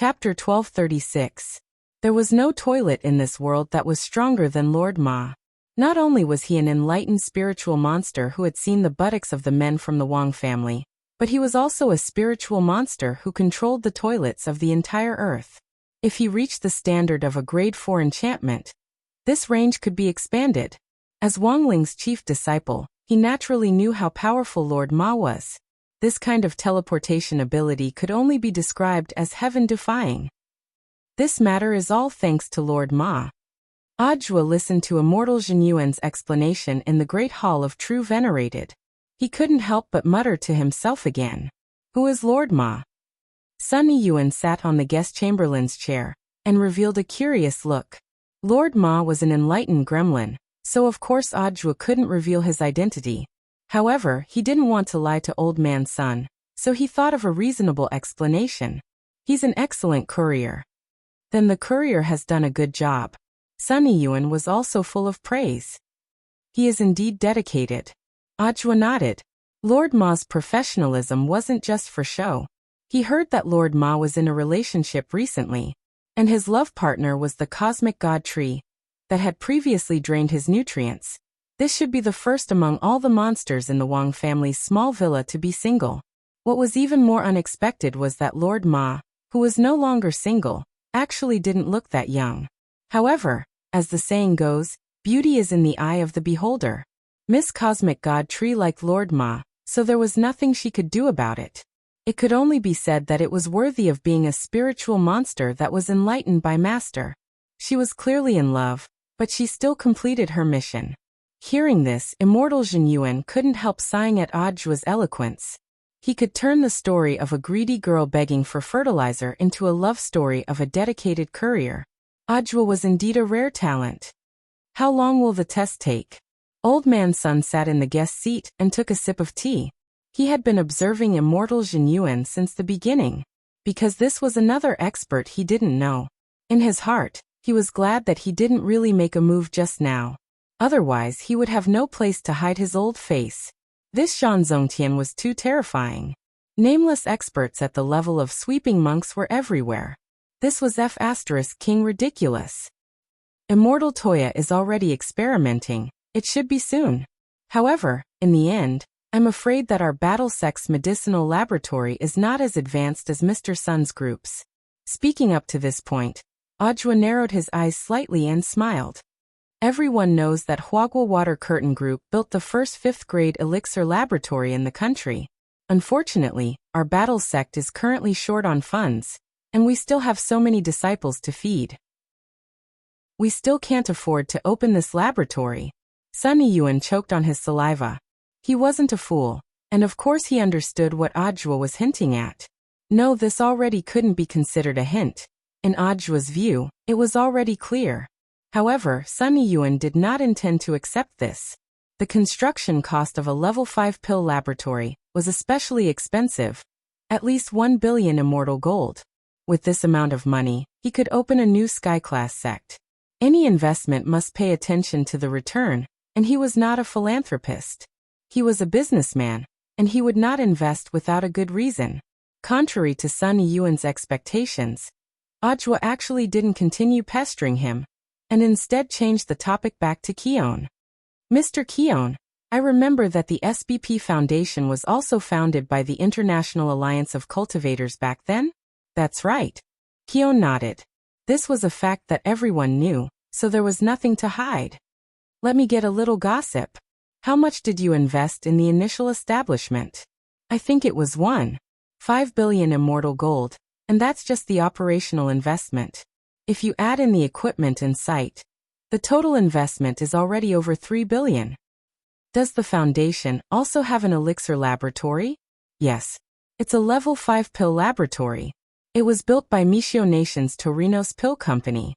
Chapter 1236. There was no toilet in this world that was stronger than Lord Ma. Not only was he an enlightened spiritual monster who had seen the buttocks of the men from the Wang family, but he was also a spiritual monster who controlled the toilets of the entire earth. If he reached the standard of a grade 4 enchantment, this range could be expanded. As Wang Ling's chief disciple, he naturally knew how powerful Lord Ma was. This kind of teleportation ability could only be described as heaven-defying. This matter is all thanks to Lord Ma. Audiobook listened to Immortal Zhenyuan's explanation in the Great Hall of True Venerated. He couldn't help but mutter to himself again. Who is Lord Ma? Sunny Yuan sat on the guest chamberlain's chair and revealed a curious look. Lord Ma was an enlightened gremlin, so of course Audiobook couldn't reveal his identity. However, he didn't want to lie to Old Man Sun, so he thought of a reasonable explanation. He's an excellent courier. Then the courier has done a good job. Sunny Yuan was also full of praise. He is indeed dedicated. Audiobook nodded. Lord Ma's professionalism wasn't just for show. He heard that Lord Ma was in a relationship recently, and his love partner was the cosmic god tree that had previously drained his nutrients. This should be the first among all the monsters in the Wang family's small villa to be single. What was even more unexpected was that Lord Ma, who was no longer single, actually didn't look that young. However, as the saying goes, beauty is in the eye of the beholder. Miss Cosmic God Tree liked Lord Ma, so there was nothing she could do about it. It could only be said that it was worthy of being a spiritual monster that was enlightened by Master. She was clearly in love, but she still completed her mission. Hearing this, Immortal Zhenyuan couldn't help sighing at Audiobook's eloquence. He could turn the story of a greedy girl begging for fertilizer into a love story of a dedicated courier. Audiobook was indeed a rare talent. How long will the test take? Old Man Sun sat in the guest seat and took a sip of tea. He had been observing Immortal Zhenyuan since the beginning, because this was another expert he didn't know. In his heart, he was glad that he didn't really make a move just now. Otherwise, he would have no place to hide his old face. This Shan Zongtian was too terrifying. Nameless experts at the level of sweeping monks were everywhere. This was King ridiculous. Immortal Toya is already experimenting. It should be soon. However, in the end, I'm afraid that our battle sex medicinal laboratory is not as advanced as Mr. Sun's groups. Speaking up to this point, Audiobook narrowed his eyes slightly and smiled. Everyone knows that Huagua Water Curtain Group built the first 5th grade elixir laboratory in the country. Unfortunately, our battle sect is currently short on funds, and we still have so many disciples to feed. We still can't afford to open this laboratory. Sunny Yuan choked on his saliva. He wasn't a fool, and of course he understood what Audiobook was hinting at. No, this already couldn't be considered a hint. In Audiobook's view, it was already clear. However, Sunny Yuan did not intend to accept this. The construction cost of a level 5 pill laboratory was especially expensive, at least 1 billion immortal gold. With this amount of money, he could open a new sky-class sect. Any investment must pay attention to the return, and he was not a philanthropist. He was a businessman, and he would not invest without a good reason. Contrary to Sunny Yuan's expectations, Audiobook actually didn't continue pestering him, and instead changed the topic back to Keon. Mr. Keon, I remember that the SBP Foundation was also founded by the International Alliance of Cultivators back then? That's right. Keon nodded. This was a fact that everyone knew, so there was nothing to hide. Let me get a little gossip. How much did you invest in the initial establishment? I think it was 1.5 billion immortal gold, and that's just the operational investment. If you add in the equipment and site, the total investment is already over 3 billion. Does the foundation also have an elixir laboratory? Yes. It's a level 5 pill laboratory. It was built by Michio Nation's Torinos Pill Company.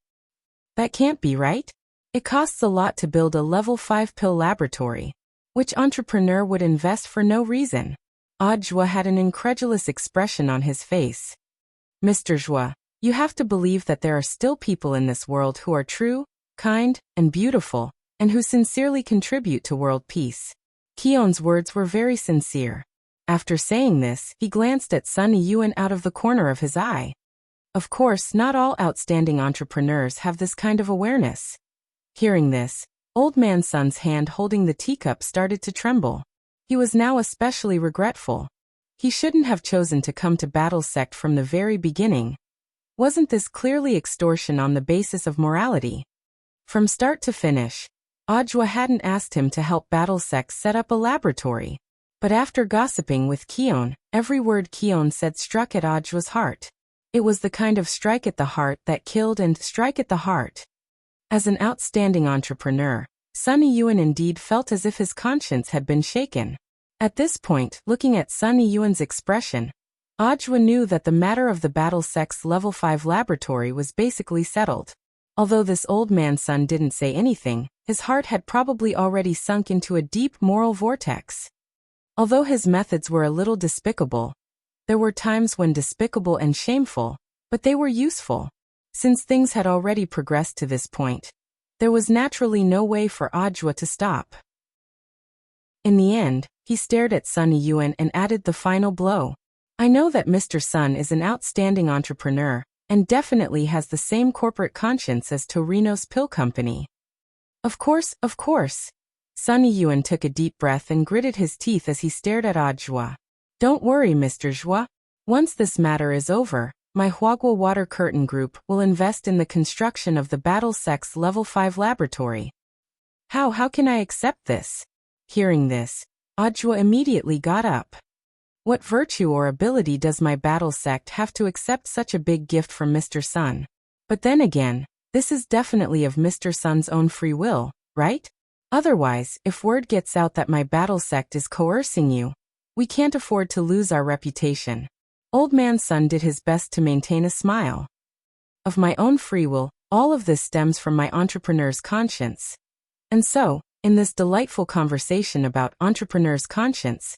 That can't be right. It costs a lot to build a level 5 pill laboratory. Which entrepreneur would invest for no reason? Audiobook had an incredulous expression on his face. Mr. Zhua, you have to believe that there are still people in this world who are true, kind, and beautiful, and who sincerely contribute to world peace. Keon's words were very sincere. After saying this, he glanced at Sunny Yuan out of the corner of his eye. Of course, not all outstanding entrepreneurs have this kind of awareness. Hearing this, Old Man Sun's hand holding the teacup started to tremble. He was now especially regretful. He shouldn't have chosen to come to Battle Sect from the very beginning. Wasn't this clearly extortion on the basis of morality? From start to finish, Audiobook hadn't asked him to help Battle Sect set up a laboratory. But after gossiping with Keon, every word Keon said struck at Audiobook's heart. It was the kind of strike at the heart that killed and strike at the heart. As an outstanding entrepreneur, Sunny Yuan indeed felt as if his conscience had been shaken. At this point, looking at Sunny Yuan's expression, Audiobook knew that the matter of the Battle Sect's Level 5 laboratory was basically settled. Although this old man Sun didn't say anything, his heart had probably already sunk into a deep moral vortex. Although his methods were a little despicable, there were times when despicable and shameful, but they were useful. Since things had already progressed to this point, there was naturally no way for Audiobook to stop. In the end, he stared at Sunny Yuan and added the final blow. I know that Mr. Sun is an outstanding entrepreneur, and definitely has the same corporate conscience as Torino's Pill Company. Of course. Sunny Yuan took a deep breath and gritted his teeth as he stared at Audiobook. Don't worry, Mr. Zhua. Once this matter is over, my Huagua Water Curtain Group will invest in the construction of the Battle Sect's Level 5 laboratory. How can I accept this? Hearing this, Audiobook immediately got up. What virtue or ability does my Battle Sect have to accept such a big gift from Mr. Sun? But then again, this is definitely of Mr. Sun's own free will, right? Otherwise, if word gets out that my Battle Sect is coercing you, we can't afford to lose our reputation. Old Man Sun did his best to maintain a smile. Of my own free will, all of this stems from my entrepreneur's conscience. And so, in this delightful conversation about entrepreneur's conscience,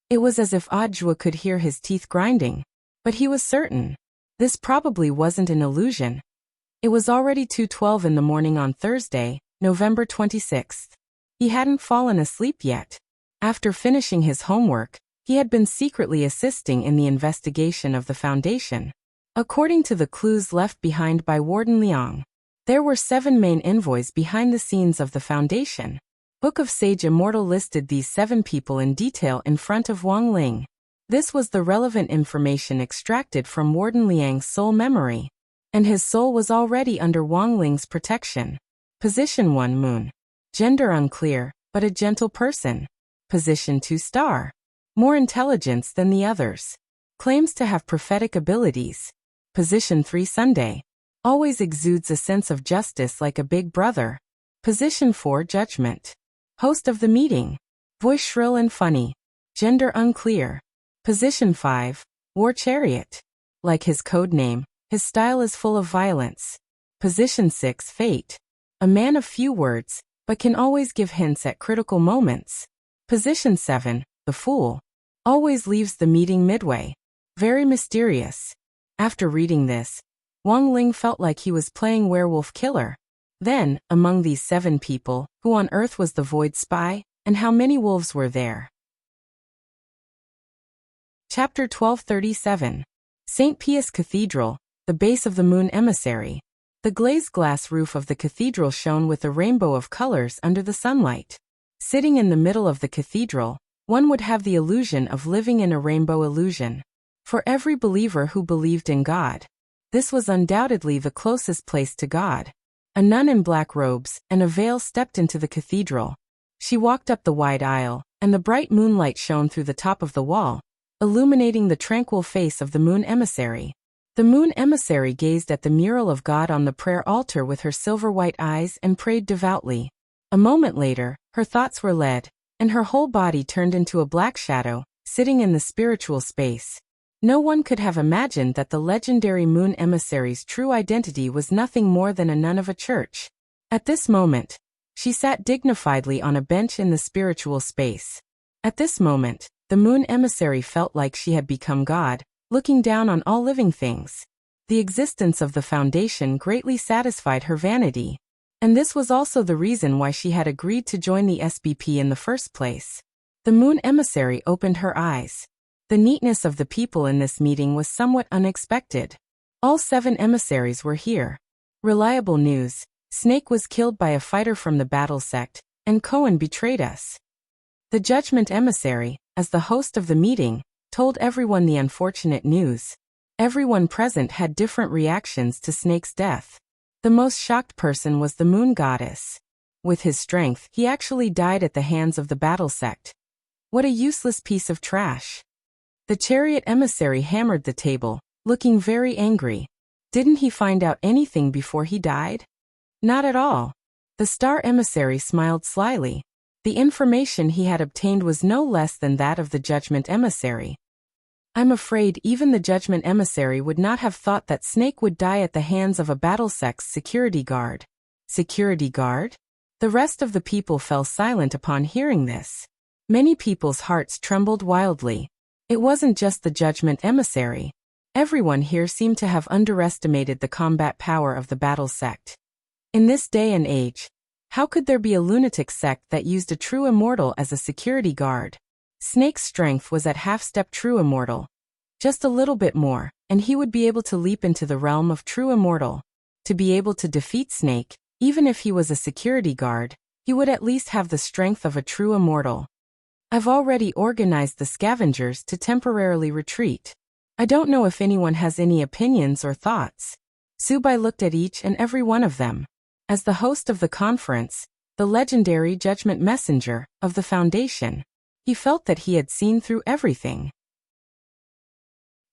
it was as if Audiobook could hear his teeth grinding. But he was certain. This probably wasn't an illusion. It was already 2:12 in the morning on Thursday, November 26th. He hadn't fallen asleep yet. After finishing his homework, he had been secretly assisting in the investigation of the Foundation. According to the clues left behind by Warden Liang, there were 7 main envoys behind the scenes of the Foundation. Book of Sage Immortal listed these 7 people in detail in front of Wang Ling. This was the relevant information extracted from Warden Liang's soul memory. And his soul was already under Wang Ling's protection. Position 1 Moon. Gender unclear, but a gentle person. Position 2 Star. More intelligence than the others. Claims to have prophetic abilities. Position 3 Sunday. Always exudes a sense of justice like a big brother. Position 4 Judgment. Host of the meeting. Voice shrill and funny. Gender unclear. Position 5 War Chariot. Like his code name, his style is full of violence. Position 6 Fate. A man of few words, but can always give hints at critical moments. Position 7 The Fool. Always leaves the meeting midway. Very mysterious. After reading this, Wang Ling felt like he was playing werewolf killer. Then, among these 7 people, who on earth was the Void Spy, and how many wolves were there? Chapter 1237. St. Pius Cathedral, the base of the Moon Emissary. The glazed glass roof of the cathedral shone with a rainbow of colors under the sunlight. Sitting in the middle of the cathedral, one would have the illusion of living in a rainbow illusion. For every believer who believed in God, this was undoubtedly the closest place to God. A nun in black robes and a veil stepped into the cathedral. She walked up the wide aisle, and the bright moonlight shone through the top of the wall, illuminating the tranquil face of the Moon Emissary. The Moon Emissary gazed at the mural of God on the prayer altar with her silver-white eyes and prayed devoutly. A moment later, her thoughts were led, and her whole body turned into a black shadow, sitting in the spiritual space. No one could have imagined that the legendary Moon Emissary's true identity was nothing more than a nun of a church. At this moment, she sat dignifiedly on a bench in the spiritual space. At this moment, the Moon Emissary felt like she had become God, looking down on all living things. The existence of the Foundation greatly satisfied her vanity. And this was also the reason why she had agreed to join the SBP in the first place. The Moon Emissary opened her eyes. The neatness of the people in this meeting was somewhat unexpected. All 7 emissaries were here. Reliable news. Snake was killed by a fighter from the battle sect, and Cohen betrayed us. The judgment emissary, as the host of the meeting, told everyone the unfortunate news. Everyone present had different reactions to Snake's death. The most shocked person was the moon goddess. With his strength, he actually died at the hands of the battle sect. What a useless piece of trash. The chariot emissary hammered the table, looking very angry. Didn't he find out anything before he died? Not at all. The star emissary smiled slyly. The information he had obtained was no less than that of the judgment emissary. I'm afraid even the judgment emissary would not have thought that Snake would die at the hands of a battle sect's security guard. Security guard? The rest of the people fell silent upon hearing this. Many people's hearts trembled wildly. It wasn't just the judgment emissary. Everyone here seemed to have underestimated the combat power of the battle sect. In this day and age, how could there be a lunatic sect that used a true immortal as a security guard? Snake's strength was at half-step true immortal. Just a little bit more, and he would be able to leap into the realm of true immortal. To be able to defeat Snake, even if he was a security guard, he would at least have the strength of a true immortal. I've already organized the scavengers to temporarily retreat. I don't know if anyone has any opinions or thoughts. Subai looked at each and every one of them. As the host of the conference, the legendary judgment messenger of the Foundation, he felt that he had seen through everything.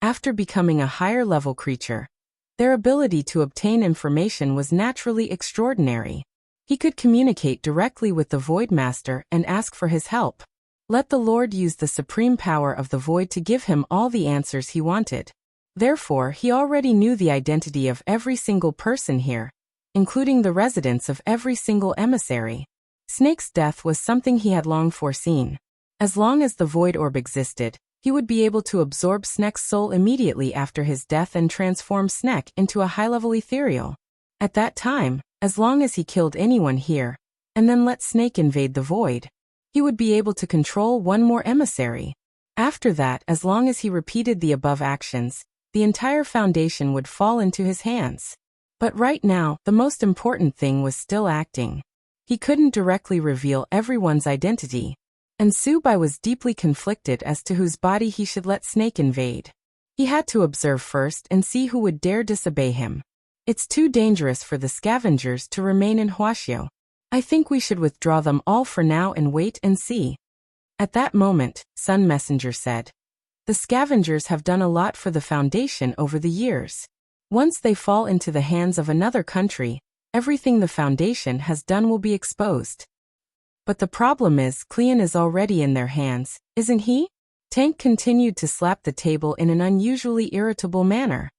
After becoming a higher-level creature, their ability to obtain information was naturally extraordinary. He could communicate directly with the Void Master and ask for his help. Let the Lord use the supreme power of the Void to give him all the answers he wanted. Therefore, he already knew the identity of every single person here, including the residence of every single emissary. Snake's death was something he had long foreseen. As long as the Void Orb existed, he would be able to absorb Snake's soul immediately after his death and transform Snake into a high-level ethereal. At that time, as long as he killed anyone here, and then let Snake invade the Void, he would be able to control one more emissary. After that, as long as he repeated the above actions, the entire Foundation would fall into his hands. But right now, the most important thing was still acting. He couldn't directly reveal everyone's identity, and Subai was deeply conflicted as to whose body he should let Snake invade. He had to observe first and see who would dare disobey him. It's too dangerous for the scavengers to remain in Wuxia. I think we should withdraw them all for now and wait and see. At that moment, Sun Messenger said, the scavengers have done a lot for the Foundation over the years. Once they fall into the hands of another country, everything the Foundation has done will be exposed. But the problem is, Cleon is already in their hands, isn't he? Tank continued to slap the table in an unusually irritable manner.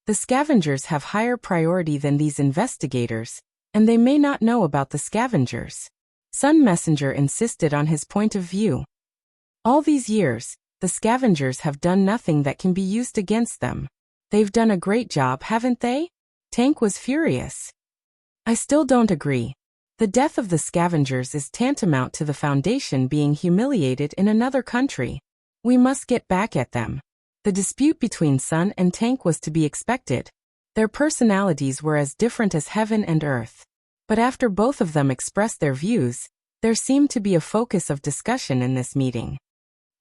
The scavengers have higher priority than these investigators, and they may not know about the scavengers. Sun Messenger insisted on his point of view. All these years, the scavengers have done nothing that can be used against them. They've done a great job, haven't they? Tank was furious. I still don't agree. The death of the scavengers is tantamount to the Foundation being humiliated in another country. We must get back at them. The dispute between Sun and Tank was to be expected. Their personalities were as different as heaven and earth. But after both of them expressed their views, there seemed to be a focus of discussion in this meeting.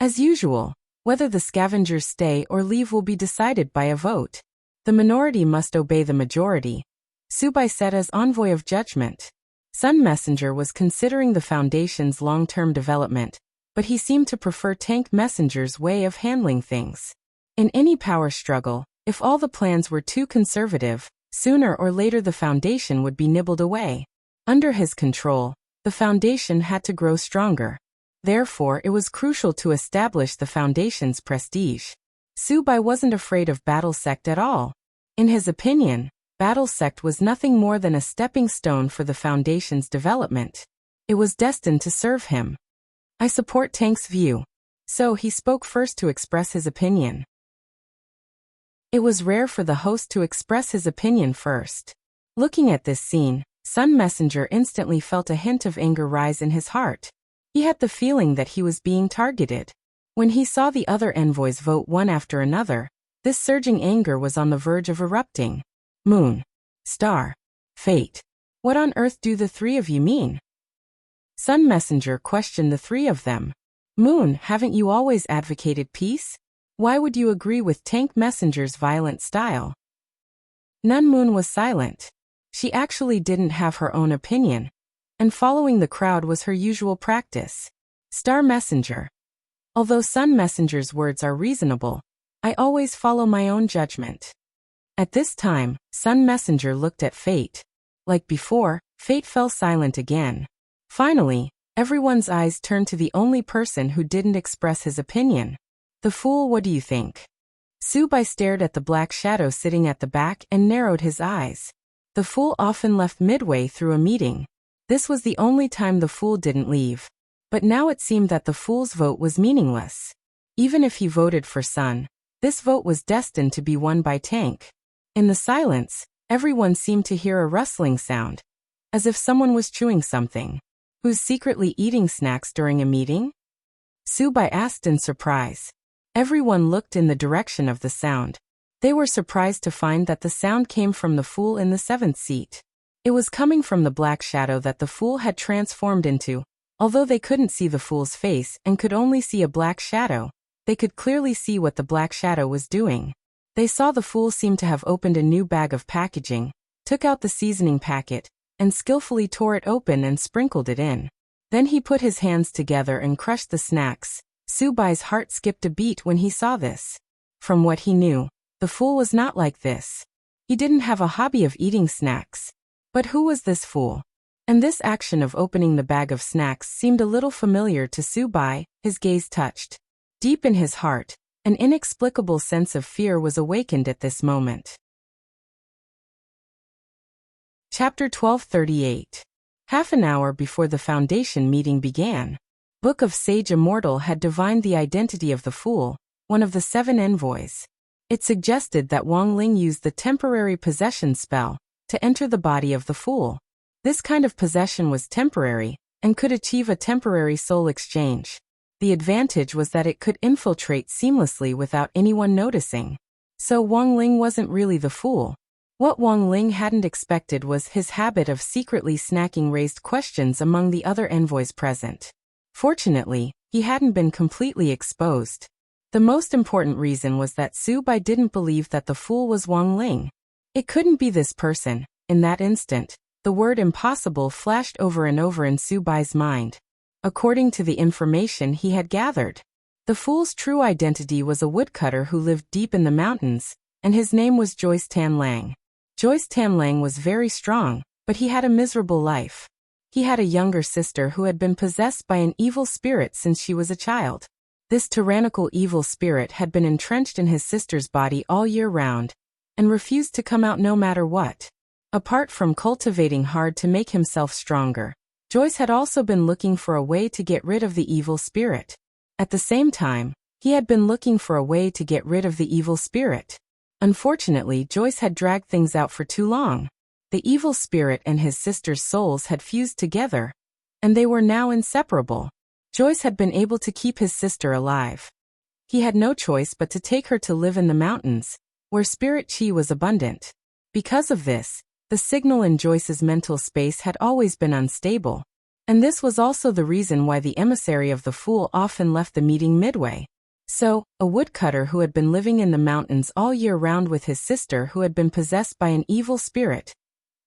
As usual, whether the scavengers stay or leave will be decided by a vote. The minority must obey the majority, Subai said as envoy of judgment. Sun Messenger was considering the Foundation's long-term development, but he seemed to prefer Tank Messenger's way of handling things. In any power struggle, if all the plans were too conservative, sooner or later the Foundation would be nibbled away. Under his control, the Foundation had to grow stronger. Therefore, it was crucial to establish the Foundation's prestige. Subai wasn't afraid of Battle Sect at all. In his opinion, Battle Sect was nothing more than a stepping stone for the Foundation's development. It was destined to serve him. I support Tank's view. So he spoke first to express his opinion. It was rare for the host to express his opinion first. Looking at this scene, Sun Messenger instantly felt a hint of anger rise in his heart. He had the feeling that he was being targeted. When he saw the other envoys vote one after another, This surging anger was on the verge of erupting. Moon. Star. Fate. What on earth do the three of you mean? Sun Messenger questioned the three of them. Moon, haven't you always advocated peace? Why would you agree with Tank Messenger's violent style? Nun Moon was silent. She actually didn't have her own opinion, and following the crowd was her usual practice. Star Messenger. Although Sun Messenger's words are reasonable, I always follow my own judgment. At this time, Sun Messenger looked at Fate. Like before, Fate fell silent again. Finally, everyone's eyes turned to the only person who didn't express his opinion. The fool, what do you think? Subai stared at the black shadow sitting at the back and narrowed his eyes. The fool often left midway through a meeting. This was the only time the fool didn't leave. But now it seemed that the fool's vote was meaningless. Even if he voted for Sun, this vote was destined to be won by Tank. In the silence, everyone seemed to hear a rustling sound, as if someone was chewing something. Who's secretly eating snacks during a meeting? Subai asked in surprise. Everyone looked in the direction of the sound. They were surprised to find that the sound came from the fool in the 7th seat. It was coming from the black shadow that the fool had transformed into. Although they couldn't see the fool's face and could only see a black shadow, they could clearly see what the black shadow was doing. They saw the fool seem to have opened a new bag of packaging, took out the seasoning packet, and skillfully tore it open and sprinkled it in. Then he put his hands together and crushed the snacks. Subai's heart skipped a beat when he saw this. From what he knew, the fool was not like this. He didn't have a hobby of eating snacks. But who was this fool? And this action of opening the bag of snacks seemed a little familiar to Subai. His gaze touched. Deep in his heart, an inexplicable sense of fear was awakened at this moment. Chapter 1238. Half an hour before the Foundation meeting began, Book of Sage Immortal had divined the identity of the fool, one of the 7 envoys. It suggested that Wang Ling used the temporary possession spell to enter the body of the fool. This kind of possession was temporary and could achieve a temporary soul exchange. The advantage was that it could infiltrate seamlessly without anyone noticing. So Wang Ling wasn't really the fool. What Wang Ling hadn't expected was his habit of secretly snacking raised questions among the other envoys present. Fortunately, he hadn't been completely exposed. The most important reason was that Subai didn't believe that the fool was Wang Ling. It couldn't be this person. In that instant, the word impossible flashed over and over in Subai's mind. According to the information he had gathered, the fool's true identity was a woodcutter who lived deep in the mountains, and his name was Joyce Tan Lang. Joyce Tan Lang was very strong, but he had a miserable life. He had a younger sister who had been possessed by an evil spirit since she was a child. This tyrannical evil spirit had been entrenched in his sister's body all year round, and refused to come out no matter what. Apart from cultivating hard to make himself stronger, Joyce had also been looking for a way to get rid of the evil spirit. At the same time, he had been looking for a way to get rid of the evil spirit. Unfortunately, Joyce had dragged things out for too long. The evil spirit and his sister's souls had fused together, and they were now inseparable. Joyce had been able to keep his sister alive. He had no choice but to take her to live in the mountains, where spirit chi was abundant. Because of this, the signal in Joyce's mental space had always been unstable. And this was also the reason why the emissary of the fool often left the meeting midway. So, a woodcutter who had been living in the mountains all year round with his sister who had been possessed by an evil spirit.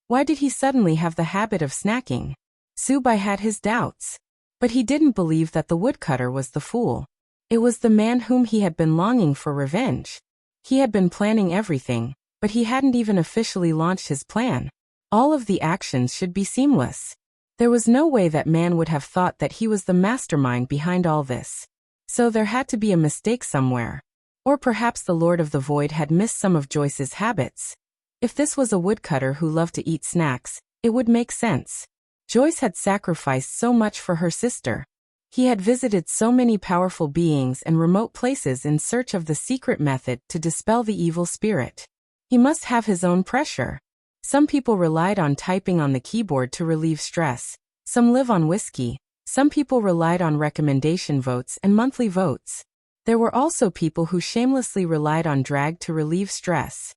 Why did he suddenly have the habit of snacking? Subai had his doubts. But he didn't believe that the woodcutter was the fool. It was the man whom he had been longing for revenge. He had been planning everything, but he hadn't even officially launched his plan. All of the actions should be seamless. There was no way that man would have thought that he was the mastermind behind all this. So there had to be a mistake somewhere. Or perhaps the Lord of the Void had missed some of Joyce's habits. If this was a woodcutter who loved to eat snacks, it would make sense. Joyce had sacrificed so much for her sister. He had visited so many powerful beings and remote places in search of the secret method to dispel the evil spirit. He must have his own pressure. Some people relied on typing on the keyboard to relieve stress. Some live on whiskey. Some people relied on recommendation votes and monthly votes. There were also people who shamelessly relied on drag to relieve stress.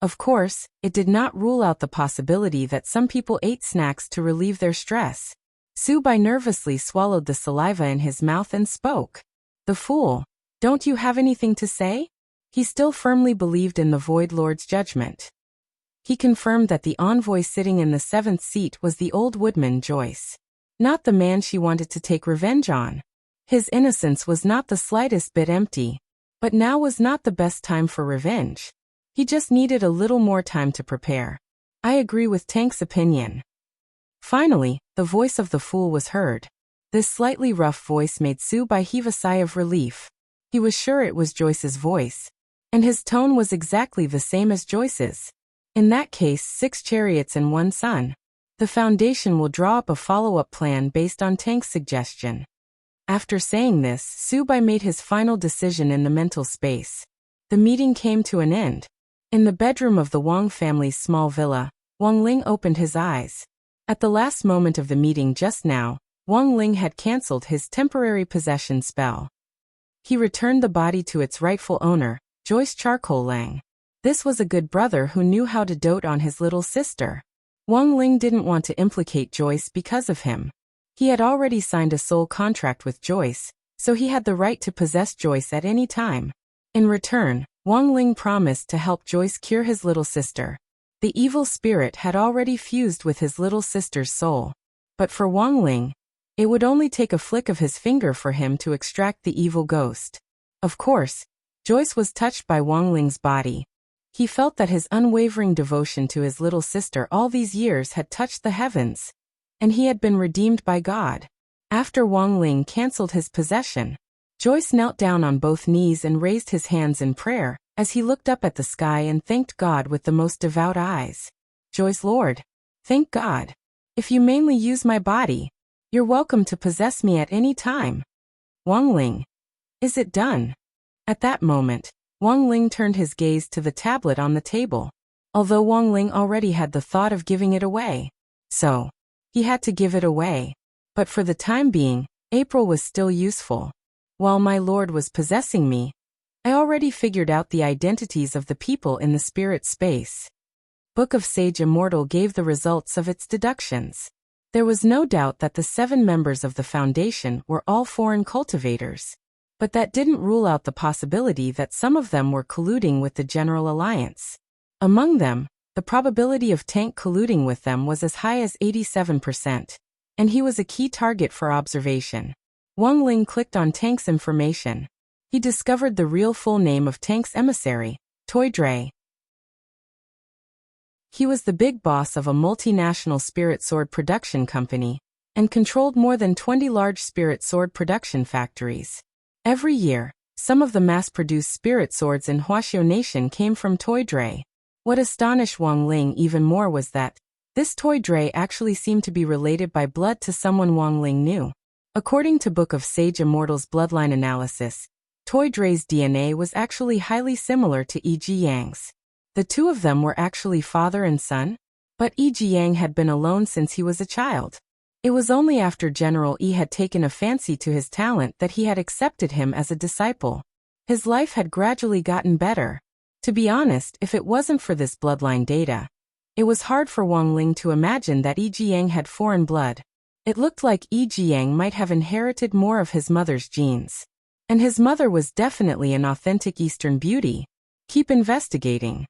Of course, it did not rule out the possibility that some people ate snacks to relieve their stress. Subai nervously swallowed the saliva in his mouth and spoke. The fool. Don't you have anything to say? He still firmly believed in the Void Lord's judgment. He confirmed that the envoy sitting in the 7th seat was the old woodman Joyce. Not the man she wanted to take revenge on. His innocence was not the slightest bit empty. But now was not the best time for revenge. He just needed a little more time to prepare. I agree with Tank's opinion. Finally, the voice of the fool was heard. This slightly rough voice made Subai heave a sigh of relief. He was sure it was Joyce's voice. And his tone was exactly the same as Joyce's. In that case, 6 chariots and 1 sun. The Foundation will draw up a follow-up plan based on Tank's suggestion. After saying this, Subai made his final decision in the mental space. The meeting came to an end. In the bedroom of the Wang family's small villa, Wang Ling opened his eyes. At the last moment of the meeting just now, Wang Ling had cancelled his temporary possession spell. He returned the body to its rightful owner, Joyce Charcoal Lang. This was a good brother who knew how to dote on his little sister. Wang Ling didn't want to implicate Joyce because of him. He had already signed a soul contract with Joyce, so he had the right to possess Joyce at any time. In return, Wang Ling promised to help Joyce cure his little sister. The evil spirit had already fused with his little sister's soul. But for Wang Ling, it would only take a flick of his finger for him to extract the evil ghost. Of course, Joyce was touched by Wang Ling's body. He felt that his unwavering devotion to his little sister all these years had touched the heavens, and he had been redeemed by God. After Wang Ling cancelled his possession, Joyce knelt down on both knees and raised his hands in prayer, as he looked up at the sky and thanked God with the most devout eyes. Joyce Lord, thank God. If you mainly use my body, you're welcome to possess me at any time. Wang Ling. Is it done? At that moment, Wang Ling turned his gaze to the tablet on the table. Although Wang Ling already had the thought of giving it away. So, he had to give it away. But for the time being, April was still useful. While my lord was possessing me, I already figured out the identities of the people in the spirit space. Book of Sage Immortal gave the results of its deductions. There was no doubt that the 7 members of the Foundation were all foreign cultivators. But that didn't rule out the possibility that some of them were colluding with the General Alliance. Among them, the probability of Tank colluding with them was as high as 87%, and he was a key target for observation. Wang Ling clicked on Tank's information. He discovered the real full name of Tank's emissary, Toy Dre. He was the big boss of a multinational spirit sword production company, and controlled more than 20 large spirit sword production factories. Every year, some of the mass-produced spirit swords in Huaxiao Nation came from Toy Dre. What astonished Wang Ling even more was that this Toy Dre actually seemed to be related by blood to someone Wang Ling knew. According to Book of Sage Immortal's bloodline analysis, Toy Dre's DNA was actually highly similar to E.G. Yang's. The two of them were actually father and son, but E.G. Yang had been alone since he was a child. It was only after General Yi had taken a fancy to his talent that he had accepted him as a disciple. His life had gradually gotten better. To be honest, if it wasn't for this bloodline data, it was hard for Wang Ling to imagine that E.G. Yang had foreign blood. It looked like E.G. Yang might have inherited more of his mother's genes. And his mother was definitely an authentic Eastern beauty. Keep investigating.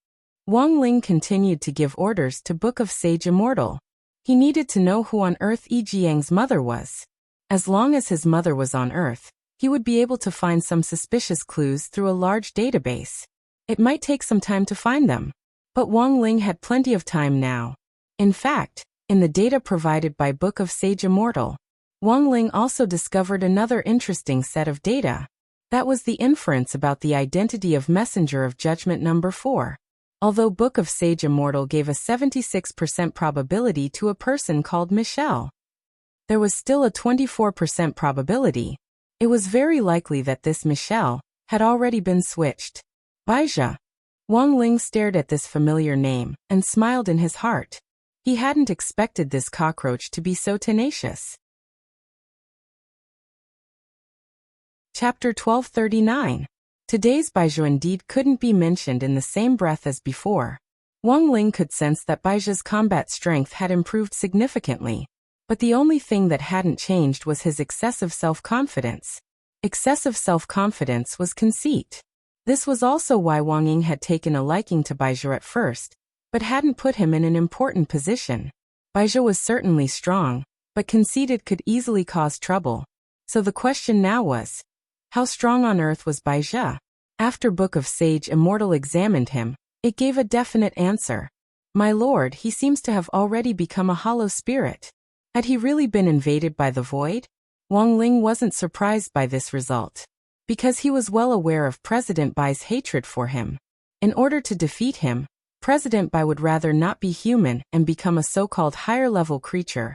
Wang Ling continued to give orders to Book of Sage Immortal. He needed to know who on earth E.G. Yang's mother was. As long as his mother was on Earth, he would be able to find some suspicious clues through a large database. It might take some time to find them, but Wang Ling had plenty of time now. In fact, in the data provided by Book of Sage Immortal, Wang Ling also discovered another interesting set of data. That was the inference about the identity of Messenger of Judgment number 4. Although Book of Sage Immortal gave a 76% probability to a person called Michelle, there was still a 24% probability. It was very likely that this Michelle had already been switched. Baija. Wang Ling stared at this familiar name and smiled in his heart. He hadn't expected this cockroach to be so tenacious. Chapter 1239. Today's Baizhou indeed couldn't be mentioned in the same breath as before. Wang Ling could sense that Baizhou's combat strength had improved significantly, but the only thing that hadn't changed was his excessive self-confidence. Excessive self-confidence was conceit. This was also why Wang Ying had taken a liking to Baizhou at first, but hadn't put him in an important position. Baizhou was certainly strong, but conceited could easily cause trouble. So the question now was, how strong on earth was Baizhou? After Book of Sage Immortal examined him, it gave a definite answer. My lord, he seems to have already become a hollow spirit. Had he really been invaded by the void? Wang Ling wasn't surprised by this result, because he was well aware of President Bai's hatred for him. In order to defeat him, President Bai would rather not be human and become a so-called higher-level creature.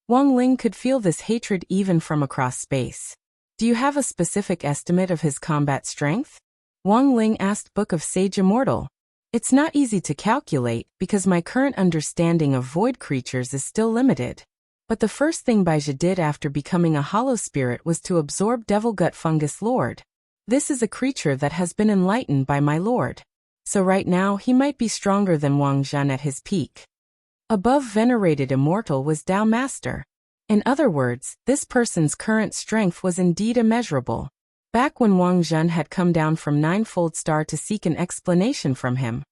Wang Ling could feel this hatred even from across space. Do you have a specific estimate of his combat strength? Wang Ling asked Book of Sage Immortal. It's not easy to calculate because my current understanding of void creatures is still limited. But the first thing Baizhou did after becoming a hollow spirit was to absorb Devil Gut Fungus Lord. This is a creature that has been enlightened by my lord. So right now he might be stronger than Wang Zhen at his peak. Above venerated immortal was Tao Master. In other words, this person's current strength was indeed immeasurable. Back when Wang Zhen had come down from Ninefold Star to seek an explanation from him,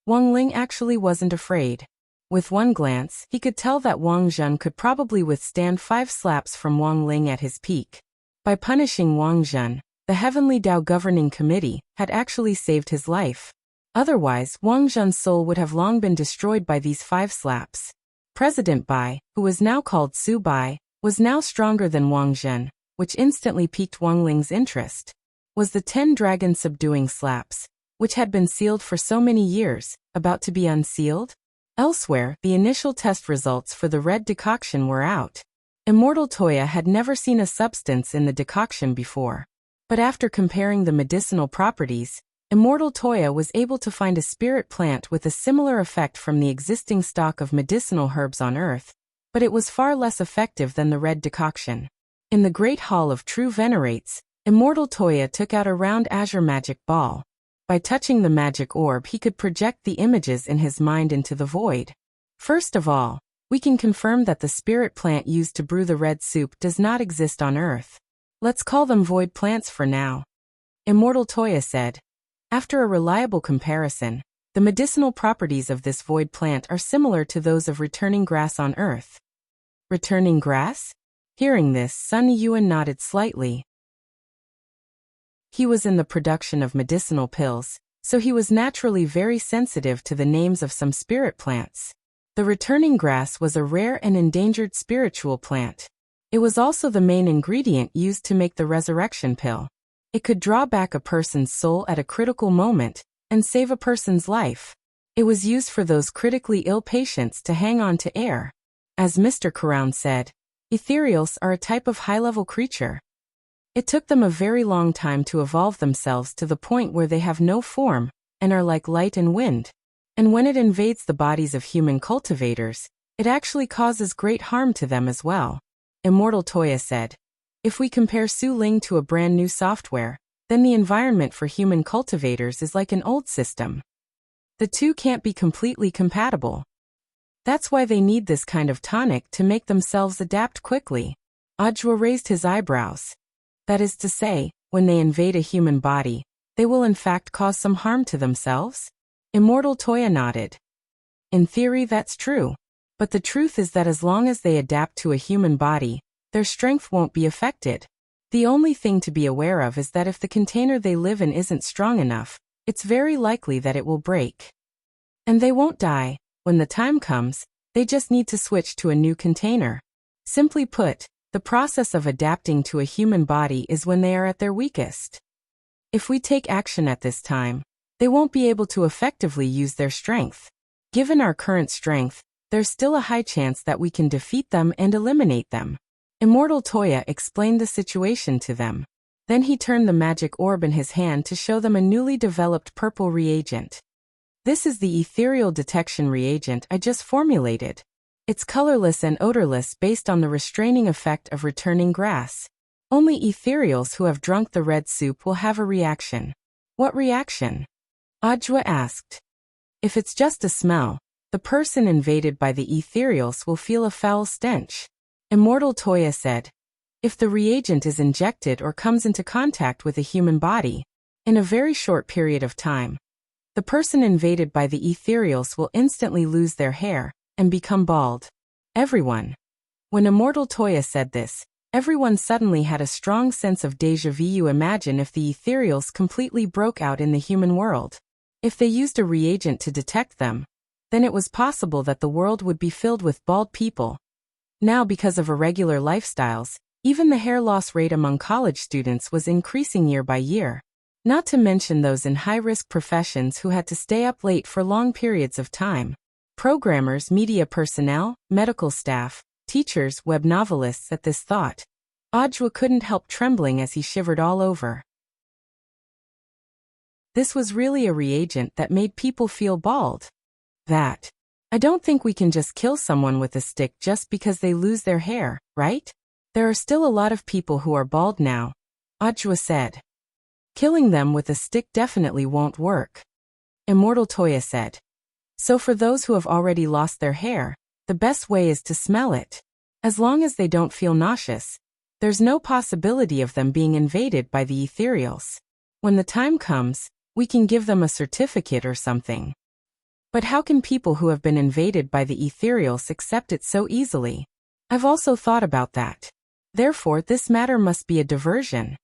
Wang Ling actually wasn't afraid. With one glance, he could tell that Wang Zhen could probably withstand 5 slaps from Wang Ling at his peak. By punishing Wang Zhen, the Heavenly Tao Governing Committee had actually saved his life. Otherwise, Wang Zhen's soul would have long been destroyed by these 5 slaps. President Bai, who was now called Su Bai, was now stronger than Wang Zhen, which instantly piqued Wang Ling's interest. Was the 10 dragon subduing slaps, which had been sealed for so many years, about to be unsealed? Elsewhere, the initial test results for the red decoction were out. Immortal Toya had never seen a substance in the decoction before. But after comparing the medicinal properties, Immortal Toya was able to find a spirit plant with a similar effect from the existing stock of medicinal herbs on Earth, but it was far less effective than the red decoction. In the Great Hall of True Venerates, Immortal Toya took out a round azure magic ball. By touching the magic orb, he could project the images in his mind into the void. First of all, we can confirm that the spirit plant used to brew the red soup does not exist on Earth. Let's call them void plants for now. Immortal Toya said. After a reliable comparison, the medicinal properties of this void plant are similar to those of returning grass on Earth. Returning grass? Hearing this, Sun Yuan nodded slightly. He was in the production of medicinal pills, so he was naturally very sensitive to the names of some spirit plants. The returning grass was a rare and endangered spiritual plant. It was also the main ingredient used to make the resurrection pill. It could draw back a person's soul at a critical moment and save a person's life. It was used for those critically ill patients to hang on to air. As Mr. Karoun said, ethereals are a type of high-level creature. It took them a very long time to evolve themselves to the point where they have no form and are like light and wind. And when it invades the bodies of human cultivators, it actually causes great harm to them as well. Immortal Toya said, if we compare Su Ling to a brand new software, then the environment for human cultivators is like an old system. The two can't be completely compatible. That's why they need this kind of tonic to make themselves adapt quickly. Ajwa raised his eyebrows. That is to say, when they invade a human body, they will in fact cause some harm to themselves? Immortal Toya nodded. In theory, that's true. But the truth is that as long as they adapt to a human body, their strength won't be affected. The only thing to be aware of is that if the container they live in isn't strong enough, it's very likely that it will break. And they won't die. When the time comes, they just need to switch to a new container. Simply put, the process of adapting to a human body is when they are at their weakest. If we take action at this time, they won't be able to effectively use their strength. Given our current strength, there's still a high chance that we can defeat them and eliminate them. Immortal Toya explained the situation to them. Then he turned the magic orb in his hand to show them a newly developed purple reagent. This is the ethereal detection reagent I just formulated. It's colorless and odorless based on the restraining effect of returning grass. Only ethereals who have drunk the red soup will have a reaction. What reaction? Audiobook asked. If it's just a smell, the person invaded by the ethereals will feel a foul stench. Immortal Toya said. If the reagent is injected or comes into contact with a human body, in a very short period of time, the person invaded by the ethereals will instantly lose their hair and become bald. Everyone. When Immortal Toya said this, everyone suddenly had a strong sense of déjà vu. Imagine if the ethereals completely broke out in the human world. If they used a reagent to detect them, then it was possible that the world would be filled with bald people. Now, because of irregular lifestyles, even the hair loss rate among college students was increasing year by year. Not to mention those in high-risk professions who had to stay up late for long periods of time. Programmers, media personnel, medical staff, teachers, web novelists. At this thought, Audiobook couldn't help trembling as he shivered all over. This was really a reagent that made people feel bald. I don't think we can just kill someone with a stick just because they lose their hair, right? There are still a lot of people who are bald now, Audiobook said. Killing them with a stick definitely won't work, Immortal Toya said. So for those who have already lost their hair, the best way is to smell it. As long as they don't feel nauseous, there's no possibility of them being invaded by the ethereals. When the time comes, we can give them a certificate or something. But how can people who have been invaded by the ethereals accept it so easily? I've also thought about that. Therefore, this matter must be a diversion.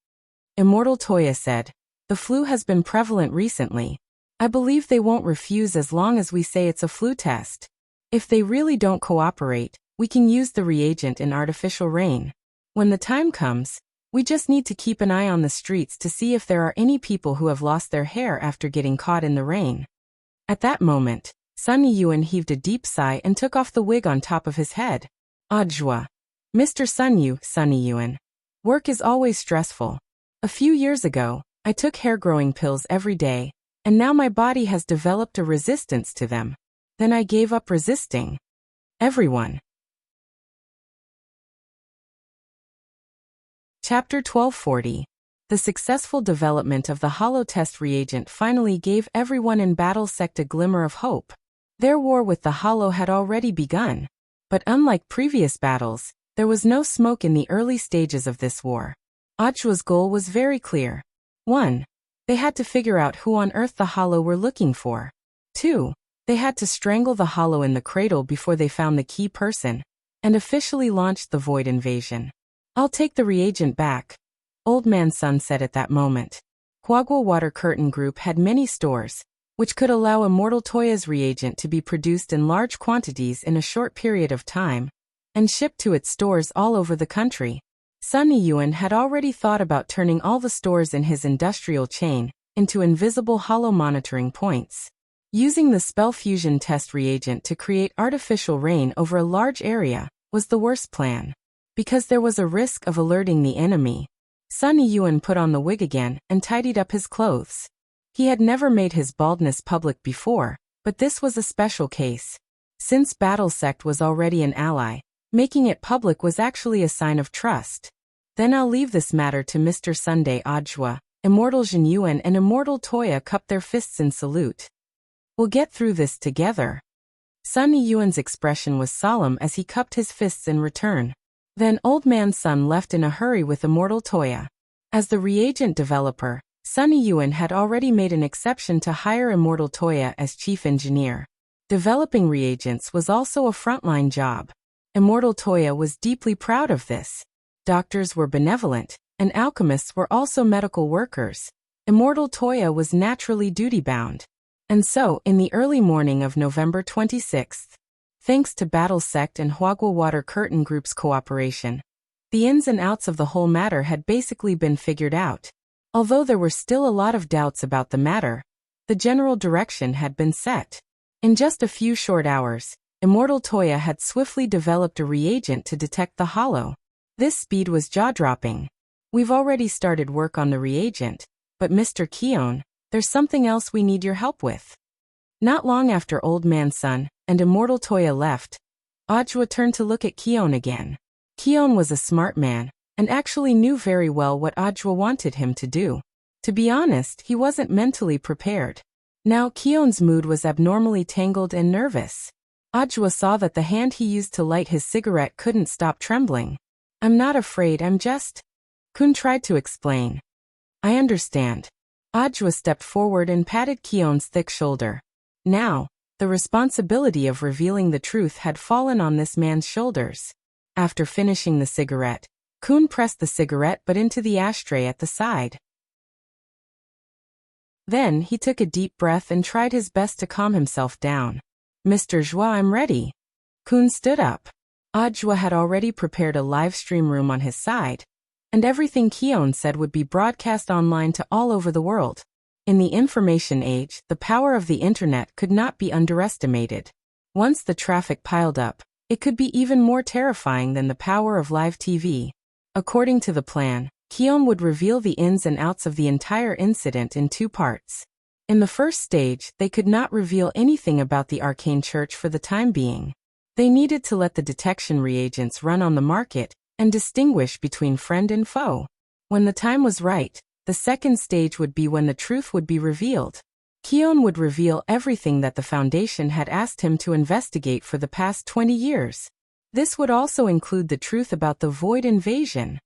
Immortal Toya said. The flu has been prevalent recently. I believe they won't refuse as long as we say it's a flu test. If they really don't cooperate, we can use the reagent in artificial rain. When the time comes, we just need to keep an eye on the streets to see if there are any people who have lost their hair after getting caught in the rain. At that moment, Sunny Yuan heaved a deep sigh and took off the wig on top of his head. Audiobook. Mr. Sunny Yuan. Work is always stressful. A few years ago, I took hair growing pills every day, and now my body has developed a resistance to them. Then I gave up resisting. Everyone. Chapter 1240. The successful development of the hollow-test reagent finally gave everyone in Battle Sect a glimmer of hope. Their war with the hollow had already begun. But unlike previous battles, there was no smoke in the early stages of this war. Audiobook's goal was very clear. 1. They had to figure out who on earth the hollow were looking for. 2. They had to strangle the hollow in the cradle before they found the key person, and officially launched the Void invasion. I'll take the reagent back, Old Man Sun said at that moment. Huagua Water Curtain Group had many stores, which could allow Immortal Toya's reagent to be produced in large quantities in a short period of time, and shipped to its stores all over the country. Sunny Yuan had already thought about turning all the stores in his industrial chain into invisible hollow monitoring points. Using the spell fusion test reagent to create artificial rain over a large area was the worst plan, because there was a risk of alerting the enemy. Sunny Yuan put on the wig again and tidied up his clothes. He had never made his baldness public before, but this was a special case. Since Battle Sect was already an ally, making it public was actually a sign of trust. Then I'll leave this matter to Mr. Sunday. Audiobook. Immortal Jin Yuan and Immortal Toya cupped their fists in salute. We'll get through this together. Sunny Yuan's expression was solemn as he cupped his fists in return. Then Old Man Sun left in a hurry with Immortal Toya. As the reagent developer, Sunny Yuan had already made an exception to hire Immortal Toya as chief engineer. Developing reagents was also a frontline job. Immortal Toya was deeply proud of this. Doctors were benevolent, and alchemists were also medical workers. Immortal Toya was naturally duty-bound. And so, in the early morning of November 26th, thanks to Battle Sect and Huagua Water Curtain Group's cooperation, the ins and outs of the whole matter had basically been figured out. Although there were still a lot of doubts about the matter, the general direction had been set. In just a few short hours, Immortal Toya had swiftly developed a reagent to detect the hollow. This speed was jaw-dropping. We've already started work on the reagent, but Mr. Keon, there's something else we need your help with. Not long after Old Man Sun and Immortal Toya left, Audiobook turned to look at Keon again. Keon was a smart man, and actually knew very well what Ajwa wanted him to do. To be honest, he wasn't mentally prepared. Now Kion's mood was abnormally tangled and nervous. Ajwa saw that the hand he used to light his cigarette couldn't stop trembling. "I'm not afraid, I'm just..." Kun tried to explain. "I understand." Ajwa stepped forward and patted Kion's thick shoulder. Now, the responsibility of revealing the truth had fallen on this man's shoulders. After finishing the cigarette, Kun pressed the cigarette butt into the ashtray at the side. Then he took a deep breath and tried his best to calm himself down. "Mr. Joa, I'm ready." Kun stood up. Ajwa had already prepared a live stream room on his side, and everything Kion said would be broadcast online to all over the world. In the information age, the power of the internet could not be underestimated. Once the traffic piled up, it could be even more terrifying than the power of live TV. According to the plan, Kion would reveal the ins and outs of the entire incident in 2 parts. In the first stage, they could not reveal anything about the arcane church for the time being. They needed to let the detection reagents run on the market and distinguish between friend and foe. When the time was right, the second stage would be when the truth would be revealed. Kion would reveal everything that the Foundation had asked him to investigate for the past 20 years. This would also include the truth about the Void invasion.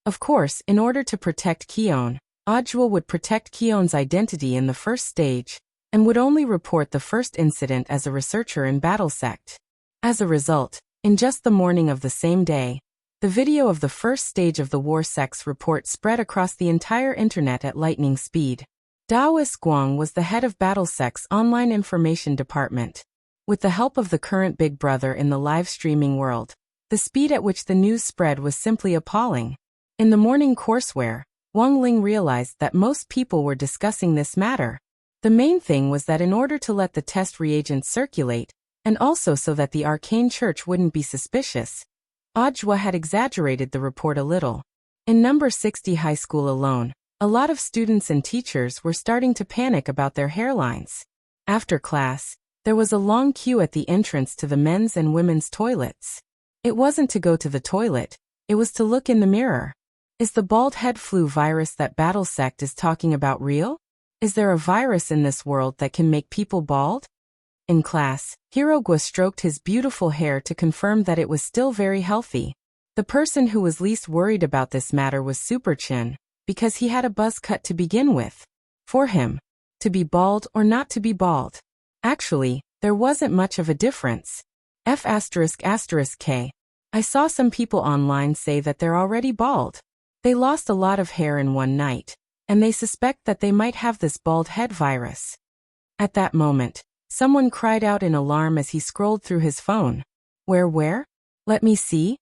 Of course, in order to protect Kion, Ajwa would protect Kion's identity in the first stage, and would only report the first incident as a researcher in Battle Sect. As a result, in just the morning of the same day, the video of the first stage of the War Sect's report spread across the entire internet at lightning speed. Daoist Guang was the head of Battle Sect's online information department. With the help of the current Big Brother in the live streaming world, the speed at which the news spread was simply appalling. In the morning courseware, Wang Ling realized that most people were discussing this matter. The main thing was that in order to let the test reagents circulate, and also so that the arcane church wouldn't be suspicious, Ajwa had exaggerated the report a little. In number 60 high school alone, a lot of students and teachers were starting to panic about their hairlines. After class, there was a long queue at the entrance to the men's and women's toilets. It wasn't to go to the toilet, it was to look in the mirror. Is the bald head flu virus that Battle Sect is talking about real? Is there a virus in this world that can make people bald? In class, Hirogwa stroked his beautiful hair to confirm that it was still very healthy. The person who was least worried about this matter was Superchin, because he had a buzz cut to begin with. For him, to be bald or not to be bald. Actually, there wasn't much of a difference. F***K. I saw some people online say that they're already bald. They lost a lot of hair in one night, and they suspect that they might have this bald head virus. At that moment, someone cried out in alarm as he scrolled through his phone. Where? Let me see.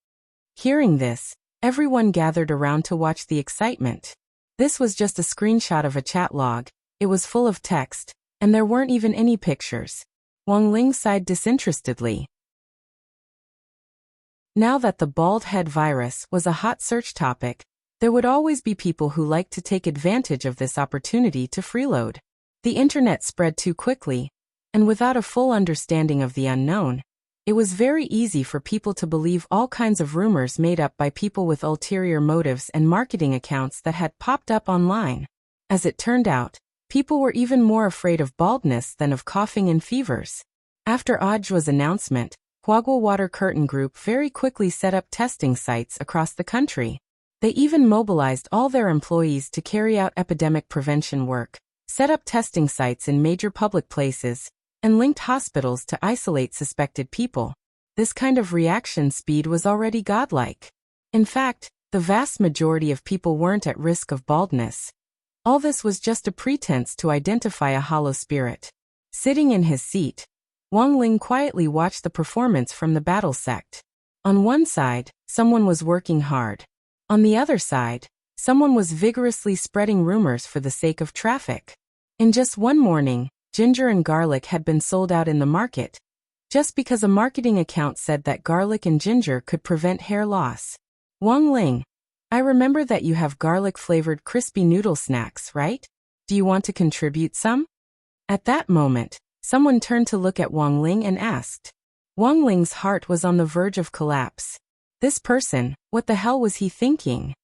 Hearing this, everyone gathered around to watch the excitement. This was just a screenshot of a chat log. It was full of text, and there weren't even any pictures. Wang Ling sighed disinterestedly. Now that the bald head virus was a hot search topic, there would always be people who liked to take advantage of this opportunity to freeload. The internet spread too quickly, and without a full understanding of the unknown, it was very easy for people to believe all kinds of rumors made up by people with ulterior motives and marketing accounts that had popped up online. As it turned out, people were even more afraid of baldness than of coughing and fevers. After Ajwa's announcement, Huagwa Water Curtain Group very quickly set up testing sites across the country. They even mobilized all their employees to carry out epidemic prevention work, set up testing sites in major public places, and linked hospitals to isolate suspected people. This kind of reaction speed was already godlike. In fact, the vast majority of people weren't at risk of baldness. All this was just a pretense to identify a hollow spirit. Sitting in his seat, Wang Ling quietly watched the performance from the Battle Sect. On one side, someone was working hard. On the other side, someone was vigorously spreading rumors for the sake of traffic. In just one morning, ginger and garlic had been sold out in the market, just because a marketing account said that garlic and ginger could prevent hair loss. Wang Ling, I remember that you have garlic-flavored crispy noodle snacks, right? Do you want to contribute some? At that moment, someone turned to look at Wang Ling and asked. Wang Ling's heart was on the verge of collapse. This person, what the hell was he thinking?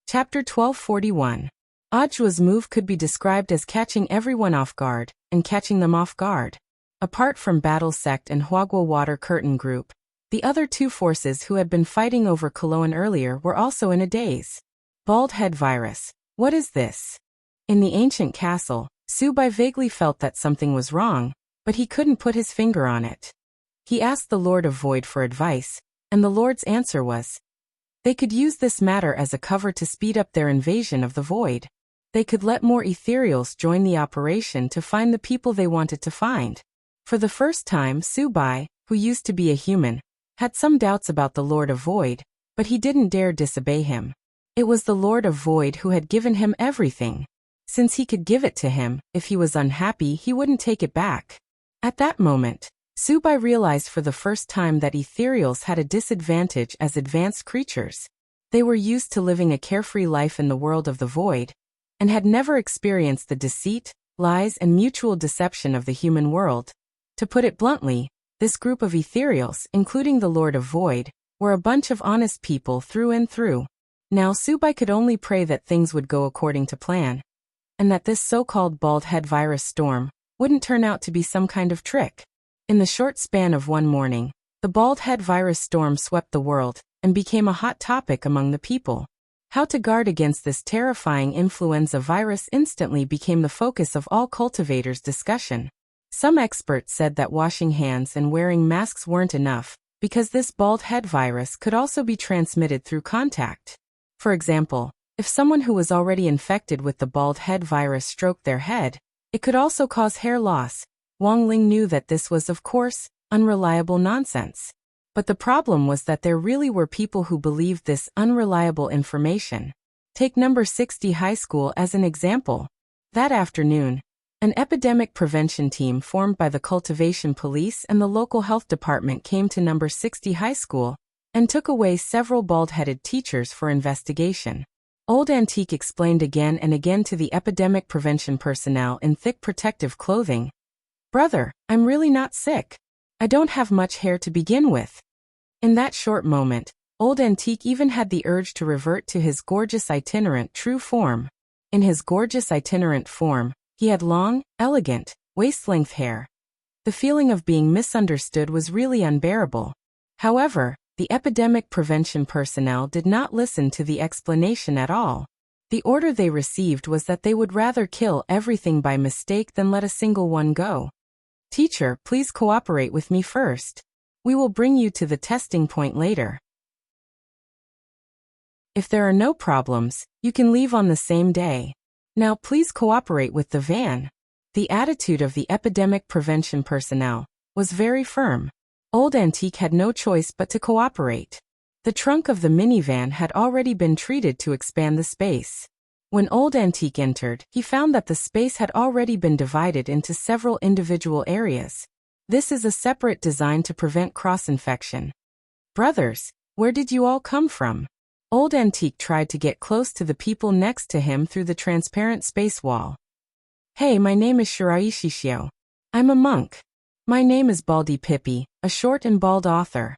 Chapter 1241. Aujua's move could be described as catching everyone off guard, and catching them off guard. Apart from Battle Sect and Huagua Water Curtain Group, the other two forces who had been fighting over Koloan earlier were also in a daze. Bald head virus. What is this? In the ancient castle, Subai vaguely felt that something was wrong, but he couldn't put his finger on it. He asked the Lord of Void for advice, and the Lord's answer was, they could use this matter as a cover to speed up their invasion of the Void. They could let more ethereals join the operation to find the people they wanted to find. For the first time, Subai, who used to be a human, had some doubts about the Lord of Void, but he didn't dare disobey him. It was the Lord of Void who had given him everything. Since he could give it to him, if he was unhappy he wouldn't take it back. At that moment, Subai realized for the first time that ethereals had a disadvantage as advanced creatures. They were used to living a carefree life in the world of the Void, and had never experienced the deceit, lies and mutual deception of the human world. To put it bluntly, this group of ethereals, including the Lord of Void, were a bunch of honest people through and through. Now Subai could only pray that things would go according to plan, and that this so-called bald head virus storm wouldn't turn out to be some kind of trick. In the short span of one morning, the bald head virus storm swept the world and became a hot topic among the people. How to guard against this terrifying influenza virus instantly became the focus of all cultivators' discussion. Some experts said that washing hands and wearing masks weren't enough, because this bald head virus could also be transmitted through contact. For example, if someone who was already infected with the bald head virus stroked their head, it could also cause hair loss. Wang Ling knew that this was, of course, unreliable nonsense. But the problem was that there really were people who believed this unreliable information. Take number 60 High School as an example. That afternoon, an epidemic prevention team formed by the cultivation police and the local health department came to number 60 High School and took away several bald-headed teachers for investigation. Old Antique explained again and again to the epidemic prevention personnel in thick protective clothing, "Brother, I'm really not sick. I don't have much hair to begin with." In that short moment, Old Antique even had the urge to revert to his gorgeous itinerant true form. In his gorgeous itinerant form, he had long, elegant, waist-length hair. The feeling of being misunderstood was really unbearable. However, the epidemic prevention personnel did not listen to the explanation at all. The order they received was that they would rather kill everything by mistake than let a single one go. "Teacher, please cooperate with me first. We will bring you to the testing point later. If there are no problems, you can leave on the same day. Now please cooperate with the van." The attitude of the epidemic prevention personnel was very firm. Old Antique had no choice but to cooperate. The trunk of the minivan had already been treated to expand the space. When Old Antique entered, he found that the space had already been divided into several individual areas. This is a separate design to prevent cross-infection. "Brothers, where did you all come from?" Old Antique tried to get close to the people next to him through the transparent space wall. "Hey, my name is Shirai Shishio. I'm a monk. My name is Baldy Pippi, a short and bald author."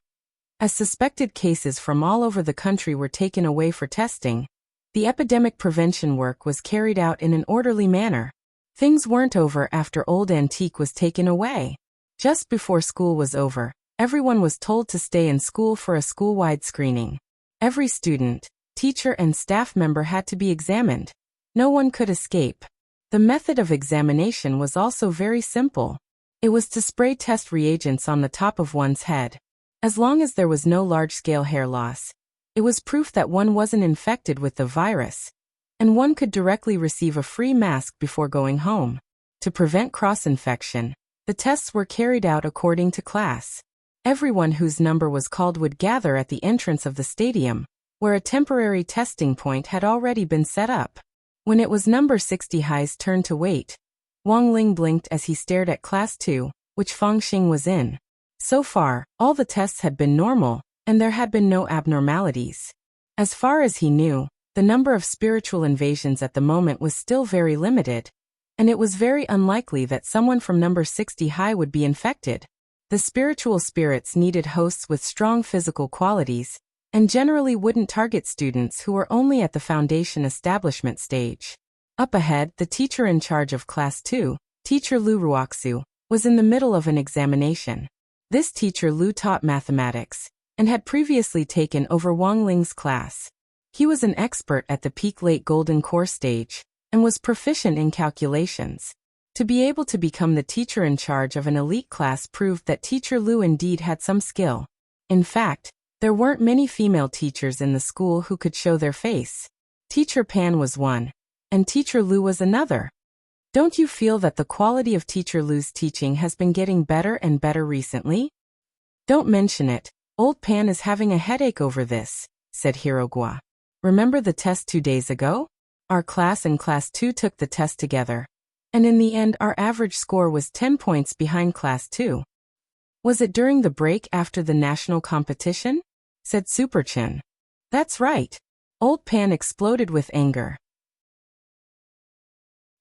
As suspected cases from all over the country were taken away for testing, the epidemic prevention work was carried out in an orderly manner. Things weren't over after Old Antique was taken away. Just before school was over, everyone was told to stay in school for a school-wide screening. Every student, teacher and staff member had to be examined. No one could escape. The method of examination was also very simple. It was to spray test reagents on the top of one's head. As long as there was no large-scale hair loss, it was proof that one wasn't infected with the virus, and one could directly receive a free mask before going home. To prevent cross-infection, the tests were carried out according to class. Everyone whose number was called would gather at the entrance of the stadium, where a temporary testing point had already been set up. When it was number 60 High's turn to wait, Wang Ling blinked as he stared at Class 2, which Feng Xing was in. So far, all the tests had been normal, and there had been no abnormalities. As far as he knew, the number of spiritual invasions at the moment was still very limited, and it was very unlikely that someone from number 60 High would be infected. The spiritual spirits needed hosts with strong physical qualities, and generally wouldn't target students who were only at the foundation establishment stage. Up ahead, the teacher in charge of Class 2, Teacher Lu Ruoxu, was in the middle of an examination. This teacher Lu taught mathematics, and had previously taken over Wang Ling's class. He was an expert at the peak late golden core stage, and was proficient in calculations. To be able to become the teacher in charge of an elite class proved that Teacher Lu indeed had some skill. In fact, there weren't many female teachers in the school who could show their face. Teacher Pan was one, and Teacher Lu was another. Don't you feel that the quality of Teacher Lu's teaching has been getting better and better recently? Don't mention it, old Pan is having a headache over this, said Hirogua. Remember the test 2 days ago? Our class and Class 2 took the test together. And in the end our average score was 10 points behind Class 2. Was it during the break after the national competition? Said Superchin. That's right. Old Pan exploded with anger.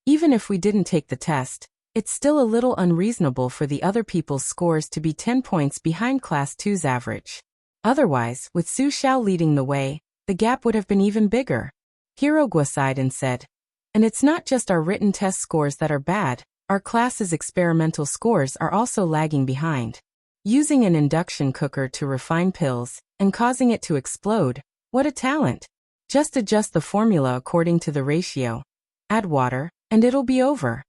Even if we didn't take the test, it's still a little unreasonable for the other people's scores to be 10 points behind Class 2's average. Otherwise, with Su Xiao leading the way, the gap would have been even bigger. Hirogua sighed and said, and it's not just our written test scores that are bad, our class's experimental scores are also lagging behind. Using an induction cooker to refine pills, and causing it to explode, what a talent! Just adjust the formula according to the ratio. Add water, and it'll be over.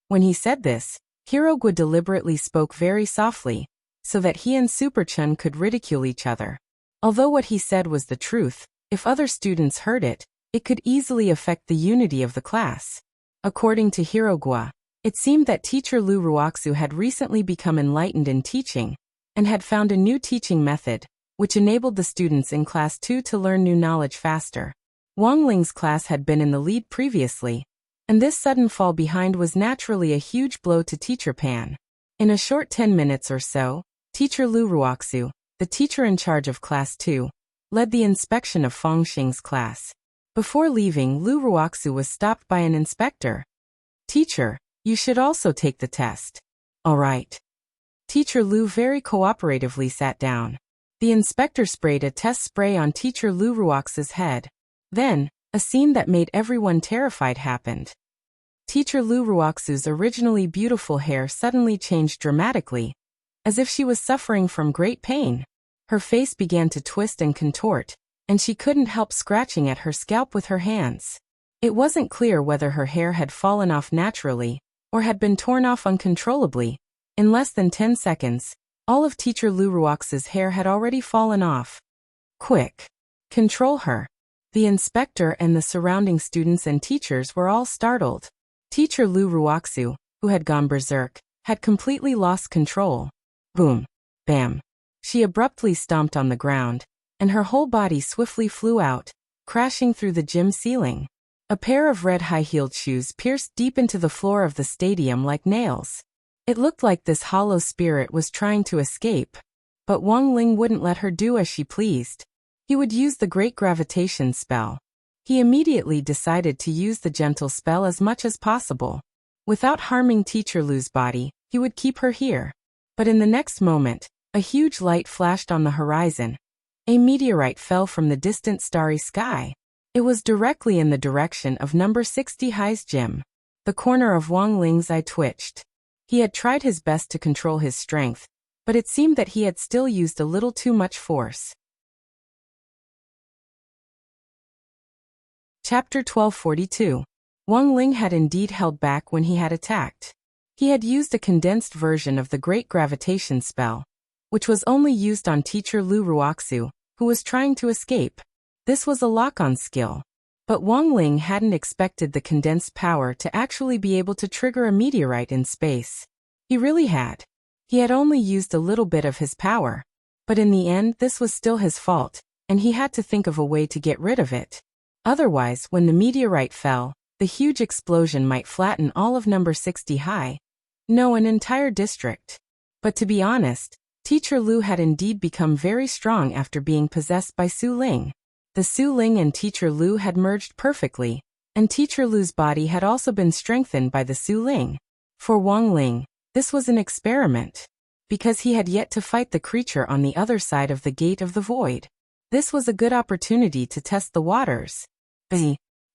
When he said this, Hirogua deliberately spoke very softly, so that he and Superchun could ridicule each other. Although what he said was the truth, if other students heard it, it could easily affect the unity of the class. According to Hirogua, it seemed that Teacher Lu Ruoxu had recently become enlightened in teaching, and had found a new teaching method, which enabled the students in Class 2 to learn new knowledge faster. Wang Ling's class had been in the lead previously, and this sudden fall behind was naturally a huge blow to Teacher Pan. In a short 10 minutes or so, Teacher Lu Ruoxu, the teacher in charge of Class 2, led the inspection of Feng Xing's class. Before leaving, Lu Ruoxu was stopped by an inspector. Teacher, you should also take the test. All right. Teacher Lu very cooperatively sat down. The inspector sprayed a test spray on Teacher Lu Ruoxu's head. Then, a scene that made everyone terrified happened. Teacher Lu Ruoxu's originally beautiful hair suddenly changed dramatically, as if she was suffering from great pain. Her face began to twist and contort, and she couldn't help scratching at her scalp with her hands. It wasn't clear whether her hair had fallen off naturally, or had been torn off uncontrollably. In less than 10 seconds, all of Teacher Lu Ruoxu's hair had already fallen off. Quick! Control her! The inspector and the surrounding students and teachers were all startled. Teacher Lu Ruoxu, who had gone berserk, had completely lost control. Boom! Bam! She abruptly stomped on the ground, and her whole body swiftly flew out, crashing through the gym ceiling. A pair of red high-heeled shoes pierced deep into the floor of the stadium like nails. It looked like this hollow spirit was trying to escape, but Wang Ling wouldn't let her do as she pleased. He would use the great gravitation spell. He immediately decided to use the gentle spell as much as possible. Without harming Teacher Lu's body, he would keep her here. But in the next moment, a huge light flashed on the horizon. A meteorite fell from the distant starry sky. It was directly in the direction of number 60 High's gym. The corner of Wang Ling's eye twitched. He had tried his best to control his strength, but it seemed that he had still used a little too much force. Chapter 1242. Wang Ling had indeed held back when he had attacked. He had used a condensed version of the Great Gravitation spell, which was only used on Teacher Lu Ruoxu, who was trying to escape. This was a lock-on skill. But Wang Ling hadn't expected the condensed power to actually be able to trigger a meteorite in space. He really had. He had only used a little bit of his power. But in the end, this was still his fault, and he had to think of a way to get rid of it. Otherwise, when the meteorite fell, the huge explosion might flatten all of number 60 High. No, an entire district. But to be honest, Teacher Lu had indeed become very strong after being possessed by Su Ling. The Su Ling and Teacher Lu had merged perfectly, and Teacher Lu's body had also been strengthened by the Su Ling. For Wang Ling, this was an experiment. because he had yet to fight the creature on the other side of the gate of the void. This was a good opportunity to test the waters.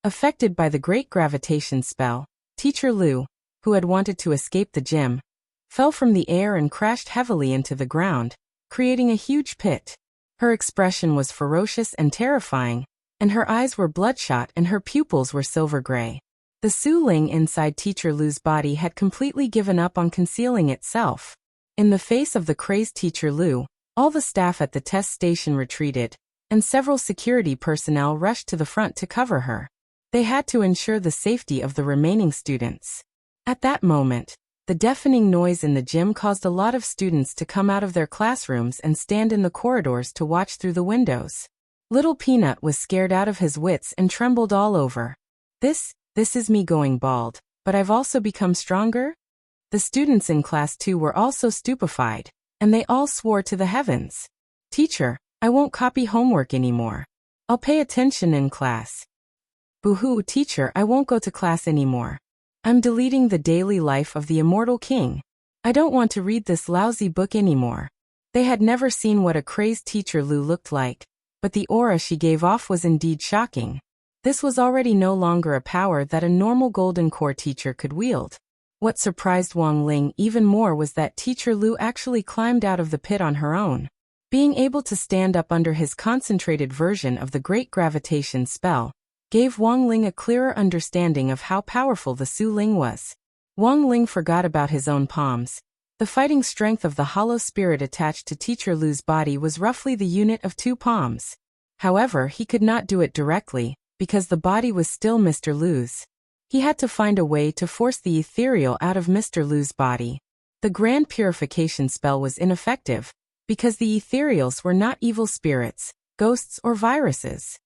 Affected by the great gravitation spell, Teacher Lu, who had wanted to escape the gym, fell from the air and crashed heavily into the ground, creating a huge pit. Her expression was ferocious and terrifying, and her eyes were bloodshot and her pupils were silver gray. The Su Ling inside Teacher Lu's body had completely given up on concealing itself. In the face of the crazed Teacher Lu, all the staff at the test station retreated, and several security personnel rushed to the front to cover her. They had to ensure the safety of the remaining students. At that moment, the deafening noise in the gym caused a lot of students to come out of their classrooms and stand in the corridors to watch through the windows. Little Peanut was scared out of his wits and trembled all over. This is me going bald, but I've also become stronger? The students in class 2 were also stupefied, and they all swore to the heavens. Teacher, I won't copy homework anymore. I'll pay attention in class. Boo-hoo, teacher, I won't go to class anymore. I'm deleting the daily life of the immortal king. I don't want to read this lousy book anymore. They had never seen what a crazed Teacher Lu looked like, but the aura she gave off was indeed shocking. This was already no longer a power that a normal Golden Core teacher could wield. What surprised Wang Ling even more was that Teacher Lu actually climbed out of the pit on her own. Being able to stand up under his concentrated version of the Great Gravitation spell gave Wang Ling a clearer understanding of how powerful the Su Ling was. Wang Ling forgot about his own palms. The fighting strength of the hollow spirit attached to Teacher Lu's body was roughly the unit of 2 palms. However, he could not do it directly, because the body was still Mr. Lu's. He had to find a way to force the ethereal out of Mr. Lu's body. The Grand Purification spell was ineffective, because the ethereals were not evil spirits, ghosts or viruses.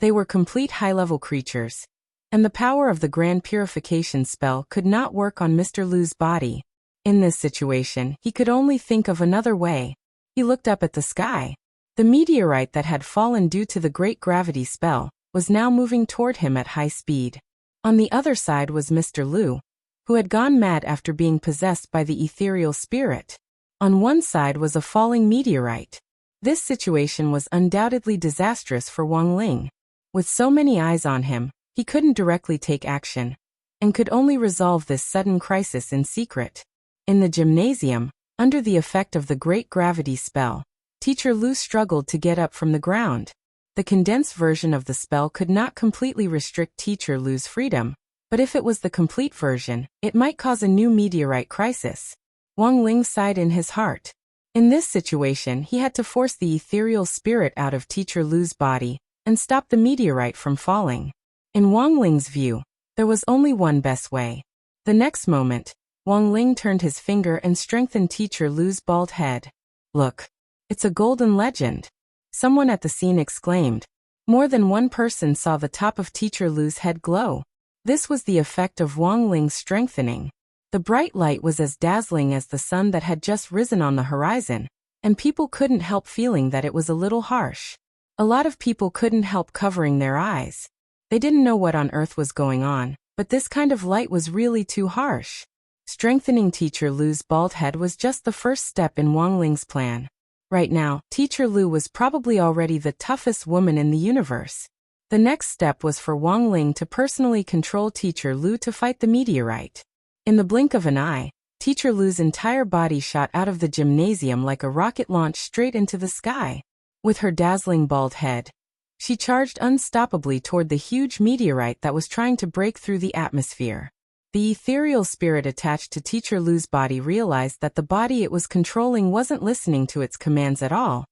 They were complete high-level creatures, and the power of the Grand Purification spell could not work on Mr. Lu's body. In this situation, he could only think of another way. He looked up at the sky. The meteorite that had fallen due to the Great Gravity spell was now moving toward him at high speed. On the other side was Mr. Lu, who had gone mad after being possessed by the ethereal spirit. On one side was a falling meteorite. This situation was undoubtedly disastrous for Wang Ling. With so many eyes on him, he couldn't directly take action, and could only resolve this sudden crisis in secret. In the gymnasium, under the effect of the Great Gravity spell, Teacher Lu struggled to get up from the ground. The condensed version of the spell could not completely restrict Teacher Lu's freedom, but if it was the complete version, it might cause a new meteorite crisis. Wang Ling sighed in his heart. In this situation, he had to force the ethereal spirit out of Teacher Lu's body and stop the meteorite from falling. In Wang Ling's view, there was only one best way. The next moment, Wang Ling turned his finger and strengthened Teacher Lu's bald head. Look, it's a golden legend. Someone at the scene exclaimed. More than one person saw the top of Teacher Lu's head glow. This was the effect of Wang Ling's strengthening. The bright light was as dazzling as the sun that had just risen on the horizon, and people couldn't help feeling that it was a little harsh. A lot of people couldn't help covering their eyes. They didn't know what on earth was going on, but this kind of light was really too harsh. Strengthening Teacher Lu's bald head was just the first step in Wang Ling's plan. Right now, Teacher Lu was probably already the toughest woman in the universe. The next step was for Wang Ling to personally control Teacher Lu to fight the meteorite. In the blink of an eye, Teacher Lu's entire body shot out of the gymnasium like a rocket launched straight into the sky. With her dazzling bald head, she charged unstoppably toward the huge meteorite that was trying to break through the atmosphere. The ethereal spirit attached to Teacher Lu's body realized that the body it was controlling wasn't listening to its commands at all,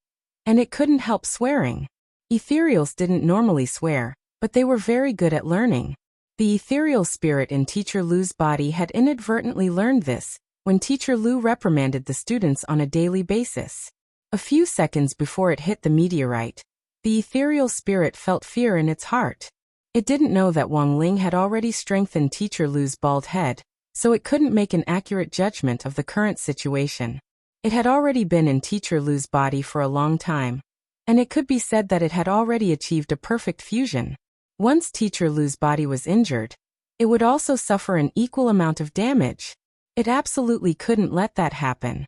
and it couldn't help swearing. Ethereals didn't normally swear, but they were very good at learning. The ethereal spirit in Teacher Lu's body had inadvertently learned this when Teacher Lu reprimanded the students on a daily basis. A few seconds before it hit the meteorite, the ethereal spirit felt fear in its heart. It didn't know that Wang Ling had already strengthened Teacher Lu's bald head, so it couldn't make an accurate judgment of the current situation. It had already been in Teacher Lu's body for a long time, and it could be said that it had already achieved a perfect fusion. Once Teacher Lu's body was injured, it would also suffer an equal amount of damage. It absolutely couldn't let that happen.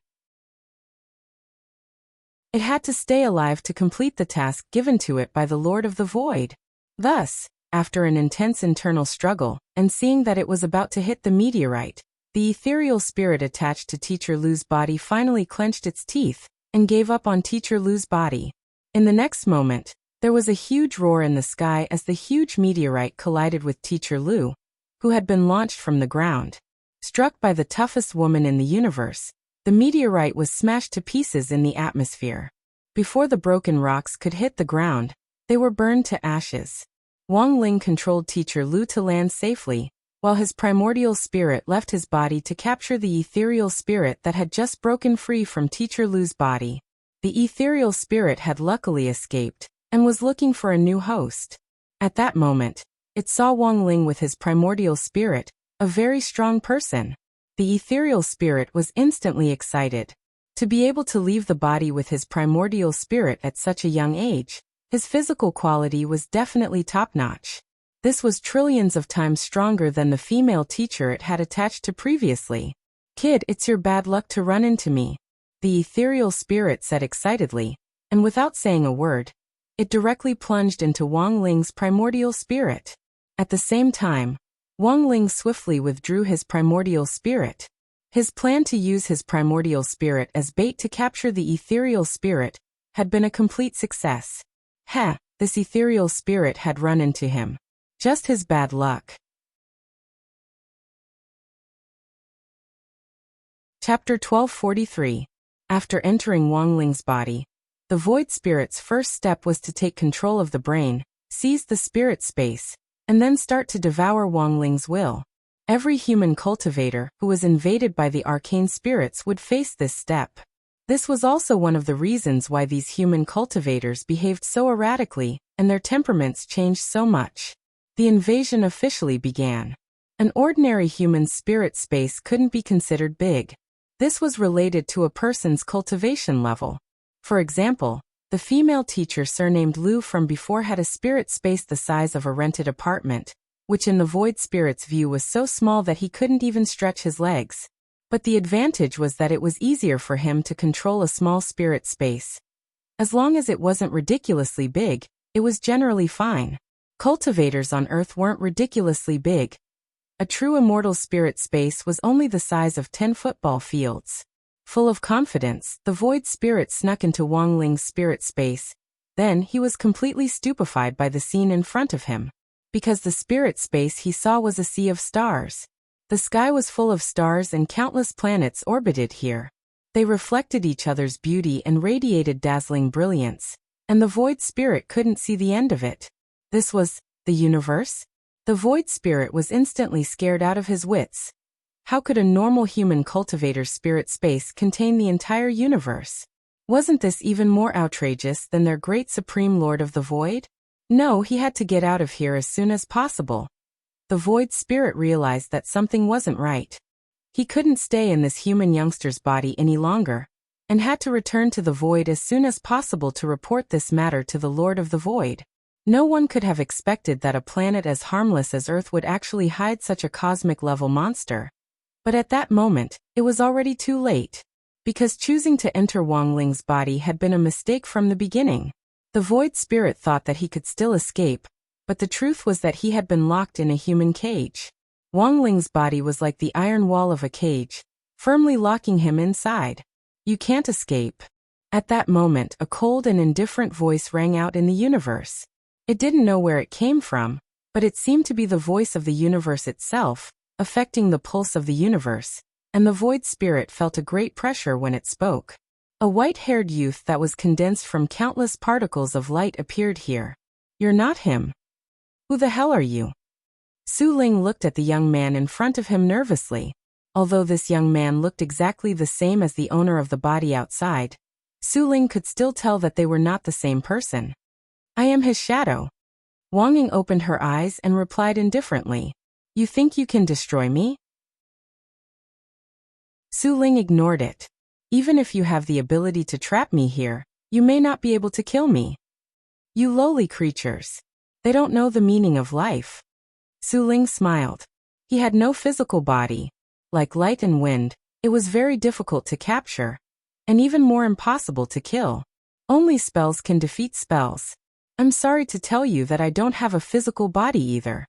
It had to stay alive to complete the task given to it by the Lord of the Void. Thus, after an intense internal struggle, and seeing that it was about to hit the meteorite, the ethereal spirit attached to Teacher Lu's body finally clenched its teeth and gave up on Teacher Lu's body. In the next moment, there was a huge roar in the sky as the huge meteorite collided with Teacher Lu, who had been launched from the ground. Struck by the toughest woman in the universe, the meteorite was smashed to pieces in the atmosphere. Before the broken rocks could hit the ground, they were burned to ashes. Wang Ling controlled Teacher Lu to land safely, while his primordial spirit left his body to capture the ethereal spirit that had just broken free from Teacher Lu's body. The ethereal spirit had luckily escaped, and was looking for a new host. At that moment, it saw Wang Ling with his primordial spirit, a very strong person. The ethereal spirit was instantly excited. To be able to leave the body with his primordial spirit at such a young age, his physical quality was definitely top-notch. This was trillions of times stronger than the female teacher it had attached to previously. "Kid, it's your bad luck to run into me," the ethereal spirit said excitedly, and without saying a word, it directly plunged into Wang Ling's primordial spirit. At the same time, Wang Ling swiftly withdrew his primordial spirit. His plan to use his primordial spirit as bait to capture the ethereal spirit had been a complete success. This ethereal spirit had run into him. Just his bad luck. Chapter 1243. After entering Wang Ling's body, the void spirit's first step was to take control of the brain, seize the spirit space, and then start to devour Wang Ling's will. Every human cultivator who was invaded by the arcane spirits would face this step. This was also one of the reasons why these human cultivators behaved so erratically, and their temperaments changed so much. The invasion officially began. An ordinary human spirit space couldn't be considered big. This was related to a person's cultivation level. For example, the female teacher surnamed Lu from before had a spirit space the size of a rented apartment, which in the void spirit's view was so small that he couldn't even stretch his legs. But the advantage was that it was easier for him to control a small spirit space. As long as it wasn't ridiculously big, it was generally fine. Cultivators on Earth weren't ridiculously big. A true immortal spirit space was only the size of 10 football fields. Full of confidence, the void spirit snuck into Wang Ling's spirit space. Then he was completely stupefied by the scene in front of him. Because the spirit space he saw was a sea of stars. The sky was full of stars and countless planets orbited here. They reflected each other's beauty and radiated dazzling brilliance, and the void spirit couldn't see the end of it. This was the universe? The void spirit was instantly scared out of his wits. How could a normal human cultivator's spirit space contain the entire universe? Wasn't this even more outrageous than their great supreme lord of the void? No, he had to get out of here as soon as possible. The void spirit realized that something wasn't right. He couldn't stay in this human youngster's body any longer, and had to return to the void as soon as possible to report this matter to the Lord of the Void. No one could have expected that a planet as harmless as Earth would actually hide such a cosmic-level monster. But at that moment, it was already too late. Because choosing to enter Wang Ling's body had been a mistake from the beginning. The void spirit thought that he could still escape, but the truth was that he had been locked in a human cage. Wang Ling's body was like the iron wall of a cage, firmly locking him inside. "You can't escape." At that moment, a cold and indifferent voice rang out in the universe. It didn't know where it came from, but it seemed to be the voice of the universe itself, affecting the pulse of the universe, and the void spirit felt a great pressure when it spoke. A white-haired youth that was condensed from countless particles of light appeared here. "You're not him. Who the hell are you?" Su Ling looked at the young man in front of him nervously. Although this young man looked exactly the same as the owner of the body outside, Su Ling could still tell that they were not the same person. "I am his shadow." Wang Ying opened her eyes and replied indifferently. "You think you can destroy me?" Su Ling ignored it. "Even if you have the ability to trap me here, you may not be able to kill me. You lowly creatures. They don't know the meaning of life." Su Ling smiled. He had no physical body. Like light and wind, it was very difficult to capture, and even more impossible to kill. Only spells can defeat spells. I'm sorry to tell you that I don't have a physical body either.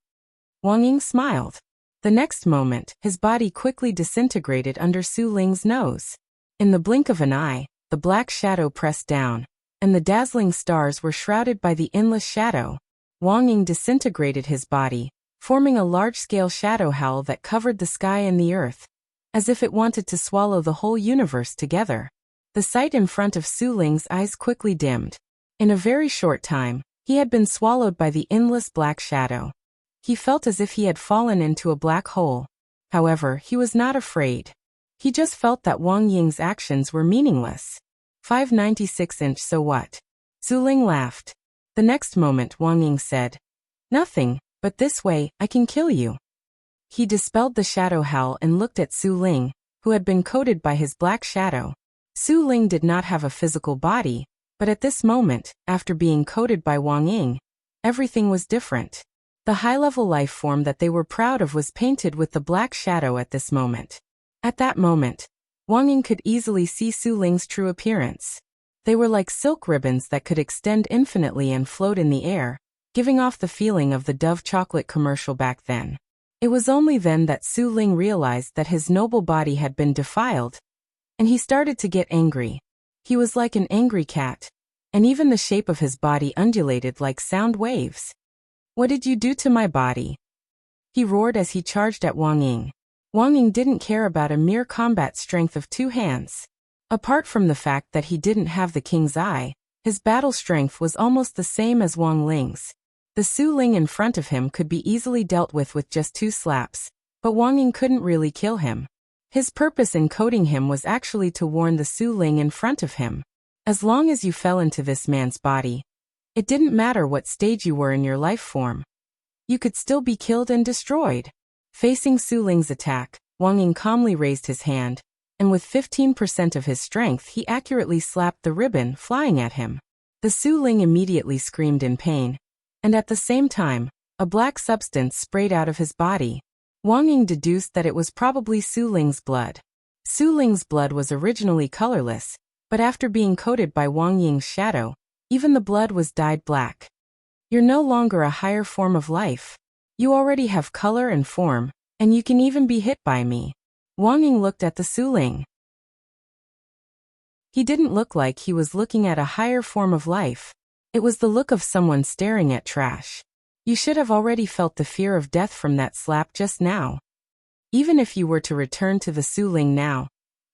Wang Ying smiled. The next moment, his body quickly disintegrated under Su Ling's nose. In the blink of an eye, the black shadow pressed down, and the dazzling stars were shrouded by the endless shadow. Wang Ying disintegrated his body, forming a large-scale shadow howl that covered the sky and the earth, as if it wanted to swallow the whole universe together. The sight in front of Su Ling's eyes quickly dimmed. In a very short time, he had been swallowed by the endless black shadow. He felt as if he had fallen into a black hole. However, he was not afraid. He just felt that Wang Ying's actions were meaningless. 596 so what? Su Ling laughed. The next moment Wang Ying said, "Nothing, but this way, I can kill you." He dispelled the shadow howl and looked at Su Ling, who had been coated by his black shadow. Su Ling did not have a physical body, but at this moment, after being coated by Wang Ying, everything was different. The high-level life form that they were proud of was painted with the black shadow at this moment. At that moment, Wang Ying could easily see Su Ling's true appearance. They were like silk ribbons that could extend infinitely and float in the air, giving off the feeling of the Dove chocolate commercial back then. It was only then that Su Ling realized that his noble body had been defiled, and he started to get angry. He was like an angry cat, and even the shape of his body undulated like sound waves. "What did you do to my body?" he roared as he charged at Wang Ying. Wang Ying didn't care about a mere combat strength of 2 hands. Apart from the fact that he didn't have the king's eye, his battle strength was almost the same as Wang Ling's. The Su Ling in front of him could be easily dealt with just 2 slaps, but Wang Ying couldn't really kill him. His purpose in coating him was actually to warn the Su Ling in front of him. As long as you fell into this man's body, it didn't matter what stage you were in your life form. You could still be killed and destroyed. Facing Su Ling's attack, Wang Ying calmly raised his hand, and with 15% of his strength he accurately slapped the ribbon flying at him. The Su Ling immediately screamed in pain, and at the same time, a black substance sprayed out of his body. Wang Ying deduced that it was probably Su Ling's blood. Su Ling's blood was originally colorless, but after being coated by Wang Ying's shadow, even the blood was dyed black. You're no longer a higher form of life. You already have color and form, and you can even be hit by me. Wang Ying looked at the Su Ling. He didn't look like he was looking at a higher form of life. It was the look of someone staring at trash. You should have already felt the fear of death from that slap just now. Even if you were to return to the Su Ling now,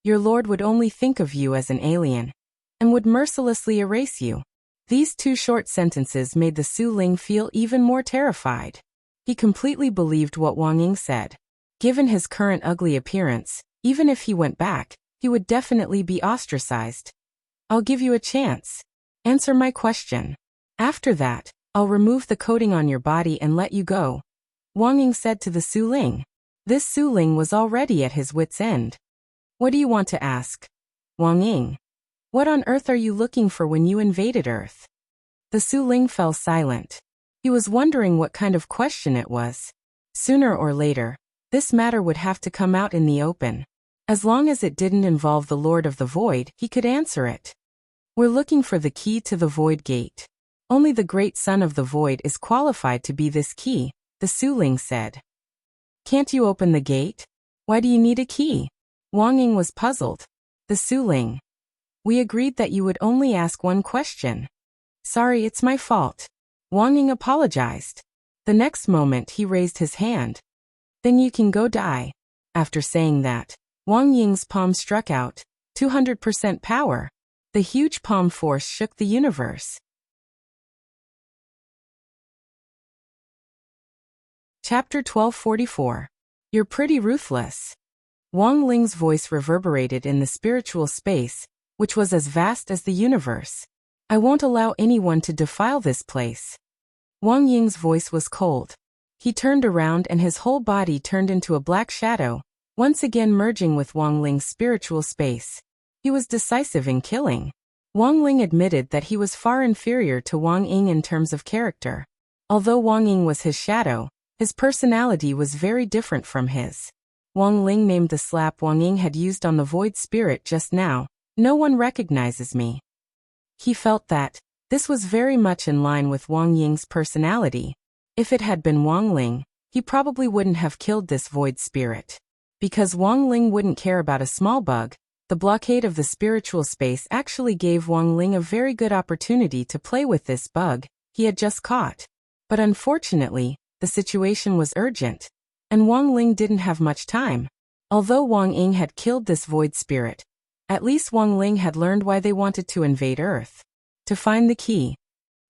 your lord would only think of you as an alien, and would mercilessly erase you. These 2 short sentences made the Su Ling feel even more terrified. He completely believed what Wang Ying said. Given his current ugly appearance, even if he went back, he would definitely be ostracized. "I'll give you a chance. Answer my question. After that, I'll remove the coating on your body and let you go," Wang Ying said to the Su Ling. This Su Ling was already at his wit's end. "What do you want to ask?" "Wang Ying, what on earth are you looking for when you invaded Earth?" The Su Ling fell silent. He was wondering what kind of question it was. Sooner or later, this matter would have to come out in the open. As long as it didn't involve the Lord of the Void, he could answer it. "We're looking for the key to the Void Gate. Only the great son of the Void is qualified to be this key," the Su Ling said. "Can't you open the gate? Why do you need a key?" Wang Ying was puzzled. The Su Ling. "We agreed that you would only ask 1 question. Sorry, it's my fault." Wang Ying apologized. The next moment he raised his hand. "Then you can go die." After saying that, Wang Ying's palm struck out, 200% power. The huge palm force shook the universe. Chapter 1244. You're pretty ruthless. Wang Ling's voice reverberated in the spiritual space, which was as vast as the universe. "I won't allow anyone to defile this place." Wang Ying's voice was cold. He turned around and his whole body turned into a black shadow, once again merging with Wang Ling's spiritual space. He was decisive in killing. Wang Ling admitted that he was far inferior to Wang Ying in terms of character. Although Wang Ying was his shadow, his personality was very different from his. Wang Ling named the slap Wang Ying had used on the void spirit just now. No one recognizes me. He felt that this was very much in line with Wang Ying's personality. If it had been Wang Ling, he probably wouldn't have killed this void spirit. Because Wang Ling wouldn't care about a small bug, the blockade of the spiritual space actually gave Wang Ling a very good opportunity to play with this bug he had just caught. But unfortunately, the situation was urgent, and Wang Ling didn't have much time. Although Wang Ying had killed this void spirit, at least Wang Ling had learned why they wanted to invade Earth. To find the key.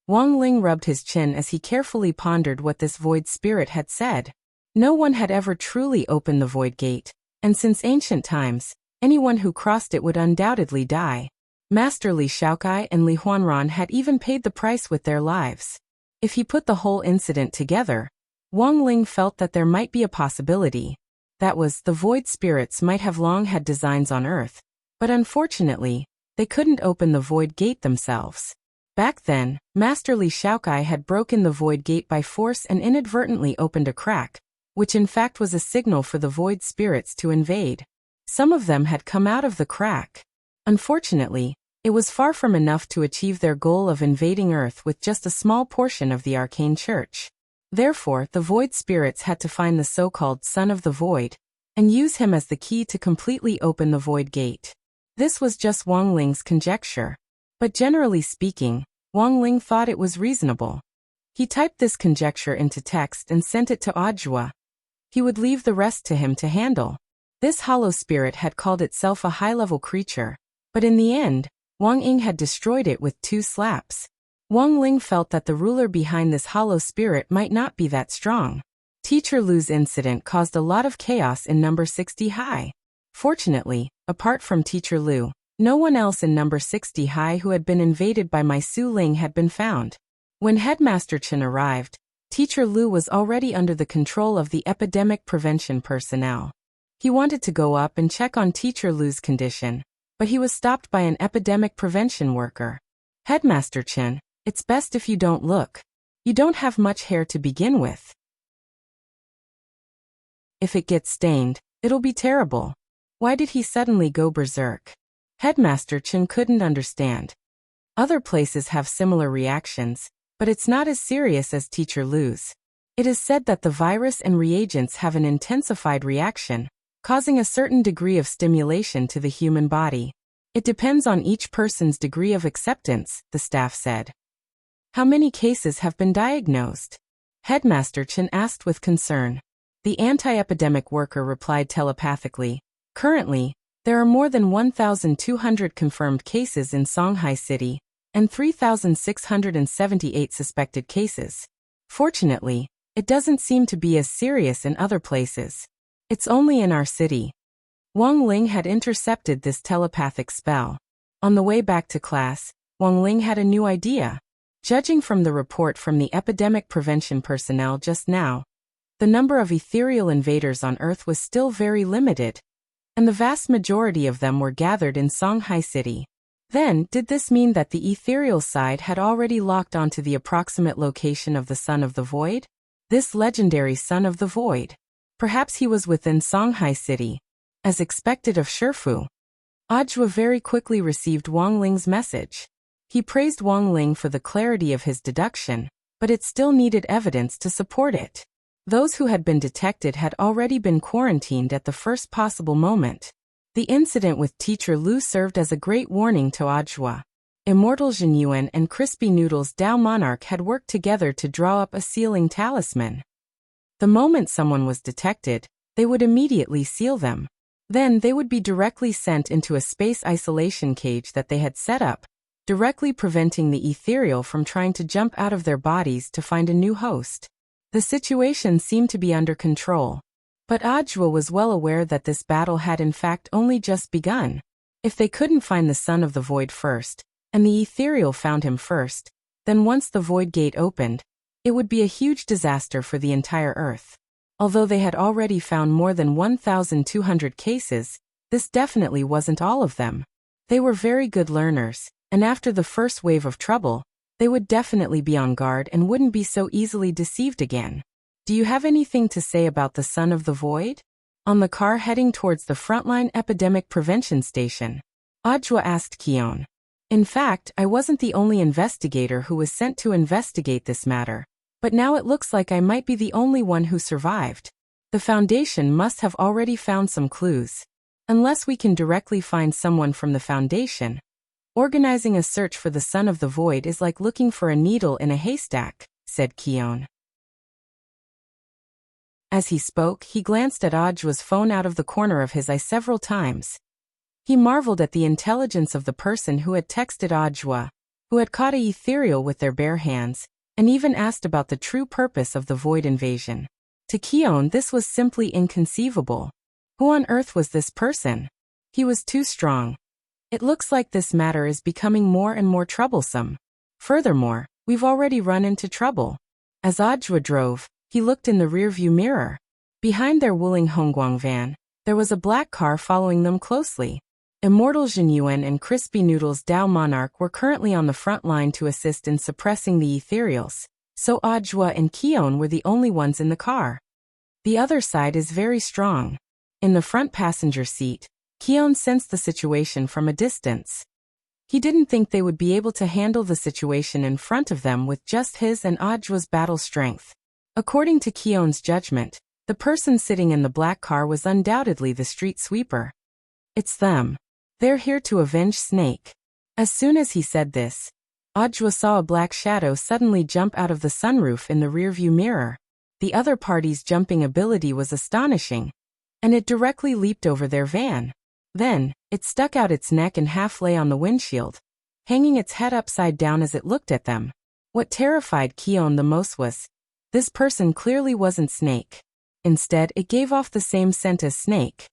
Wang Ling rubbed his chin as he carefully pondered what this void spirit had said. No one had ever truly opened the void gate, and since ancient times, anyone who crossed it would undoubtedly die. Master Li Shaokai and Li Huanran had even paid the price with their lives. If he put the whole incident together, Wang Ling felt that there might be a possibility. That was, the void spirits might have long had designs on Earth, but unfortunately, they couldn't open the void gate themselves. Back then, Master Li Shaokai had broken the void gate by force and inadvertently opened a crack, which in fact was a signal for the void spirits to invade. Some of them had come out of the crack. Unfortunately, it was far from enough to achieve their goal of invading Earth with just a small portion of the arcane church. Therefore, the void spirits had to find the so-called Son of the Void, and use him as the key to completely open the void gate. This was just Wang Ling's conjecture. But generally speaking, Wang Ling thought it was reasonable. He typed this conjecture into text and sent it to Audiobook. He would leave the rest to him to handle. This hollow spirit had called itself a high-level creature, but in the end, Wang Ying had destroyed it with 2 slaps. Wang Ling felt that the ruler behind this hollow spirit might not be that strong. Teacher Lu's incident caused a lot of chaos in number 60 high. Fortunately, apart from Teacher Lu, no one else in number 60 high who had been invaded by Mai Su Ling had been found. When Headmaster Chen arrived, Teacher Lu was already under the control of the epidemic prevention personnel. He wanted to go up and check on Teacher Lu's condition, but he was stopped by an epidemic prevention worker. Headmaster Chen, it's best if you don't look. You don't have much hair to begin with. If it gets stained, it'll be terrible. Why did he suddenly go berserk? Headmaster Chen couldn't understand. Other places have similar reactions, but it's not as serious as Teacher Lu's. It is said that the virus and reagents have an intensified reaction, causing a certain degree of stimulation to the human body. It depends on each person's degree of acceptance, the staff said. How many cases have been diagnosed? Headmaster Chen asked with concern. The anti-epidemic worker replied telepathically. Currently, there are more than 1,200 confirmed cases in Songhai City, and 3,678 suspected cases. Fortunately, it doesn't seem to be as serious in other places. It's only in our city. Wang Ling had intercepted this telepathic spell. On the way back to class, Wang Ling had a new idea. Judging from the report from the epidemic prevention personnel just now, the number of ethereal invaders on Earth was still very limited, and the vast majority of them were gathered in Songhai City. Then, did this mean that the ethereal side had already locked onto the approximate location of the Son of the Void? This legendary Son of the Void. Perhaps he was within Songhai City, as expected of Shifu. Audiobook very quickly received Wang Ling's message. He praised Wang Ling for the clarity of his deduction, but it still needed evidence to support it. Those who had been detected had already been quarantined at the first possible moment. The incident with Teacher Lu served as a great warning to Audiobook. Immortal Jinyuan and Crispy Noodles Dao Monarch had worked together to draw up a sealing talisman. The moment someone was detected, they would immediately seal them. Then they would be directly sent into a space isolation cage that they had set up, directly preventing the ethereal from trying to jump out of their bodies to find a new host. The situation seemed to be under control. But Audiobook was well aware that this battle had in fact only just begun. If they couldn't find the Son of the Void first, and the ethereal found him first, then once the Void Gate opened, it would be a huge disaster for the entire Earth. Although they had already found more than 1,200 cases, this definitely wasn't all of them. They were very good learners, and after the first wave of trouble, they would definitely be on guard and wouldn't be so easily deceived again. Do you have anything to say about the Son of the Void? On the car heading towards the frontline epidemic prevention station, Audiobook asked Keon. In fact, I wasn't the only investigator who was sent to investigate this matter, but now it looks like I might be the only one who survived. The Foundation must have already found some clues. Unless we can directly find someone from the Foundation, organizing a search for the Son of the Void is like looking for a needle in a haystack, said Keon. As he spoke, he glanced at Audiobook's phone out of the corner of his eye several times. He marveled at the intelligence of the person who had texted Audiobook, who had caught a ethereal with their bare hands, and even asked about the true purpose of the Void invasion. To Keon, this was simply inconceivable. Who on earth was this person? He was too strong. It looks like this matter is becoming more and more troublesome. Furthermore, we've already run into trouble. As Audiobook drove, he looked in the rearview mirror. Behind their Wuling Hongguang van, there was a black car following them closely. Immortal Jinyuan and Crispy Noodles Dao Monarch were currently on the front line to assist in suppressing the ethereals, so Audiobook and Keon were the only ones in the car. The other side is very strong. In the front passenger seat, Keon sensed the situation from a distance. He didn't think they would be able to handle the situation in front of them with just his and Audiobook's battle strength. According to Keon's judgment, the person sitting in the black car was undoubtedly the street sweeper. It's them. They're here to avenge Snake. As soon as he said this, Audiobook saw a black shadow suddenly jump out of the sunroof in the rearview mirror. The other party's jumping ability was astonishing, and it directly leaped over their van. Then, it stuck out its neck and half lay on the windshield, hanging its head upside down as it looked at them. What terrified Keon the most was, this person clearly wasn't Snake. Instead, it gave off the same scent as Snake.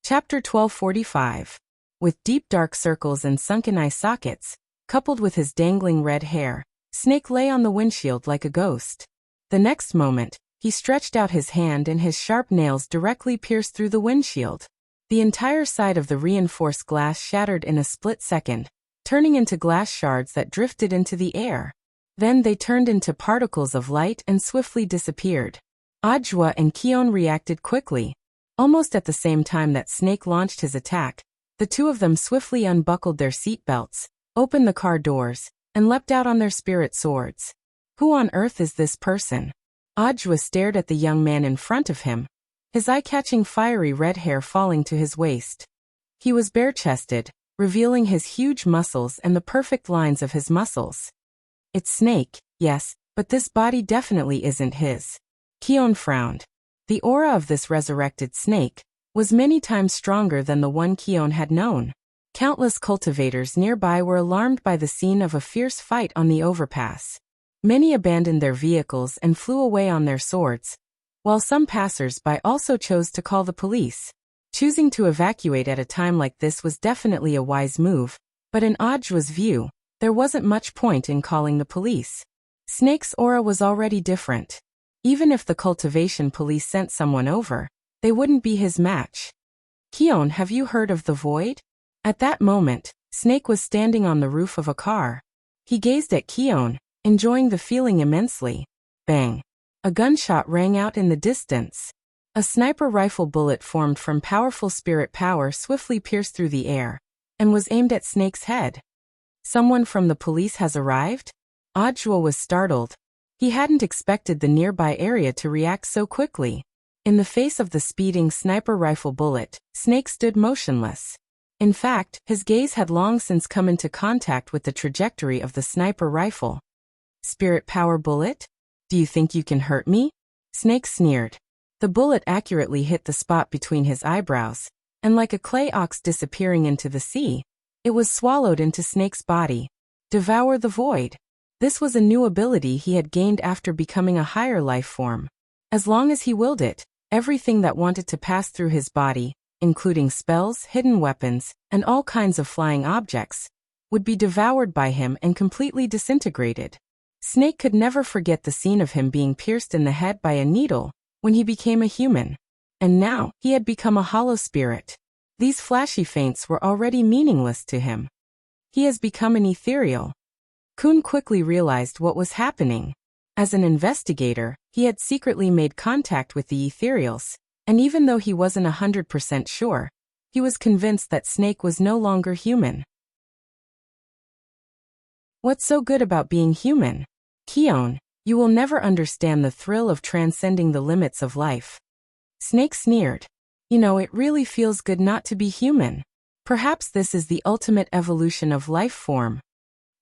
Chapter 1245. With deep dark circles and sunken eye sockets, coupled with his dangling red hair, Snake lay on the windshield like a ghost. The next moment, he stretched out his hand and his sharp nails directly pierced through the windshield. The entire side of the reinforced glass shattered in a split second, turning into glass shards that drifted into the air. Then they turned into particles of light and swiftly disappeared. Audiobook and Keon reacted quickly. Almost at the same time that Snake launched his attack, the two of them swiftly unbuckled their seatbelts, opened the car doors, and leapt out on their spirit swords. Who on earth is this person? Audiobook stared at the young man in front of him, his eye-catching fiery red hair falling to his waist. He was bare-chested, revealing his huge muscles and the perfect lines of his muscles. It's Snake, yes, but this body definitely isn't his. Keon frowned. The aura of this resurrected Snake was many times stronger than the one Keon had known. Countless cultivators nearby were alarmed by the scene of a fierce fight on the overpass. Many abandoned their vehicles and flew away on their swords, while some passers-by also chose to call the police. Choosing to evacuate at a time like this was definitely a wise move, but in Audiobook's view, there wasn't much point in calling the police. Snake's aura was already different. Even if the cultivation police sent someone over, they wouldn't be his match. Keon, have you heard of the Void? At that moment, Snake was standing on the roof of a car. He gazed at Keon, enjoying the feeling immensely. Bang! A gunshot rang out in the distance. A sniper rifle bullet formed from powerful spirit power swiftly pierced through the air, and was aimed at Snake's head. Someone from the police has arrived? Audiobook was startled. He hadn't expected the nearby area to react so quickly. In the face of the speeding sniper rifle bullet, Snake stood motionless. In fact, his gaze had long since come into contact with the trajectory of the sniper rifle. Spirit power bullet? Do you think you can hurt me? Snake sneered. The bullet accurately hit the spot between his eyebrows, and like a clay ox disappearing into the sea, it was swallowed into Snake's body. Devour the Void. This was a new ability he had gained after becoming a higher life form. As long as he willed it, everything that wanted to pass through his body, including spells, hidden weapons, and all kinds of flying objects, would be devoured by him and completely disintegrated. Snake could never forget the scene of him being pierced in the head by a needle when he became a human. And now, he had become a hollow spirit. These flashy feints were already meaningless to him. He has become an ethereal. Kun quickly realized what was happening. As an investigator, he had secretly made contact with the ethereals, and even though he wasn't 100% sure, he was convinced that Snake was no longer human. What's so good about being human? Keon, you will never understand the thrill of transcending the limits of life. Snake sneered. You know, it really feels good not to be human. Perhaps this is the ultimate evolution of life form.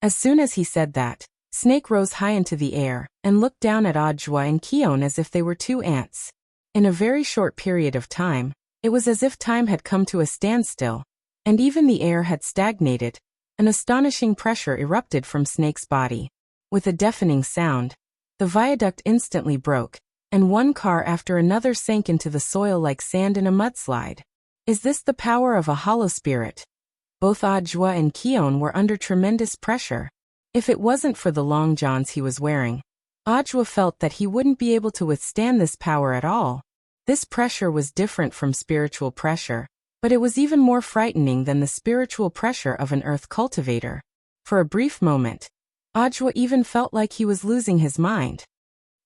As soon as he said that, Snake rose high into the air and looked down at Audiobook and Keon as if they were two ants. In a very short period of time, it was as if time had come to a standstill, and even the air had stagnated. An astonishing pressure erupted from Snake's body. With a deafening sound, the viaduct instantly broke, and one car after another sank into the soil like sand in a mudslide. Is this the power of a hollow spirit? Both Audiobook and Keon were under tremendous pressure. If it wasn't for the long johns he was wearing, Audiobook felt that he wouldn't be able to withstand this power at all. This pressure was different from spiritual pressure, but it was even more frightening than the spiritual pressure of an earth cultivator. For a brief moment, Audiobook even felt like he was losing his mind.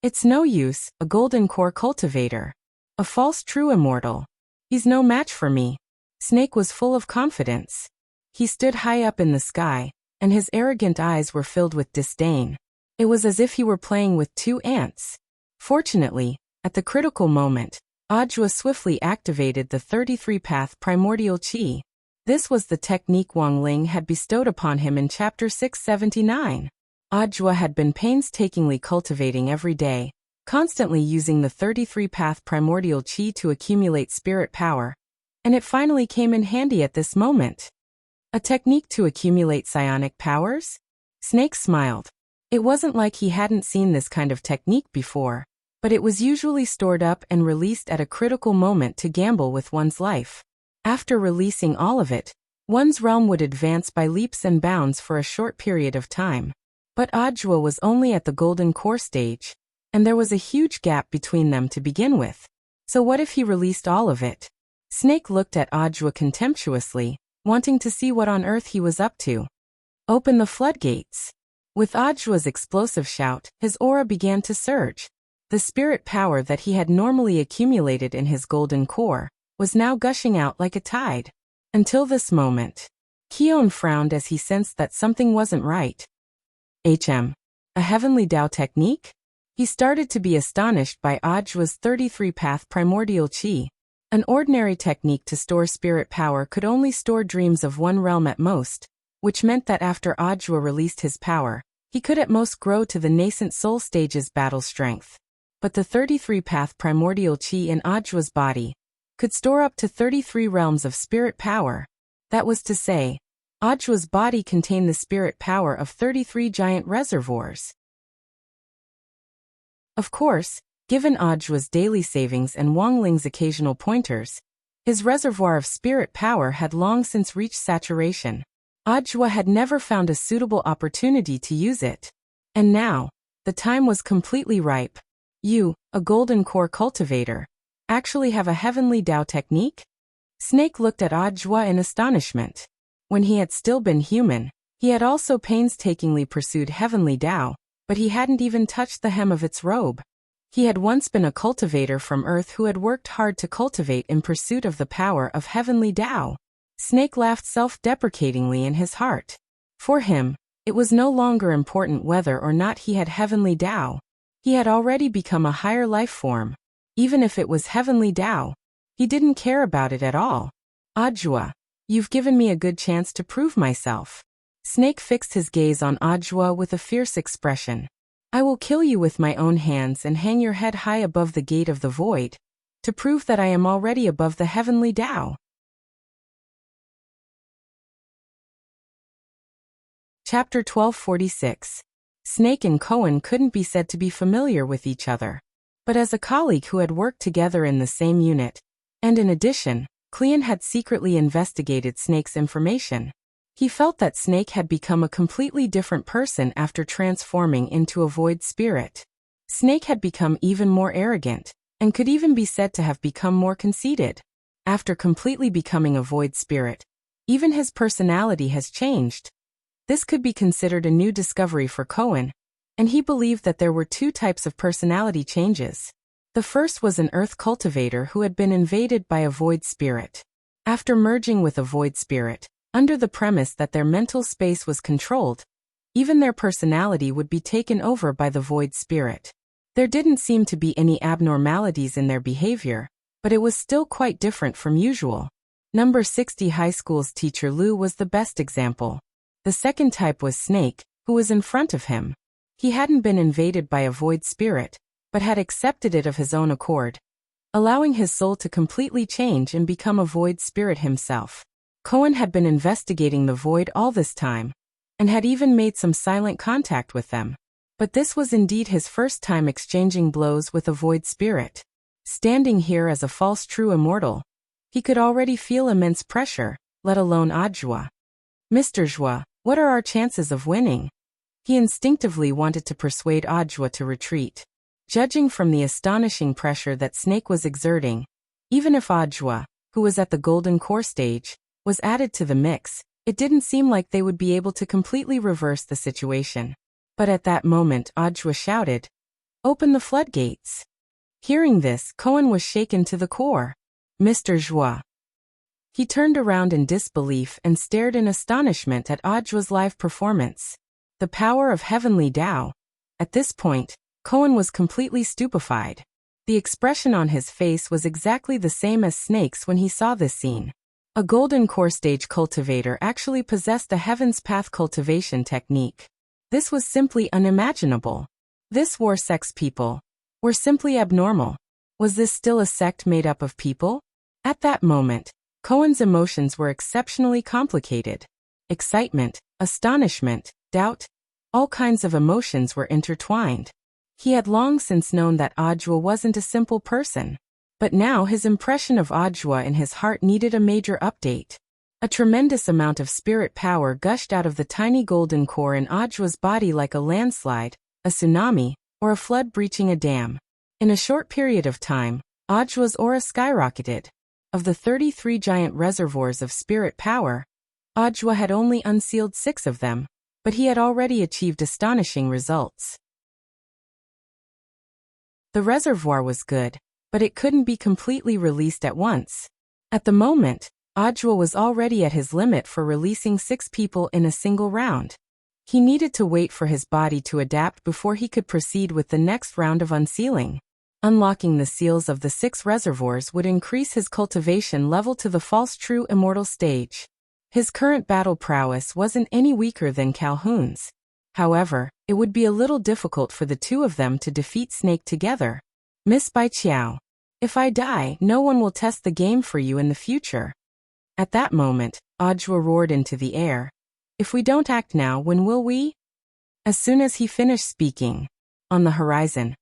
It's no use, a golden core cultivator. A false true immortal. He's no match for me. Snake was full of confidence. He stood high up in the sky, and his arrogant eyes were filled with disdain. It was as if he were playing with two ants. Fortunately, at the critical moment, Audiobook swiftly activated the 33-path primordial chi. This was the technique Wang Ling had bestowed upon him in Chapter 679. Audiobook had been painstakingly cultivating every day, constantly using the 33-path primordial chi to accumulate spirit power, and it finally came in handy at this moment. A technique to accumulate psionic powers? Snake smiled. It wasn't like he hadn't seen this kind of technique before, but it was usually stored up and released at a critical moment to gamble with one's life. After releasing all of it, one's realm would advance by leaps and bounds for a short period of time. But Audiobook was only at the golden core stage, and there was a huge gap between them to begin with. So what if he released all of it? Snake looked at Audiobook contemptuously, wanting to see what on earth he was up to. Open the floodgates. With Audiobook's explosive shout, his aura began to surge. The spirit power that he had normally accumulated in his golden core was now gushing out like a tide. Until this moment, Keon frowned as he sensed that something wasn't right. A heavenly Tao technique? He started to be astonished by Audiobook's 33-path primordial chi. An ordinary technique to store spirit power could only store dreams of one realm at most, which meant that after Audiobook released his power, he could at most grow to the nascent soul stage's battle strength. But the 33-path primordial chi in Audiobook's body could store up to 33 realms of spirit power. That was to say, Audiobook's body contained the spirit power of 33 giant reservoirs. Of course, given Audiobook's daily savings and Wang Ling's occasional pointers, his reservoir of spirit power had long since reached saturation. Audiobook had never found a suitable opportunity to use it. And now, the time was completely ripe. You, a golden core cultivator, actually have a heavenly Tao technique? Snake looked at Audiobook in astonishment. When he had still been human, he had also painstakingly pursued heavenly Tao, but he hadn't even touched the hem of its robe. He had once been a cultivator from Earth who had worked hard to cultivate in pursuit of the power of heavenly Tao. Snake laughed self-deprecatingly in his heart. For him, it was no longer important whether or not he had heavenly Tao. He had already become a higher life form. Even if it was heavenly Tao, he didn't care about it at all. Audiobook, you've given me a good chance to prove myself. Snake fixed his gaze on Audiobook with a fierce expression. I will kill you with my own hands and hang your head high above the gate of the void, to prove that I am already above the heavenly Tao. Chapter 1246. Snake and Cohen couldn't be said to be familiar with each other. But as a colleague who had worked together in the same unit, and in addition, Cleon had secretly investigated Snake's information, he felt that Snake had become a completely different person after transforming into a void spirit. Snake had become even more arrogant, and could even be said to have become more conceited. After completely becoming a void spirit, even his personality has changed. This could be considered a new discovery for Cohen, and he believed that there were two types of personality changes. The first was an earth cultivator who had been invaded by a void spirit. After merging with a void spirit, under the premise that their mental space was controlled, even their personality would be taken over by the void spirit. There didn't seem to be any abnormalities in their behavior, but it was still quite different from usual. Number 60 High School's teacher Lu was the best example. The second type was Snake, who was in front of him. He hadn't been invaded by a void spirit, but had accepted it of his own accord, allowing his soul to completely change and become a void spirit himself. Cohen had been investigating the void all this time, and had even made some silent contact with them. But this was indeed his first time exchanging blows with a void spirit. Standing here as a false true immortal, he could already feel immense pressure, let alone Audiobook. Mr. Zhua, what are our chances of winning? He instinctively wanted to persuade Audiobook to retreat. Judging from the astonishing pressure that Snake was exerting, even if Audiobook, who was at the golden core stage, was added to the mix, it didn't seem like they would be able to completely reverse the situation. But at that moment Audiobook shouted, "Open the floodgates." Hearing this, Cohen was shaken to the core. Mr. Zhua. He turned around in disbelief and stared in astonishment at Audiobook's live performance. The power of heavenly Tao. At this point, Cohen was completely stupefied. The expression on his face was exactly the same as Snake's when he saw this scene. A golden core stage cultivator actually possessed a Heaven's Path cultivation technique. This was simply unimaginable. This war sex people were simply abnormal. Was this still a sect made up of people? At that moment, Cohen's emotions were exceptionally complicated. Excitement, astonishment, doubt, all kinds of emotions were intertwined. He had long since known that Audiobook wasn't a simple person. But now his impression of Audiobook in his heart needed a major update. A tremendous amount of spirit power gushed out of the tiny golden core in Audiobook's body like a landslide, a tsunami, or a flood breaching a dam. In a short period of time, Audiobook's aura skyrocketed. Of the 33 giant reservoirs of spirit power, Audiobook had only unsealed 6 of them, but he had already achieved astonishing results. The reservoir was good, but it couldn't be completely released at once. At the moment, Audiobook was already at his limit for releasing 6 people in a single round. He needed to wait for his body to adapt before he could proceed with the next round of unsealing. Unlocking the seals of the 6 reservoirs would increase his cultivation level to the false true immortal stage. His current battle prowess wasn't any weaker than Calhoun's. However, it would be a little difficult for the two of them to defeat Snake together. Miss Bai Qiao, if I die, no one will test the game for you in the future. At that moment, Audiobook roared into the air. If we don't act now, when will we? As soon as he finished speaking, on the horizon,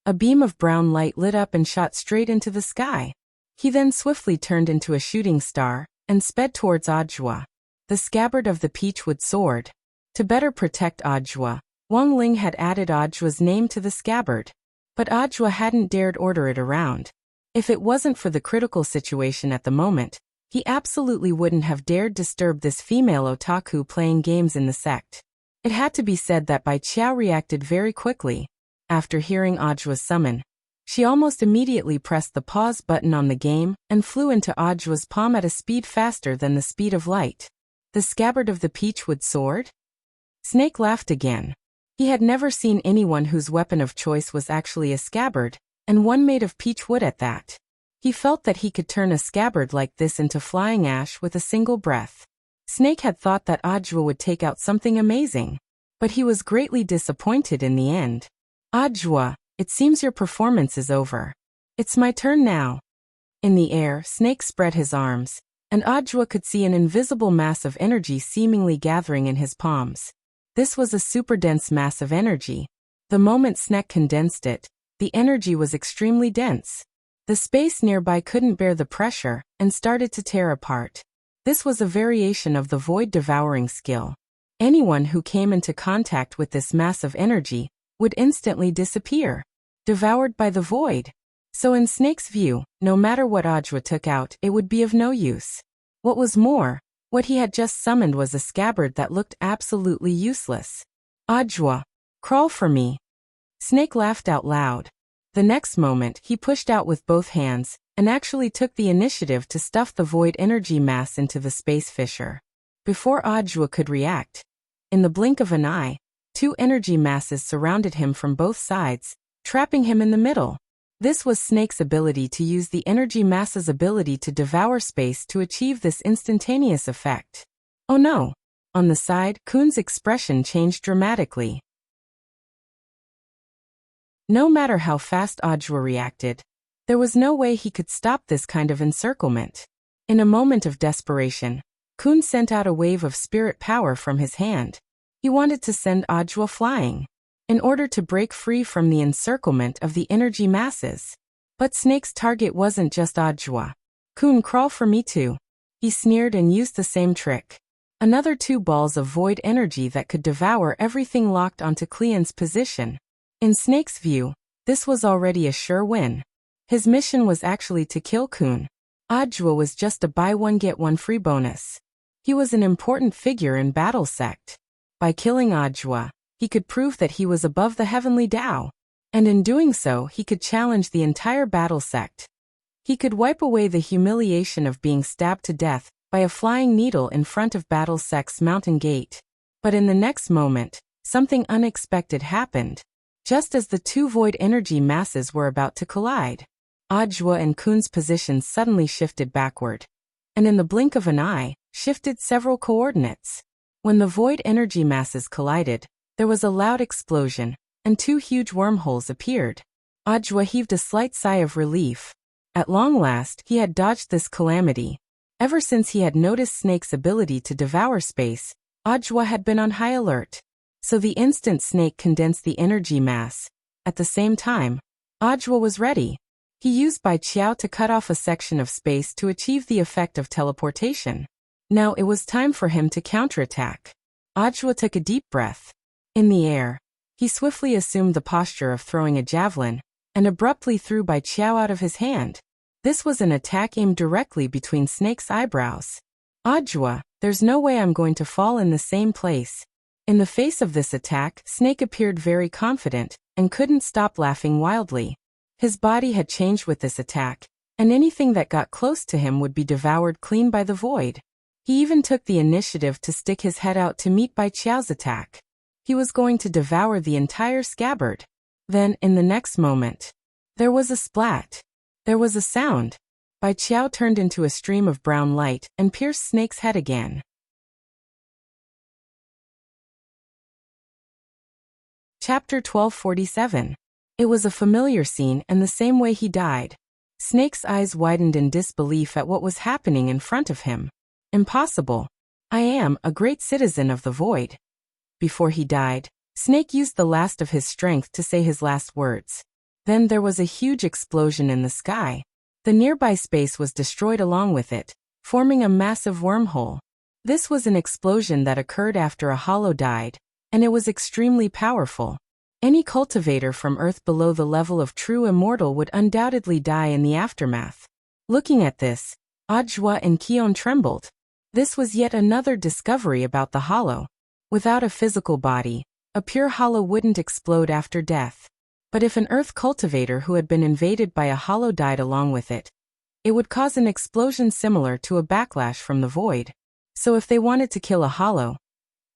a beam of brown light lit up and shot straight into the sky. He then swiftly turned into a shooting star and sped towards Audiobook. The scabbard of the peachwood sword. To better protect Audiobook, Wang Ling had added Audiobook's name to the scabbard. But Audiobook hadn't dared order it around. If it wasn't for the critical situation at the moment, he absolutely wouldn't have dared disturb this female otaku playing games in the sect. It had to be said that Bai Qiao reacted very quickly. After hearing Audiobook's summon, she almost immediately pressed the pause button on the game and flew into Audiobook's palm at a speed faster than the speed of light. The scabbard of the peachwood sword? Snake laughed again. He had never seen anyone whose weapon of choice was actually a scabbard, and one made of peach wood at that. He felt that he could turn a scabbard like this into flying ash with a single breath. Snake had thought that Audiobook would take out something amazing, but he was greatly disappointed in the end. Audiobook, it seems your performance is over. It's my turn now. In the air, Snake spread his arms, and Audiobook could see an invisible mass of energy seemingly gathering in his palms. This was a super dense mass of energy. The moment Snake condensed it, the energy was extremely dense. The space nearby couldn't bear the pressure and started to tear apart. This was a variation of the void devouring skill. Anyone who came into contact with this mass of energy would instantly disappear, devoured by the void. So in Snake's view, no matter what Audiobook took out, it would be of no use. What was more, what he had just summoned was a scabbard that looked absolutely useless. Audiobook, Crawl for me. Snake laughed out loud. The next moment, he pushed out with both hands, and actually took the initiative to stuff the void energy mass into the space fissure. Before Audiobook could react, in the blink of an eye, two energy masses surrounded him from both sides, trapping him in the middle. This was Snake's ability to use the energy mass's ability to devour space to achieve this instantaneous effect. Oh no! On the side, Kun's expression changed dramatically. No matter how fast Audiobook reacted, there was no way he could stop this kind of encirclement. In a moment of desperation, Kun sent out a wave of spirit power from his hand. He wanted to send Audiobook flying, in order to break free from the encirclement of the energy masses. But Snake's target wasn't just Audiobook. Kun, crawl for me too. He sneered and used the same trick. Another two balls of void energy that could devour everything locked onto Cleon's position. In Snake's view, this was already a sure win. His mission was actually to kill Kun. Audiobook was just a buy one get one free bonus. He was an important figure in Battle Sect. By killing Audiobook, he could prove that he was above the heavenly Tao. And in doing so, he could challenge the entire Battle Sect. He could wipe away the humiliation of being stabbed to death by a flying needle in front of Battle Sect's mountain gate. But in the next moment, something unexpected happened. Just as the two void energy masses were about to collide, Audiobook and Kun's positions suddenly shifted backward, and in the blink of an eye, shifted several coordinates. When the void energy masses collided, there was a loud explosion, and two huge wormholes appeared. Audiobook heaved a slight sigh of relief. At long last, he had dodged this calamity. Ever since he had noticed Snake's ability to devour space, Audiobook had been on high alert. So the instant Snake condensed the energy mass, at the same time, Audiobook was ready. He used Bai Qiao to cut off a section of space to achieve the effect of teleportation. Now it was time for him to counterattack. Audiobook took a deep breath. In the air, he swiftly assumed the posture of throwing a javelin, and abruptly threw Bai Qiao out of his hand. This was an attack aimed directly between Snake's eyebrows. Audiobook, there's no way I'm going to fall in the same place. In the face of this attack, Snake appeared very confident, and couldn't stop laughing wildly. His body had changed with this attack, and anything that got close to him would be devoured clean by the void. He even took the initiative to stick his head out to meet Bai Qiao's attack. He was going to devour the entire scabbard. Then, in the next moment, there was a splat. There was a sound. Bai Qiao turned into a stream of brown light and pierced Snake's head again. Chapter 1247. It was a familiar scene and the same way he died. Snake's eyes widened in disbelief at what was happening in front of him. Impossible. I am a great citizen of the void. Before he died, Snake used the last of his strength to say his last words. Then there was a huge explosion in the sky. The nearby space was destroyed along with it, forming a massive wormhole. This was an explosion that occurred after a hollow died, and it was extremely powerful. Any cultivator from Earth below the level of true immortal would undoubtedly die in the aftermath. Looking at this, Audiobook and Keon trembled. This was yet another discovery about the hollow. Without a physical body, a pure hollow wouldn't explode after death. But if an Earth cultivator who had been invaded by a hollow died along with it, it would cause an explosion similar to a backlash from the void. So if they wanted to kill a hollow,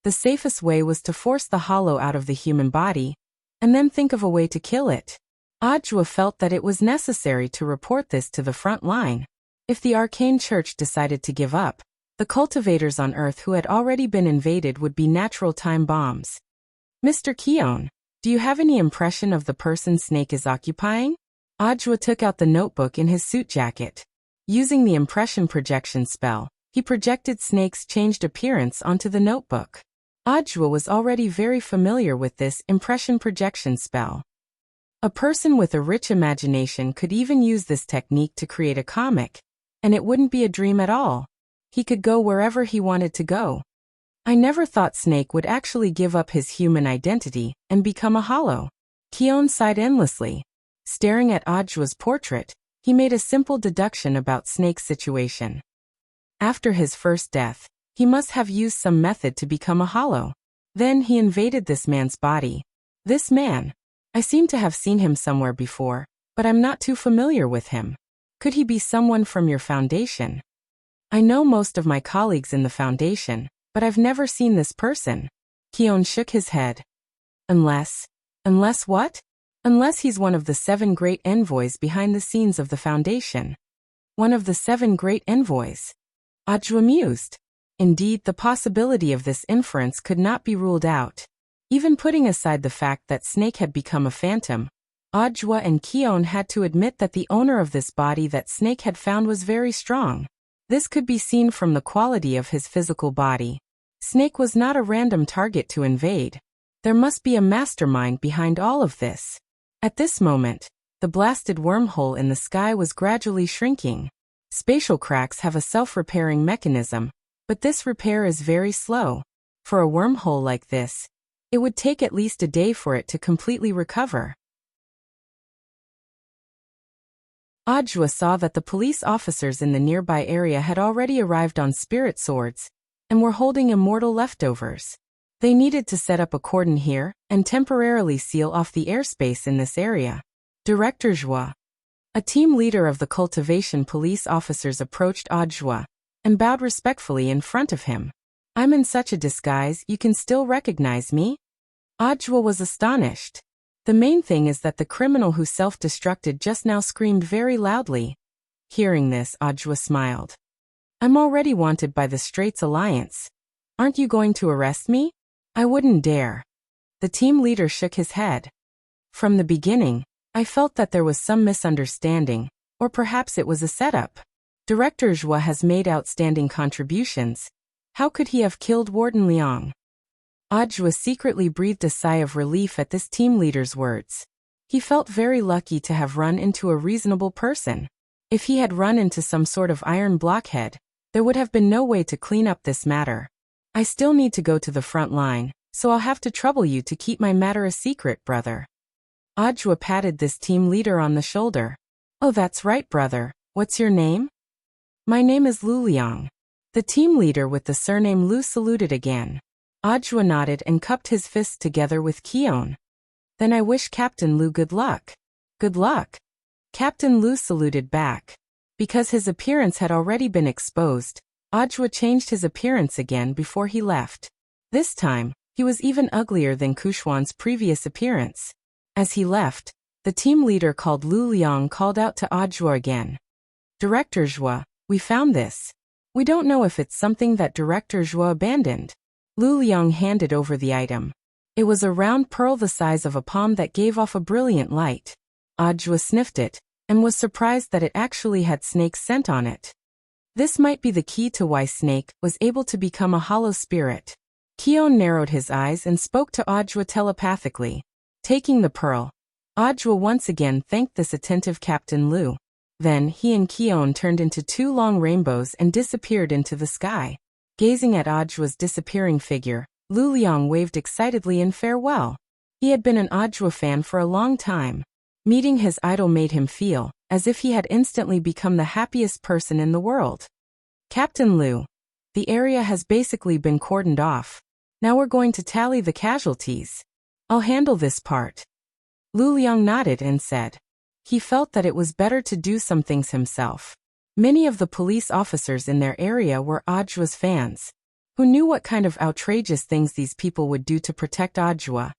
the safest way was to force the hollow out of the human body, and then think of a way to kill it. Audiobook felt that it was necessary to report this to the front line. If the Arcane Church decided to give up, the cultivators on Earth who had already been invaded would be natural time bombs. Mr. Keon, do you have any impression of the person Snake is occupying? Audiobook took out the notebook in his suit jacket. Using the impression projection spell, he projected Snake's changed appearance onto the notebook. Audiobook was already very familiar with this impression projection spell. A person with a rich imagination could even use this technique to create a comic, and it wouldn't be a dream at all. He could go wherever he wanted to go. I never thought Snake would actually give up his human identity and become a hollow. Keon sighed endlessly. Staring at Audiobook's portrait, he made a simple deduction about Snake's situation. After his first death, he must have used some method to become a hollow. Then he invaded this man's body. This man. I seem to have seen him somewhere before, but I'm not too familiar with him. Could he be someone from your foundation? I know most of my colleagues in the foundation, but I've never seen this person. Keon shook his head. Unless what? Unless he's one of the 7 great envoys behind the scenes of the foundation. One of the 7 great envoys. Ajwa mused. Indeed, the possibility of this inference could not be ruled out. Even putting aside the fact that Snake had become a phantom, Ajwa and Keon had to admit that the owner of this body that Snake had found was very strong. This could be seen from the quality of his physical body. Snake was not a random target to invade. There must be a mastermind behind all of this. At this moment, the blasted wormhole in the sky was gradually shrinking. Spatial cracks have a self-repairing mechanism, but this repair is very slow. For a wormhole like this, it would take at least a day for it to completely recover. Ajwa saw that the police officers in the nearby area had already arrived on spirit swords and were holding immortal leftovers. They needed to set up a cordon here and temporarily seal off the airspace in this area. Director Zhua, a team leader of the cultivation police officers, approached Ajwa and bowed respectfully in front of him. I'm in such a disguise, you can still recognize me? Ajwa was astonished. The main thing is that the criminal who self-destructed just now screamed very loudly. Hearing this, Ajwa smiled. I'm already wanted by the Straits Alliance. Aren't you going to arrest me? I wouldn't dare. The team leader shook his head. From the beginning, I felt that there was some misunderstanding, or perhaps it was a setup. Director Zhua has made outstanding contributions. How could he have killed Warden Liang? Ajwa secretly breathed a sigh of relief at this team leader's words. He felt very lucky to have run into a reasonable person. If he had run into some sort of iron blockhead, there would have been no way to clean up this matter. I still need to go to the front line, so I'll have to trouble you to keep my matter a secret, brother. Ajwa patted this team leader on the shoulder. Oh, that's right, brother. What's your name? My name is Lu Liang. The team leader with the surname Lu saluted again. Ajwa nodded and cupped his fists together with Keon. Then I wish Captain Lu good luck. Good luck. Captain Lu saluted back. Because his appearance had already been exposed, Ajwa changed his appearance again before he left. This time, he was even uglier than Kushwan's previous appearance. As he left, the team leader called Lu Liang called out to Ajwa again. Director Zhua, we found this. We don't know if it's something that Director Zhua abandoned. Lu Liang handed over the item. It was a round pearl the size of a palm that gave off a brilliant light. Ajwa sniffed it, and was surprised that it actually had Snake's scent on it. This might be the key to why Snake was able to become a hollow spirit. Keon narrowed his eyes and spoke to Ajwa telepathically. Taking the pearl, Ajwa once again thanked this attentive Captain Lu. Then he and Keon turned into 2 long rainbows and disappeared into the sky. Gazing at Ajwa's disappearing figure, Lu Liang waved excitedly in farewell. He had been an Ajwa fan for a long time. Meeting his idol made him feel as if he had instantly become the happiest person in the world. Captain Lu, the area has basically been cordoned off. Now we're going to tally the casualties. I'll handle this part. Lu Liang nodded and said. He felt that it was better to do some things himself. Many of the police officers in their area were Ajwa's fans, who knew what kind of outrageous things these people would do to protect Ajwa.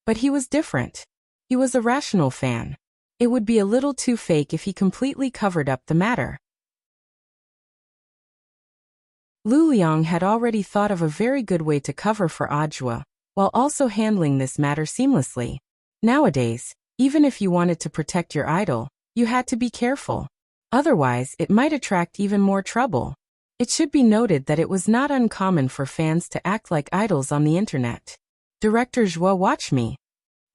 But he was different. He was a rational fan. It would be a little too fake if he completely covered up the matter. Lu Liang had already thought of a very good way to cover for Ajwa, while also handling this matter seamlessly. Nowadays, even if you wanted to protect your idol, you had to be careful. Otherwise, it might attract even more trouble. It should be noted that it was not uncommon for fans to act like idols on the internet. Director Zhua, watch me.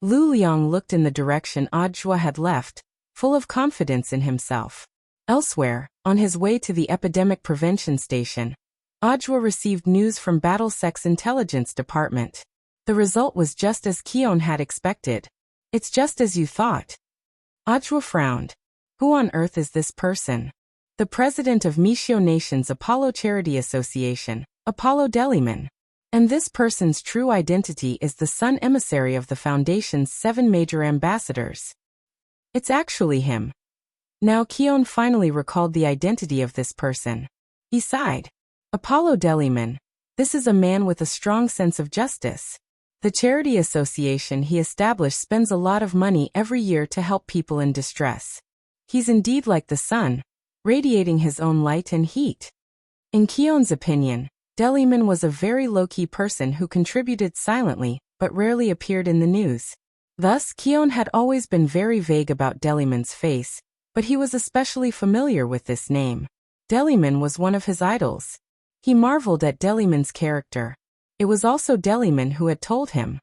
Lu Liang looked in the direction Ajwa had left, full of confidence in himself. Elsewhere, on his way to the epidemic prevention station, Ajwa received news from Battle Sex Intelligence Department. The result was just as Keon had expected. It's just as you thought. Ajwa frowned. Who on earth is this person? The president of Mishio Nation's Apollo Charity Association, Apollo Deliman. And this person's true identity is the Sun emissary of the Foundation's 7 major ambassadors. It's actually him. Now Keon finally recalled the identity of this person. He sighed. Apollo Deliman. This is a man with a strong sense of justice. The charity association he established spends a lot of money every year to help people in distress. He's indeed like the sun, radiating his own light and heat. In Keon's opinion, Deliman was a very low-key person who contributed silently, but rarely appeared in the news. Thus, Keon had always been very vague about Deliman's face, but he was especially familiar with this name. Deliman was one of his idols. He marveled at Deliman's character. It was also Deliman who had told him.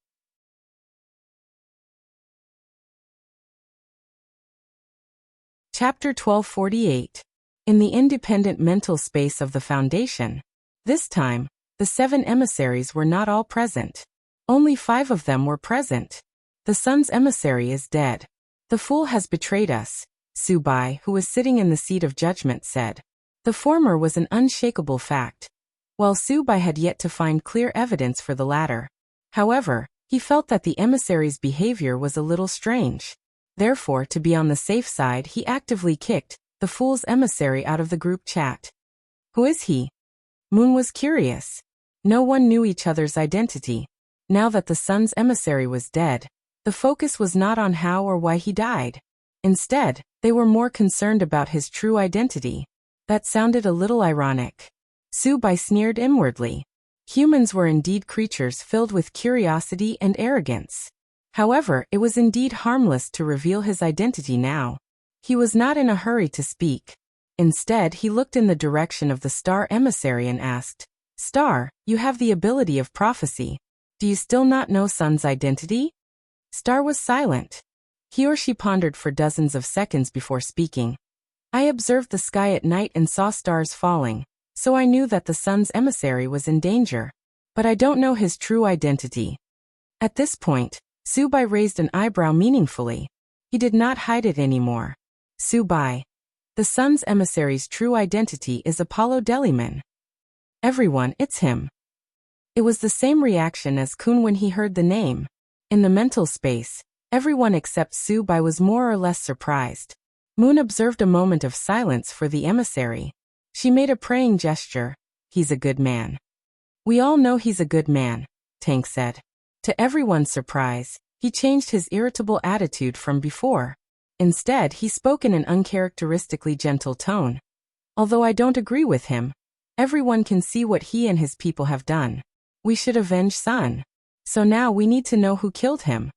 Chapter 1248. In the independent mental space of the Foundation. This time, the 7 emissaries were not all present. Only 5 of them were present. The sun's emissary is dead. The fool has betrayed us, Subai, who was sitting in the seat of judgment, said. The former was an unshakable fact, while Subai had yet to find clear evidence for the latter. However, he felt that the emissary's behavior was a little strange. Therefore, to be on the safe side, he actively kicked the fool's emissary out of the group chat. Who is he? Moon was curious. No one knew each other's identity. Now that the sun's emissary was dead, the focus was not on how or why he died. Instead, they were more concerned about his true identity. That sounded a little ironic. Subai sneered inwardly. Humans were indeed creatures filled with curiosity and arrogance. However, it was indeed harmless to reveal his identity now. He was not in a hurry to speak. Instead, he looked in the direction of the star emissary and asked, Star, you have the ability of prophecy. Do you still not know Sun's identity? Star was silent. He or she pondered for dozens of seconds before speaking. I observed the sky at night and saw stars falling, so I knew that the sun's emissary was in danger. But I don't know his true identity. At this point, Subai raised an eyebrow meaningfully. He did not hide it anymore. Subai. The sun's emissary's true identity is Apollo Deliman. Everyone, it's him. It was the same reaction as Kun when he heard the name. In the mental space, everyone except Subai was more or less surprised. Moon observed a moment of silence for the emissary. She made a praying gesture. He's a good man. We all know he's a good man, Tank said. To everyone's surprise, he changed his irritable attitude from before. Instead, he spoke in an uncharacteristically gentle tone. Although I don't agree with him, everyone can see what he and his people have done. We should avenge Sun. So now we need to know who killed him.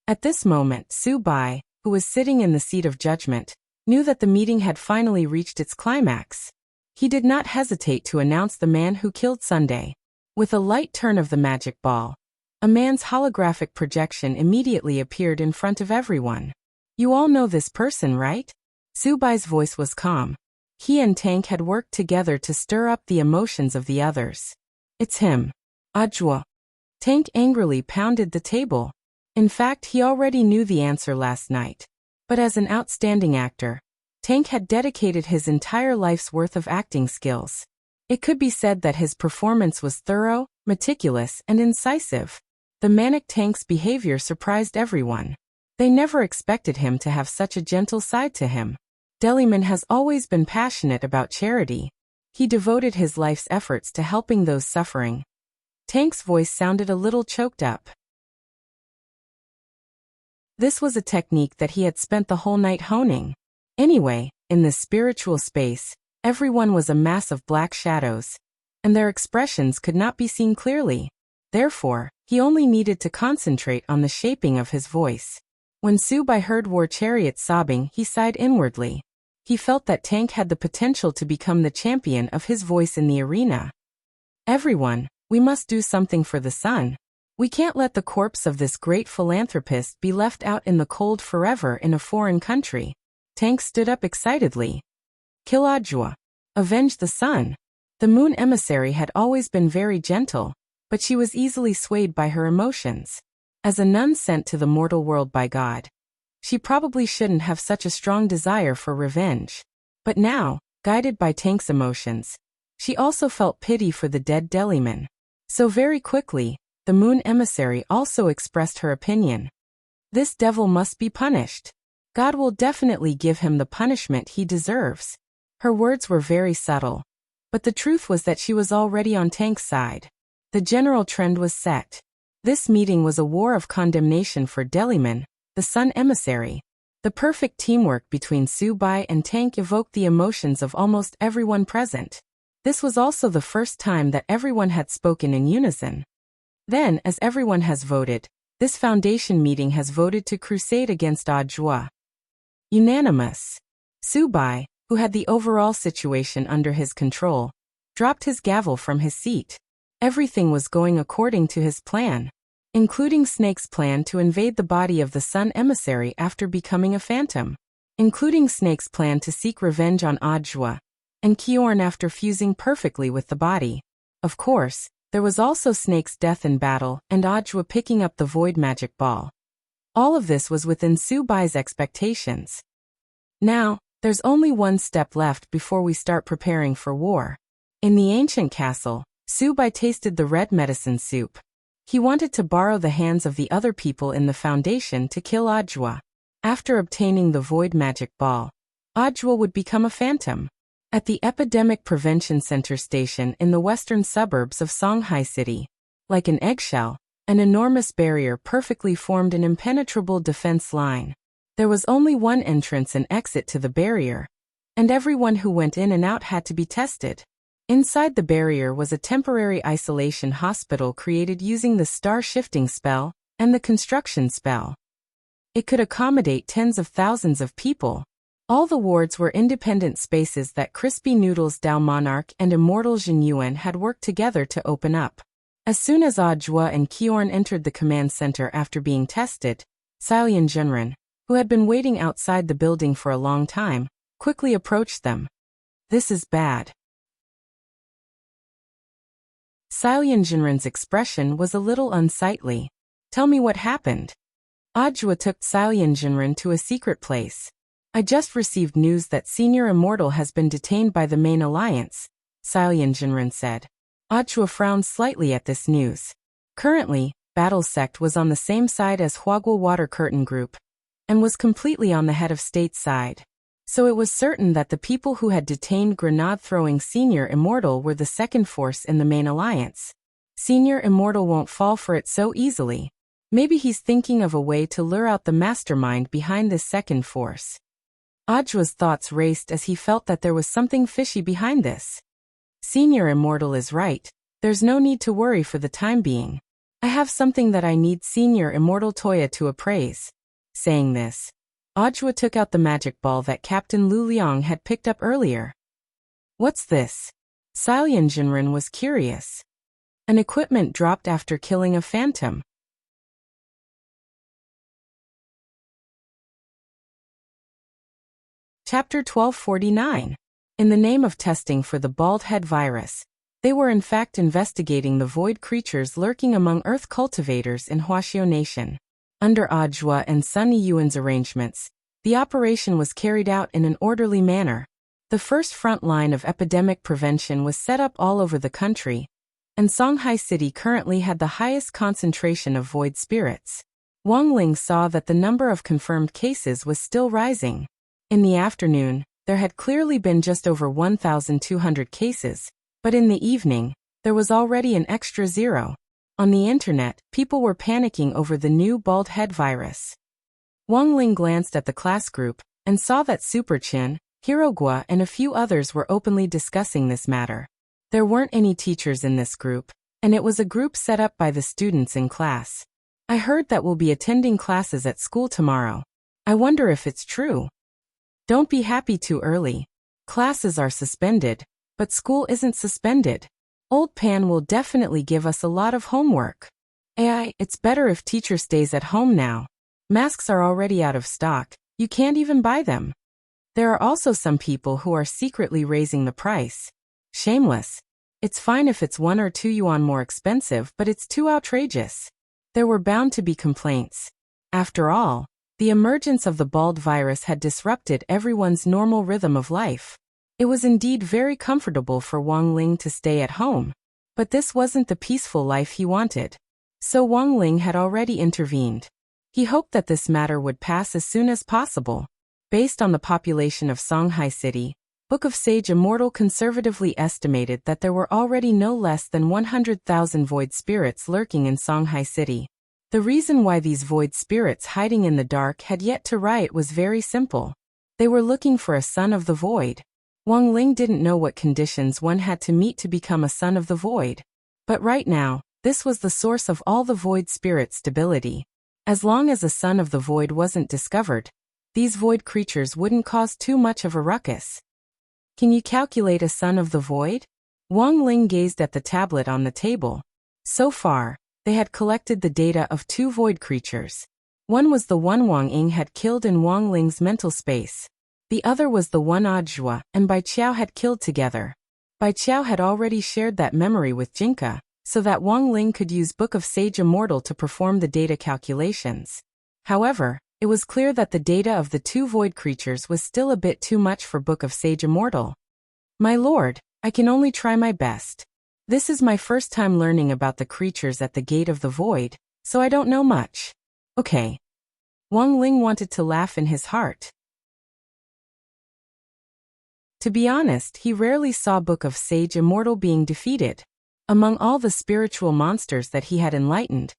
At this moment, Subai, who was sitting in the seat of judgment, knew that the meeting had finally reached its climax. He did not hesitate to announce the man who killed Sunday. With a light turn of the magic ball, a man's holographic projection immediately appeared in front of everyone. You all know this person, right? Subai's voice was calm. He and Tank had worked together to stir up the emotions of the others. It's him. Ajwa. Tank angrily pounded the table. In fact, he already knew the answer last night. But as an outstanding actor, Tank had dedicated his entire life's worth of acting skills. It could be said that his performance was thorough, meticulous, and incisive. The manic Tank's behavior surprised everyone. They never expected him to have such a gentle side to him. Deliman has always been passionate about charity. He devoted his life's efforts to helping those suffering. Tank's voice sounded a little choked up. This was a technique that he had spent the whole night honing. Anyway, in this spiritual space, everyone was a mass of black shadows, and their expressions could not be seen clearly. Therefore, he only needed to concentrate on the shaping of his voice. When Subai heard War Chariot sobbing, he sighed inwardly. He felt that Tank had the potential to become the champion of his voice in the arena. Everyone, we must do something for the sun. We can't let the corpse of this great philanthropist be left out in the cold forever in a foreign country. Tank stood up excitedly. Kill Ajwa. Avenge the sun. The moon emissary had always been very gentle, but she was easily swayed by her emotions. As a nun sent to the mortal world by God, she probably shouldn't have such a strong desire for revenge. But now, guided by Tank's emotions, she also felt pity for the dead Deliman. So very quickly, the moon emissary also expressed her opinion. This devil must be punished. God will definitely give him the punishment he deserves. Her words were very subtle. But the truth was that she was already on Tank's side. The general trend was set. This meeting was a war of condemnation for Deliman, the sun emissary. The perfect teamwork between Su Bai and Tank evoked the emotions of almost everyone present. This was also the first time that everyone had spoken in unison. Then, as everyone has voted, this foundation meeting has voted to crusade against Audiobook. Unanimous. Su Bai, who had the overall situation under his control, dropped his gavel from his seat. Everything was going according to his plan, including Snake's plan to invade the body of the sun emissary after becoming a phantom, including Snake's plan to seek revenge on Audiobook, and Kiorn after fusing perfectly with the body. Of course, there was also Snake's death in battle and Audiobook picking up the void magic ball. All of this was within Su Bai's expectations. Now, there's only one step left before we start preparing for war. In the ancient castle, Su Bai tasted the red medicine soup. He wanted to borrow the hands of the other people in the foundation to kill Audiobook. After obtaining the void magic ball, Audiobook would become a phantom. At the Epidemic Prevention Center station in the western suburbs of Songhai City, like an eggshell, an enormous barrier perfectly formed an impenetrable defense line. There was only one entrance and exit to the barrier, and everyone who went in and out had to be tested. Inside the barrier was a temporary isolation hospital created using the star-shifting spell and the construction spell. It could accommodate tens of thousands of people. All the wards were independent spaces that Crispy Noodles Dao Monarch and Immortal Jin Yuan had worked together to open up. As soon as Audiobook and Kiorn entered the command center after being tested, Silian Junren, who had been waiting outside the building for a long time, quickly approached them. This is bad. Silian Junren's expression was a little unsightly. Tell me what happened. Audiobook took Silian Junren to a secret place. I just received news that Senior Immortal has been detained by the main alliance, Silian Junren said. Audiobook frowned slightly at this news. Currently, Battle Sect was on the same side as Huaguo Water Curtain Group, and was completely on the head of state's side. So it was certain that the people who had detained grenade-throwing Senior Immortal were the second force in the main alliance. Senior Immortal won't fall for it so easily. Maybe he's thinking of a way to lure out the mastermind behind this second force. Audiobook's thoughts raced as he felt that there was something fishy behind this. Senior Immortal is right. There's no need to worry for the time being. I have something that I need Senior Immortal Toya to appraise. Saying this, Audiobook took out the magic ball that Captain Lu Liang had picked up earlier. What's this? Silian Junren was curious. An equipment dropped after killing a phantom. Chapter 1249. In the name of testing for the bald head virus, they were in fact investigating the void creatures lurking among earth cultivators in Huaxiao Nation. Under Audiobook and Sun Yuan's arrangements, the operation was carried out in an orderly manner. The first front line of epidemic prevention was set up all over the country, and Songhai City currently had the highest concentration of void spirits. Wang Ling saw that the number of confirmed cases was still rising. In the afternoon, there had clearly been just over 1,200 cases, but in the evening, there was already an extra zero. On the internet, people were panicking over the new bald head virus. Wang Ling glanced at the class group and saw that Super Chin, Hirogua and a few others were openly discussing this matter. There weren't any teachers in this group, and it was a group set up by the students in class. I heard that we'll be attending classes at school tomorrow. I wonder if it's true. Don't be happy too early. Classes are suspended, but school isn't suspended. Old Pan will definitely give us a lot of homework. It's better if teacher stays at home now. Masks are already out of stock. You can't even buy them. There are also some people who are secretly raising the price. Shameless. It's fine if it's 1 or 2 yuan more expensive, but it's too outrageous. There were bound to be complaints. After all, the emergence of the bald virus had disrupted everyone's normal rhythm of life. It was indeed very comfortable for Wang Ling to stay at home. But this wasn't the peaceful life he wanted. So Wang Ling had already intervened. He hoped that this matter would pass as soon as possible. Based on the population of Songhai City, Book of Sage Immortal conservatively estimated that there were already no less than 100,000 void spirits lurking in Songhai City. The reason why these void spirits hiding in the dark had yet to riot was very simple. They were looking for a son of the void. Wang Ling didn't know what conditions one had to meet to become a son of the void. But right now, this was the source of all the void spirit stability. As long as a son of the void wasn't discovered, these void creatures wouldn't cause too much of a ruckus. Can you calculate a son of the void? Wang Ling gazed at the tablet on the table. So far, they had collected the data of 2 void creatures. One was the one Wang Ying had killed in Wang Ling's mental space. The other was the one Audiobook and Bai Qiao had killed together. Bai Qiao had already shared that memory with Jinka, so that Wang Ling could use Book of Sage Immortal to perform the data calculations. However, it was clear that the data of the 2 void creatures was still a bit too much for Book of Sage Immortal. My lord, I can only try my best. This is my first time learning about the creatures at the gate of the void, so I don't know much. Okay. Wang Ling wanted to laugh in his heart. To be honest, he rarely saw Book of Sage Immortal being defeated. Among all the spiritual monsters that he had enlightened,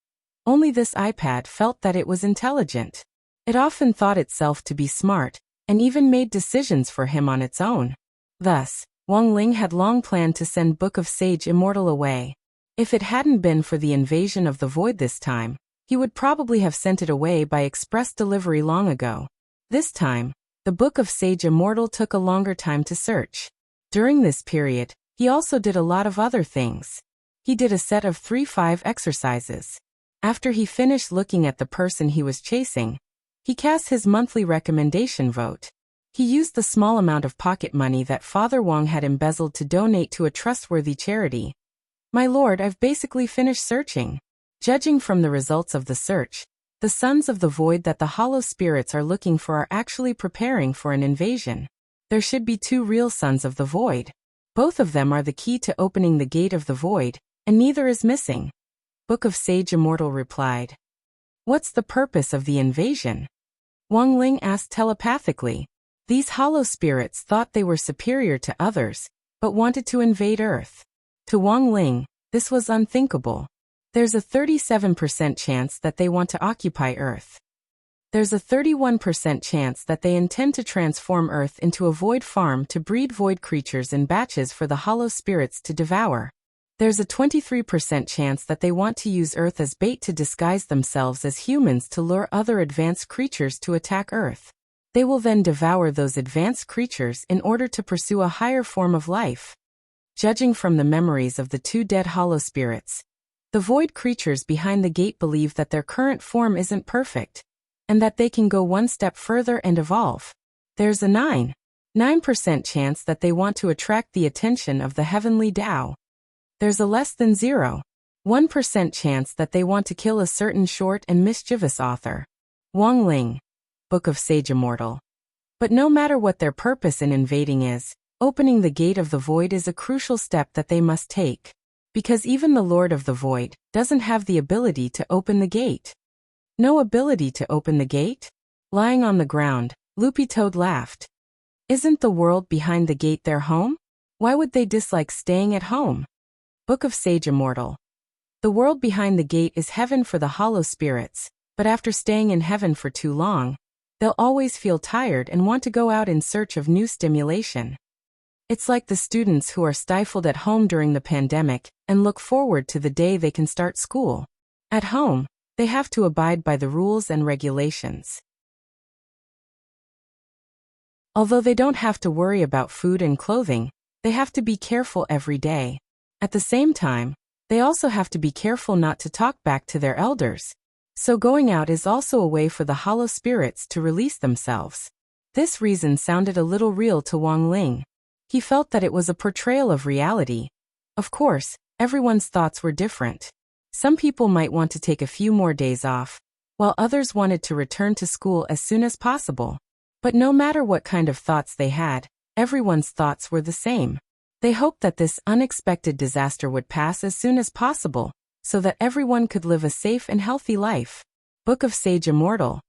only this iPad felt that it was intelligent. It often thought itself to be smart, and even made decisions for him on its own. Thus, Wang Ling had long planned to send Book of Sage Immortal away. If it hadn't been for the invasion of the void this time, he would probably have sent it away by express delivery long ago. This time, the Book of Sage Immortal took a longer time to search. During this period, he also did a lot of other things. He did a set of 3-5 exercises. After he finished looking at the person he was chasing, he cast his monthly recommendation vote. He used the small amount of pocket money that Father Wang had embezzled to donate to a trustworthy charity. My lord, I've basically finished searching. Judging from the results of the search, the sons of the void that the hollow spirits are looking for are actually preparing for an invasion. There should be 2 real sons of the void. Both of them are the key to opening the gate of the void, and neither is missing. Book of Sage Immortal replied. What's the purpose of the invasion? Wang Ling asked telepathically. These hollow spirits thought they were superior to others, but wanted to invade Earth. To Wang Ling, this was unthinkable. There's a 37% chance that they want to occupy Earth. There's a 31% chance that they intend to transform Earth into a void farm to breed void creatures in batches for the hollow spirits to devour. There's a 23% chance that they want to use Earth as bait to disguise themselves as humans to lure other advanced creatures to attack Earth. They will then devour those advanced creatures in order to pursue a higher form of life. Judging from the memories of the 2 dead hollow spirits, the void creatures behind the gate believe that their current form isn't perfect, and that they can go one step further and evolve. There's a 9% chance that they want to attract the attention of the heavenly Tao. There's a less than 0.1% chance that they want to kill a certain short and mischievous author. Wang Ling. Book of Sage Immortal. But no matter what their purpose in invading is, opening the gate of the void is a crucial step that they must take. Because even the Lord of the Void doesn't have the ability to open the gate. No ability to open the gate? Lying on the ground, Loopy Toad laughed. Isn't the world behind the gate their home? Why would they dislike staying at home? Book of Sage Immortal. The world behind the gate is heaven for the hollow spirits, but after staying in heaven for too long, they'll always feel tired and want to go out in search of new stimulation. It's like the students who are stifled at home during the pandemic and look forward to the day they can start school. At home, they have to abide by the rules and regulations. Although they don't have to worry about food and clothing, they have to be careful every day. At the same time, they also have to be careful not to talk back to their elders. So going out is also a way for the hollow spirits to release themselves. This reason sounded a little real to Wang Ling. He felt that it was a portrayal of reality. Of course, everyone's thoughts were different. Some people might want to take a few more days off, while others wanted to return to school as soon as possible. But no matter what kind of thoughts they had, everyone's thoughts were the same. They hoped that this unexpected disaster would pass as soon as possible, so that everyone could live a safe and healthy life. Book of Sage Immortal.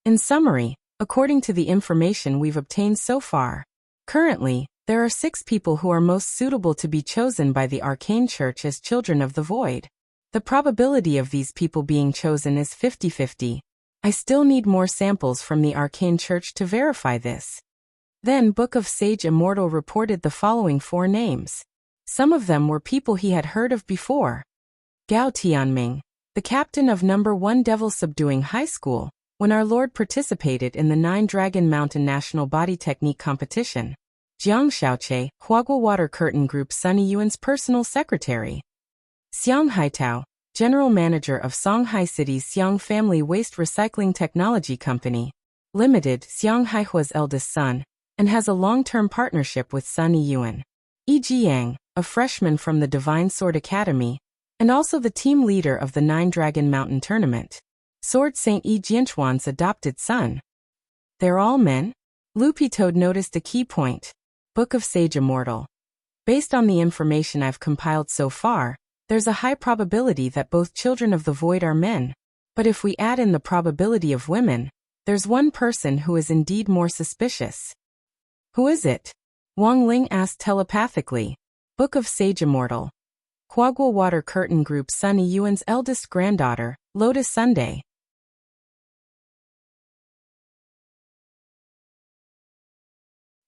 In summary, according to the information we've obtained so far, currently, there are 6 people who are most suitable to be chosen by the Arcane Church as Children of the Void. The probability of these people being chosen is 50-50. I still need more samples from the Arcane Church to verify this. Then Book of Sage Immortal reported the following 4 names. Some of them were people he had heard of before. Gao Tianming, the captain of No. 1 Devil Subduing High School, when our Lord participated in the 9 Dragon Mountain National Body Technique Competition. Jiang Xiaoche, Huagua Water Curtain Group Sunny Yuan's personal secretary. Xiang Haitao, general manager of Songhai City's Xiang Family Waste Recycling Technology Company Limited, Xiang Haihua's eldest son, and has a long-term partnership with Sunny Yuan. Yi Jiang, a freshman from the Divine Sword Academy, and also the team leader of the 9 Dragon Mountain Tournament. Sword Saint Yi Jianchuan's adopted son. They're all men? Lupi Toad noticed a key point. Book of Sage Immortal. Based on the information I've compiled so far, there's a high probability that both Children of the Void are men. But if we add in the probability of women, there's one person who is indeed more suspicious. Who is it? Wang Ling asked telepathically. Book of Sage Immortal. Huagua Water Curtain Group Sunny Yuan's eldest granddaughter, Lotus Sunday.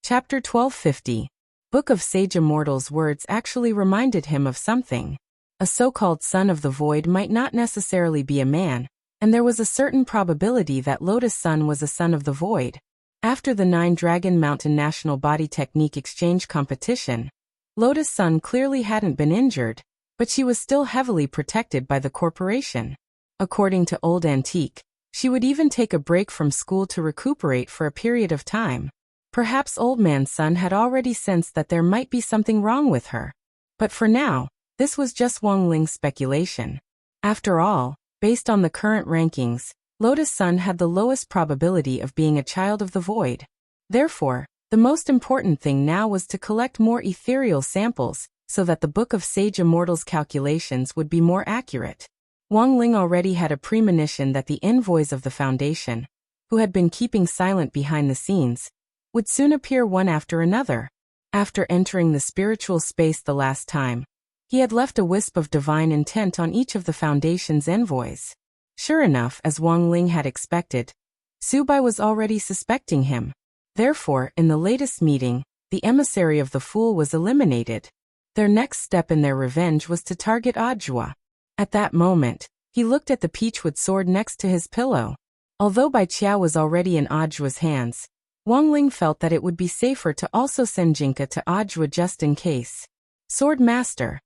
Chapter 1250. Book of Sage Immortal's words actually reminded him of something. A so-called son of the void might not necessarily be a man, and there was a certain probability that Lotus Sun was a son of the void. After the 9 Dragon Mountain National Body Technique Exchange competition, Lotus Sun clearly hadn't been injured, but she was still heavily protected by the corporation. According to Old Antique, she would even take a break from school to recuperate for a period of time. Perhaps Old Man Sun had already sensed that there might be something wrong with her. But for now, this was just Wang Ling's speculation. After all, based on the current rankings, Lotus Sun had the lowest probability of being a child of the void. Therefore, the most important thing now was to collect more ethereal samples, so that the Book of Sage Immortal's calculations would be more accurate. Wang Ling already had a premonition that the envoys of the Foundation, who had been keeping silent behind the scenes, would soon appear one after another. After entering the spiritual space the last time, he had left a wisp of divine intent on each of the Foundation's envoys. Sure enough, as Wang Ling had expected, Subai was already suspecting him. Therefore, in the latest meeting, the emissary of the Fool was eliminated. Their next step in their revenge was to target Audiobook. At that moment, he looked at the peachwood sword next to his pillow. Although Bai Qiao was already in Audiobook's hands, Wang Ling felt that it would be safer to also send Jinka to Audiobook just in case. Sword Master.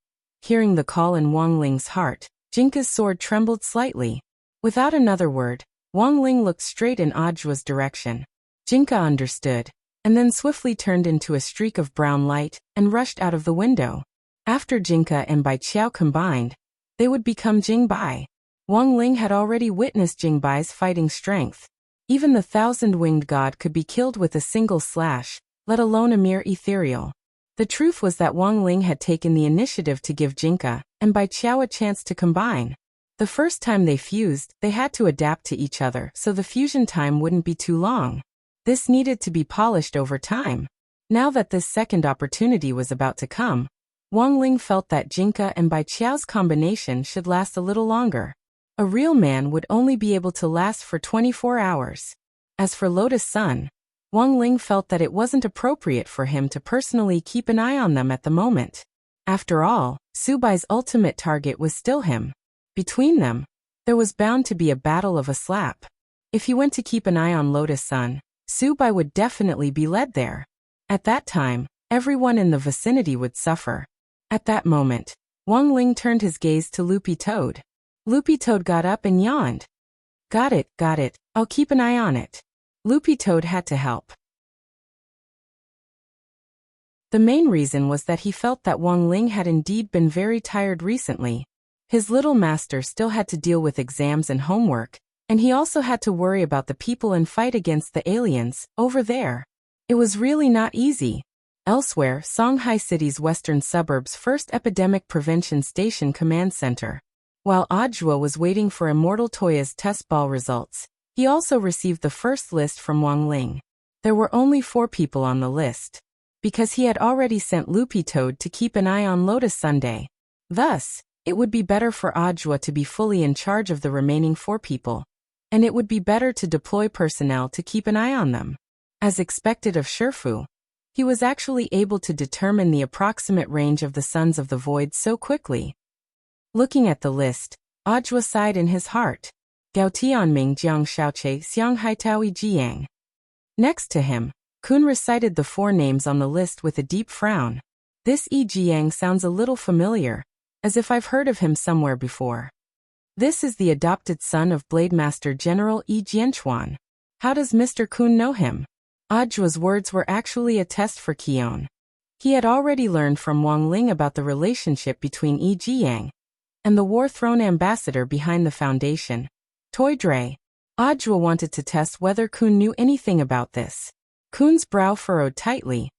Hearing the call in Wang Ling's heart, Jinka's sword trembled slightly. Without another word, Wang Ling looked straight in Audiobook's direction. Jinka understood, and then swiftly turned into a streak of brown light and rushed out of the window. After Jinka and Bai Qiao combined, they would become Jingbai. Wang Ling had already witnessed Jingbai's fighting strength. Even the 1,000-winged god could be killed with a single slash, let alone a mere ethereal. The truth was that Wang Ling had taken the initiative to give Jinka and Bai Qiao a chance to combine. The first time they fused, they had to adapt to each other so the fusion time wouldn't be too long. This needed to be polished over time. Now that this second opportunity was about to come, Wang Ling felt that Jinka and Bai Qiao's combination should last a little longer. A real man would only be able to last for 24 hours. As for Lotus Sun, Wang Ling felt that it wasn't appropriate for him to personally keep an eye on them at the moment. After all, Subai's ultimate target was still him. Between them, there was bound to be a battle of a slap. If he went to keep an eye on Lotus Sun, Subai would definitely be led there. At that time, everyone in the vicinity would suffer. At that moment, Wang Ling turned his gaze to Lupi Toad. Lupi Toad got up and yawned. Got it, I'll keep an eye on it. Lupi Toad had to help. The main reason was that he felt that Wang Ling had indeed been very tired recently. His little master still had to deal with exams and homework, and he also had to worry about the people and fight against the aliens over there. It was really not easy. Elsewhere, Songhai City's western suburbs' first epidemic prevention station command center. While Ajwa was waiting for Immortal Toya's test ball results, he also received the first list from Wang Ling. There were only 4 people on the list, because he had already sent Loopy Toad to keep an eye on Lotus Sunday. Thus, it would be better for Ajwa to be fully in charge of the remaining 4 people, and it would be better to deploy personnel to keep an eye on them. As expected of Shifu, he was actually able to determine the approximate range of the Sons of the Void so quickly. Looking at the list, Ajwa sighed in his heart. Gao Tianming Jiang Xiaoche Xiang Haitaoi Jiang. Next to him, Kun recited the 4 names on the list with a deep frown. This Yi Jiang sounds a little familiar, as if I've heard of him somewhere before. This is the adopted son of Blademaster General Yi Jianchuan. How does Mr. Kun know him? Ajwa's words were actually a test for Qion. He had already learned from Wang Ling about the relationship between Yi Jiang and the War Throne ambassador behind the foundation, Toy Dre. Ajwa wanted to test whether Kun knew anything about this. Kun's brow furrowed tightly.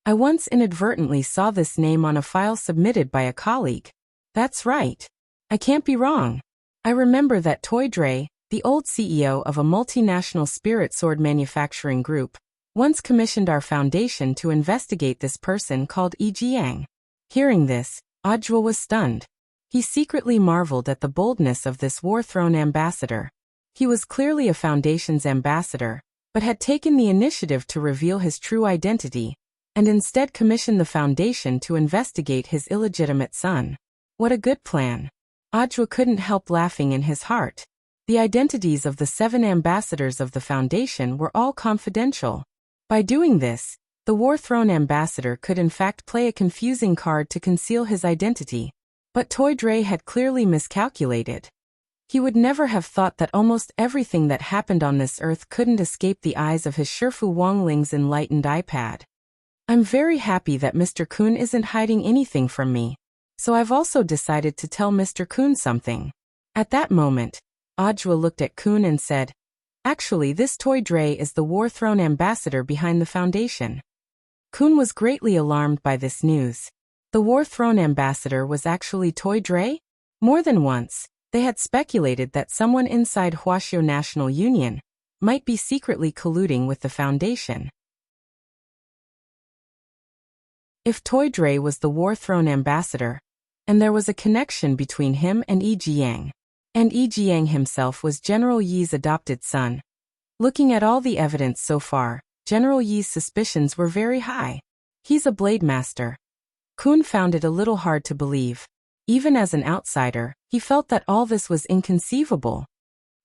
I once inadvertently saw this name on a file submitted by a colleague. That's right. I can't be wrong. I remember that Toy Dre, the old CEO of a multinational spirit sword manufacturing group, once commissioned our foundation to investigate this person called Yi Jiang. Hearing this, Ajwa was stunned. He secretly marveled at the boldness of this War Throne ambassador. He was clearly a Foundation's ambassador, but had taken the initiative to reveal his true identity, and instead commissioned the Foundation to investigate his illegitimate son. What a good plan. Ajwa couldn't help laughing in his heart. The identities of the 7 ambassadors of the Foundation were all confidential. By doing this, the War Throne ambassador could in fact play a confusing card to conceal his identity. But Toy Dre had clearly miscalculated. He would never have thought that almost everything that happened on this earth couldn't escape the eyes of his Shifu Wang Ling's enlightened iPad. I'm very happy that Mr. Kun isn't hiding anything from me, so I've also decided to tell Mr. Kun something. At that moment, Ajwa looked at Kun and said, actually this Toy Dre is the War Throne ambassador behind the Foundation. Kun was greatly alarmed by this news. The War Throne ambassador was actually Toy Dre? More than once, they had speculated that someone inside Huaxiao National Union might be secretly colluding with the Foundation. If Toy Dre was the War Throne ambassador, and there was a connection between him and Yi Jiang, and Yi Jiang himself was General Yi's adopted son. Looking at all the evidence so far, General Yi's suspicions were very high. He's a blade master. Kun found it a little hard to believe. Even as an outsider, he felt that all this was inconceivable.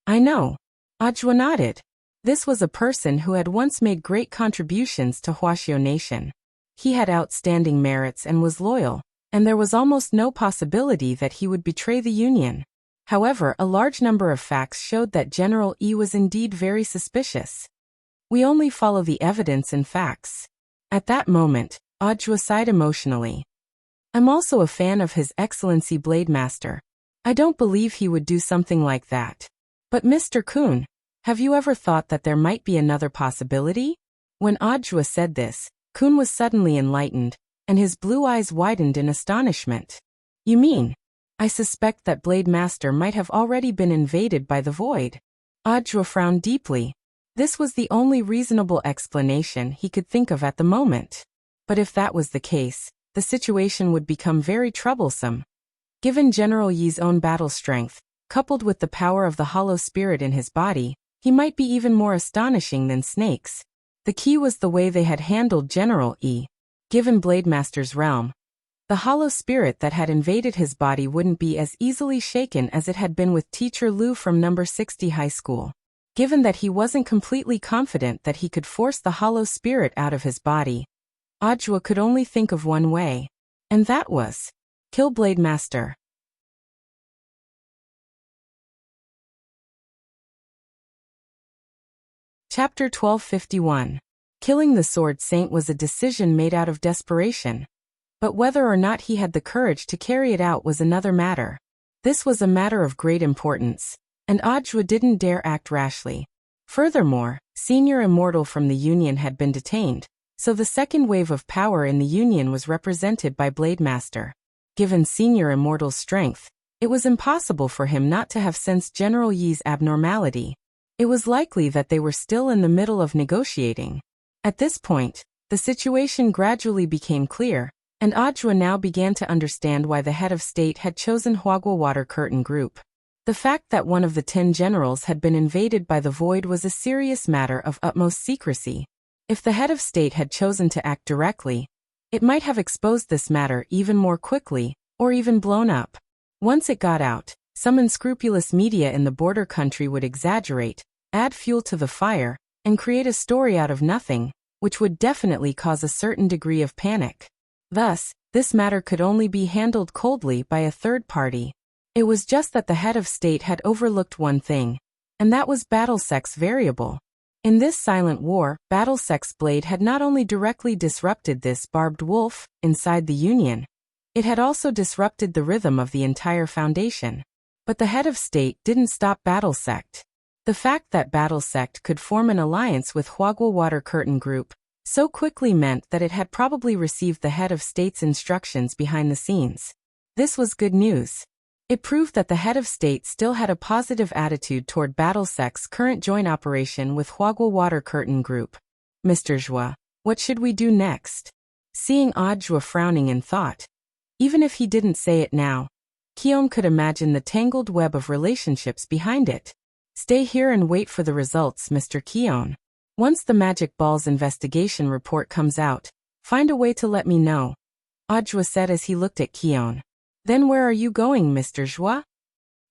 I know. Ajwa nodded. This was a person who had once made great contributions to Huaxiao Nation. He had outstanding merits and was loyal, and there was almost no possibility that he would betray the Union. However, a large number of facts showed that General Yi was indeed very suspicious. We only follow the evidence and facts. At that moment, Ajwa sighed emotionally. I'm also a fan of His Excellency Blademaster. I don't believe he would do something like that. But Mr. Kun, have you ever thought that there might be another possibility? When Ajwa said this, Kun was suddenly enlightened, and his blue eyes widened in astonishment. You mean? I suspect that Blademaster might have already been invaded by the Void. Ajwa frowned deeply. This was the only reasonable explanation he could think of at the moment. But if that was the case, the situation would become very troublesome. Given General Yi's own battle strength, coupled with the power of the hollow spirit in his body, he might be even more astonishing than snakes. The key was the way they had handled General Yi. Given Blademaster's realm, the hollow spirit that had invaded his body wouldn't be as easily shaken as it had been with Teacher Lu from number 60 high school. Given that he wasn't completely confident that he could force the hollow spirit out of his body, Ajwa could only think of one way, and that was kill Blademaster. Chapter 1251. Killing the Sword Saint was a decision made out of desperation, but whether or not he had the courage to carry it out was another matter. This was a matter of great importance, and Ajwa didn't dare act rashly. Furthermore, Senior Immortal from the Union had been detained, So the second wave of power in the Union was represented by Blademaster. Given Senior Immortal's strength, it was impossible for him not to have sensed General Yi's abnormality. It was likely that they were still in the middle of negotiating. At this point, the situation gradually became clear, and Ajwa now began to understand why the head of state had chosen Huagua Water Curtain Group. The fact that one of the 10 generals had been invaded by the Void was a serious matter of utmost secrecy. If the head of state had chosen to act directly, it might have exposed this matter even more quickly, or even blown up. Once it got out, some unscrupulous media in the border country would exaggerate, add fuel to the fire, and create a story out of nothing, which would definitely cause a certain degree of panic. Thus, this matter could only be handled coldly by a third party. It was just that the head of state had overlooked one thing, and that was Battlesec's variable. In this silent war, Battlesec's blade had not only directly disrupted this barbed wolf inside the Union, it had also disrupted the rhythm of the entire Foundation. But the head of state didn't stop Battlesect. The fact that Battlesect could form an alliance with Huagua Water Curtain Group so quickly meant that it had probably received the head of state's instructions behind the scenes. This was good news. It proved that the head of state still had a positive attitude toward Battlesec's current joint operation with Huagua Water Curtain Group. Mr. Zhua, what should we do next? Seeing Ajwa frowning in thought, even if he didn't say it now, Keon could imagine the tangled web of relationships behind it. Stay here and wait for the results, Mr. Keon. Once the Magic Ball's investigation report comes out, find a way to let me know, Ajwa said as he looked at Keon. Then where are you going, Mr. Zhua?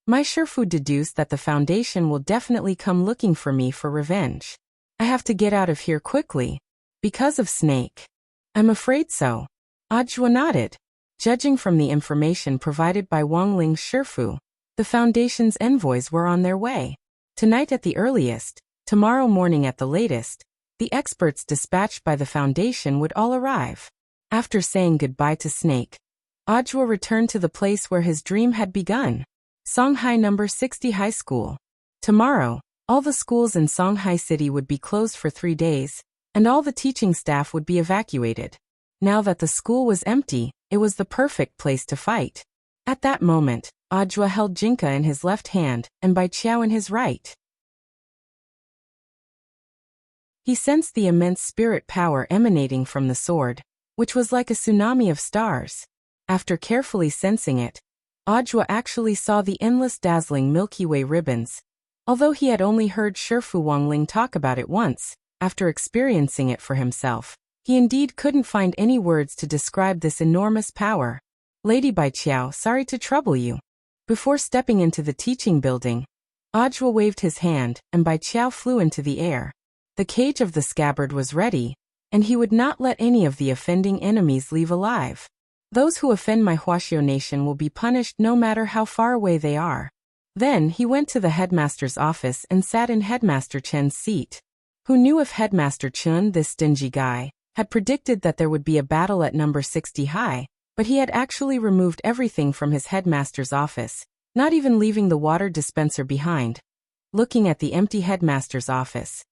My Shifu deduced that the Foundation will definitely come looking for me for revenge. I have to get out of here quickly. Because of Snake. I'm afraid so. Ajwa nodded. Judging from the information provided by Wang Ling's Shifu, the Foundation's envoys were on their way. Tonight at the earliest, tomorrow morning at the latest, the experts dispatched by the Foundation would all arrive. After saying goodbye to Snake, Ajwa returned to the place where his dream had begun, Songhai No. 60 High School. Tomorrow, all the schools in Songhai City would be closed for 3 days, and all the teaching staff would be evacuated. Now that the school was empty, it was the perfect place to fight. At that moment, Ajwa held Jinka in his left hand and Bai Qiao in his right. He sensed the immense spirit power emanating from the sword, which was like a tsunami of stars. After carefully sensing it, Ajwa actually saw the endless dazzling Milky Way ribbons. Although he had only heard Shifu Wangling talk about it once, after experiencing it for himself, he indeed couldn't find any words to describe this enormous power. Lady Bai Qiao, sorry to trouble you. Before stepping into the teaching building, Ajwa waved his hand, and Bai Qiao flew into the air. The cage of the scabbard was ready, and he would not let any of the offending enemies leave alive. Those who offend my Huaxiao nation will be punished no matter how far away they are. Then he went to the headmaster's office and sat in Headmaster Chen's seat. Who knew if Headmaster Chen, this stingy guy, had predicted that there would be a battle at number 60 high, but he had actually removed everything from his headmaster's office, not even leaving the water dispenser behind. Looking at the empty headmaster's office,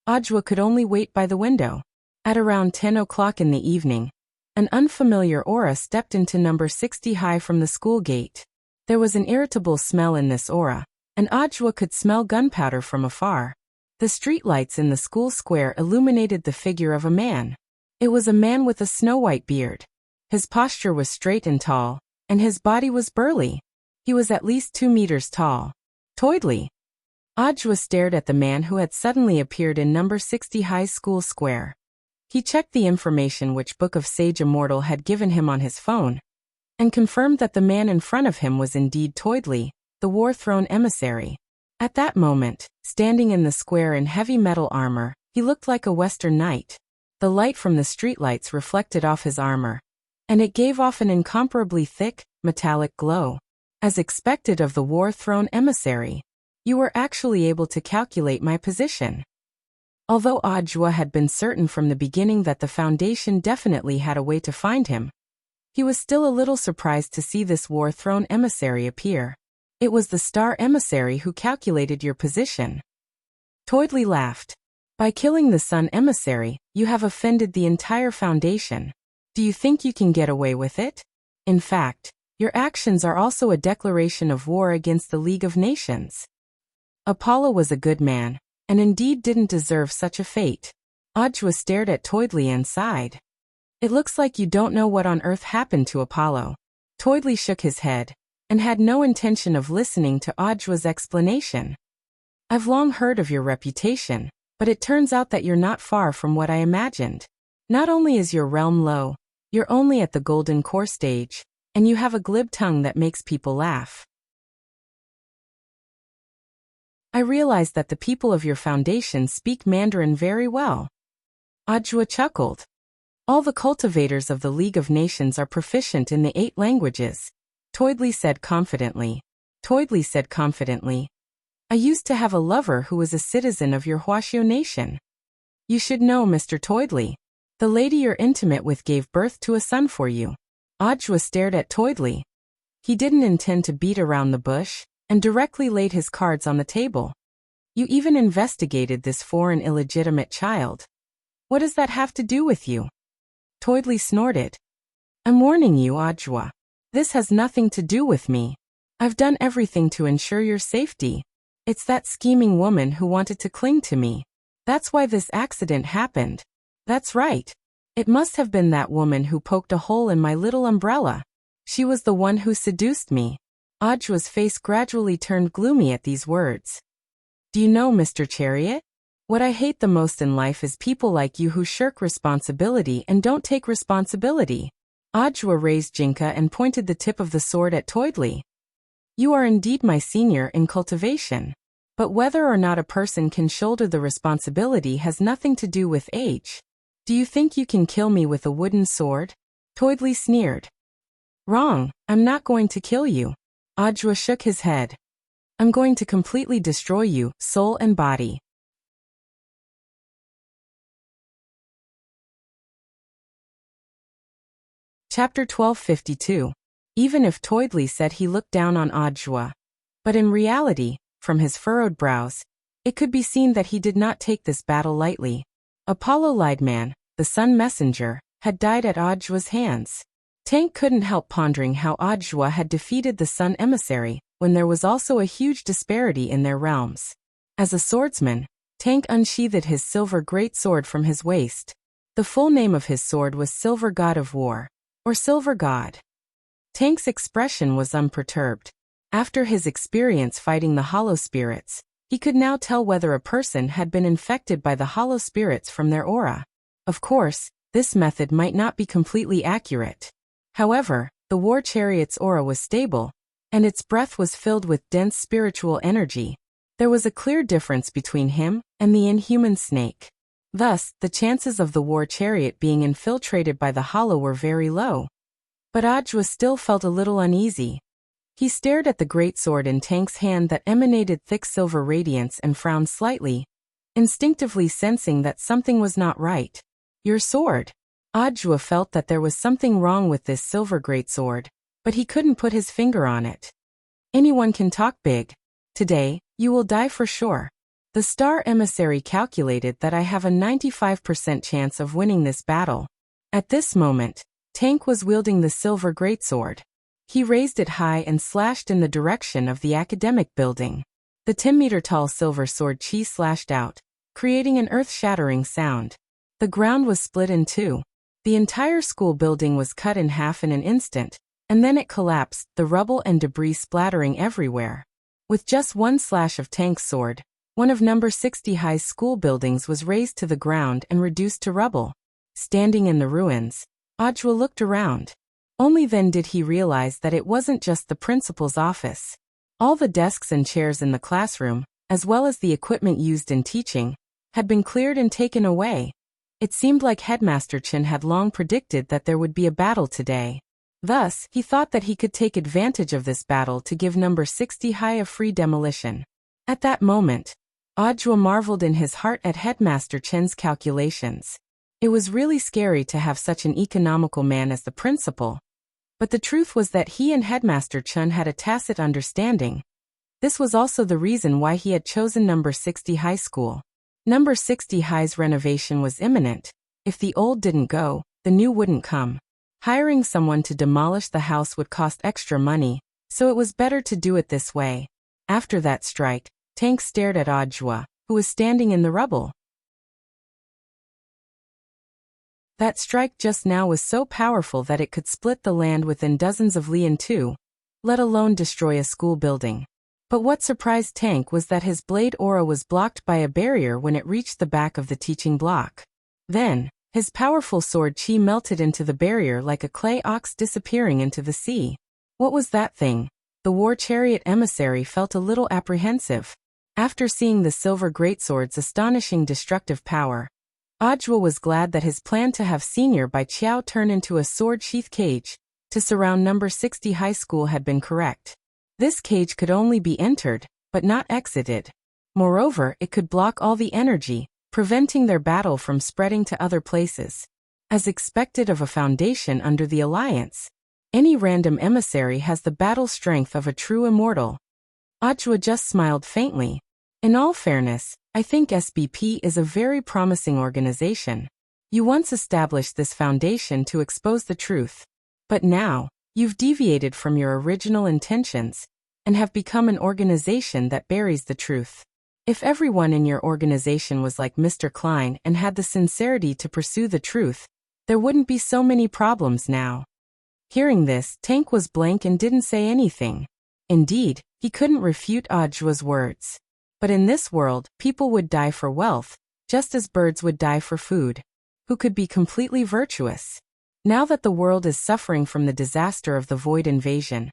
Ajwa could only wait by the window. At around 10 o'clock in the evening, an unfamiliar aura stepped into number 60 high from the school gate. There was an irritable smell in this aura, and Ajwa could smell gunpowder from afar. The streetlights in the school square illuminated the figure of a man. It was a man with a snow-white beard. His posture was straight and tall, and his body was burly. He was at least 2 meters tall. Toidly. Ajwa stared at the man who had suddenly appeared in number 60 high school square. He checked the information which Book of Sage Immortal had given him on his phone, and confirmed that the man in front of him was indeed Toidly, the War Throne emissary. At that moment, standing in the square in heavy metal armor, he looked like a Western knight. The light from the streetlights reflected off his armor, and it gave off an incomparably thick, metallic glow. As expected of the War Throne emissary, you were actually able to calculate my position. Although Ajwa had been certain from the beginning that the Foundation definitely had a way to find him, he was still a little surprised to see this War Throne emissary appear. It was the Star Emissary who calculated your position. Toidly laughed. By killing the Sun Emissary, you have offended the entire Foundation. Do you think you can get away with it? In fact, your actions are also a declaration of war against the League of Nations. Apollo was a good man, and indeed didn't deserve such a fate. Audua stared at Toidley and sighed. It looks like you don't know what on earth happened to Apollo. Toidley shook his head, and had no intention of listening to Audua's explanation. I've long heard of your reputation, but it turns out that you're not far from what I imagined. Not only is your realm low, you're only at the golden core stage, and you have a glib tongue that makes people laugh. I realize that the people of your foundation speak Mandarin very well. Audua chuckled. All the cultivators of the League of Nations are proficient in the 8 languages, Toidley said confidently. I used to have a lover who was a citizen of your Wuxia nation. You should know, Mr. Toidley. The lady you're intimate with gave birth to a son for you. Audua stared at Toidley. He didn't intend to beat around the bush, and directly laid his cards on the table. You even investigated this foreign illegitimate child. What does that have to do with you? Toidley snorted. I'm warning you, Audua. This has nothing to do with me. I've done everything to ensure your safety. It's that scheming woman who wanted to cling to me. That's why this accident happened. That's right. It must have been that woman who poked a hole in my little umbrella. She was the one who seduced me. Audua's face gradually turned gloomy at these words. Do you know, Mr. Chariot? What I hate the most in life is people like you who shirk responsibility and don't take responsibility. Audua raised Jinka and pointed the tip of the sword at Toidley. You are indeed my senior in cultivation. But whether or not a person can shoulder the responsibility has nothing to do with age. Do you think you can kill me with a wooden sword? Toidley sneered. Wrong, I'm not going to kill you. Audua shook his head. I'm going to completely destroy you, soul and body. Chapter 1252. Even if Toidley said he looked down on Audua, but in reality, from his furrowed brows, it could be seen that he did not take this battle lightly. Apollo Lideman, the Sun Messenger, had died at Audua's hands. Tank couldn't help pondering how Audua had defeated the Sun Emissary, when there was also a huge disparity in their realms. As a swordsman, Tank unsheathed his silver greatsword from his waist. The full name of his sword was Silver God of War, or Silver God. Tank's expression was unperturbed. After his experience fighting the hollow spirits, he could now tell whether a person had been infected by the hollow spirits from their aura. Of course, this method might not be completely accurate. However, the war chariot's aura was stable, and its breath was filled with dense spiritual energy. There was a clear difference between him and the inhuman snake. Thus, the chances of the war chariot being infiltrated by the hollow were very low. But Audua still felt a little uneasy. He stared at the greatsword in Tank's hand that emanated thick silver radiance and frowned slightly, instinctively sensing that something was not right. Your sword. Audua felt that there was something wrong with this silver greatsword, but he couldn't put his finger on it. Anyone can talk big. Today, you will die for sure. The Star Emissary calculated that I have a 95% chance of winning this battle. At this moment, Tank was wielding the silver greatsword. He raised it high and slashed in the direction of the academic building. The 10-meter-tall silver sword chi slashed out, creating an earth-shattering sound. The ground was split in two. The entire school building was cut in half in an instant, and then it collapsed, the rubble and debris splattering everywhere. With just one slash of Tank's sword, one of number 60 High's school buildings was razed to the ground and reduced to rubble. Standing in the ruins, Audua looked around. Only then did he realize that it wasn't just the principal's office. All the desks and chairs in the classroom, as well as the equipment used in teaching, had been cleared and taken away. It seemed like Headmaster Chen had long predicted that there would be a battle today. Thus, he thought that he could take advantage of this battle to give number 60 High a free demolition. At that moment, Audua marveled in his heart at Headmaster Chen's calculations. It was really scary to have such an economical man as the principal. But the truth was that he and Headmaster Chen had a tacit understanding. This was also the reason why he had chosen number 60 high school. Number 60 High's renovation was imminent. If the old didn't go, the new wouldn't come. Hiring someone to demolish the house would cost extra money, so it was better to do it this way. After that strike, Tank stared at Audiobook, who was standing in the rubble. That strike just now was so powerful that it could split the land within dozens of li in two, let alone destroy a school building. But what surprised Tank was that his blade aura was blocked by a barrier when it reached the back of the teaching block. Then, his powerful sword chi melted into the barrier like a clay ox disappearing into the sea. What was that thing? The war chariot emissary felt a little apprehensive. After seeing the silver greatsword's astonishing destructive power, Audiobook was glad that his plan to have Senior Bai Qiao turn into a sword sheath cage to surround number 60 high school had been correct. This cage could only be entered, but not exited. Moreover, it could block all the energy, preventing their battle from spreading to other places. As expected of a foundation under the alliance, any random emissary has the battle strength of a true immortal. Audiobook just smiled faintly. In all fairness, I think SBP is a very promising organization. You once established this foundation to expose the truth. But now, you've deviated from your original intentions and have become an organization that buries the truth. If everyone in your organization was like Mr. Klein and had the sincerity to pursue the truth, there wouldn't be so many problems now. Hearing this, Tank was blank and didn't say anything. Indeed, he couldn't refute Audiobook's words. But in this world, people would die for wealth, just as birds would die for food. Who could be completely virtuous? Now that the world is suffering from the disaster of the Void invasion,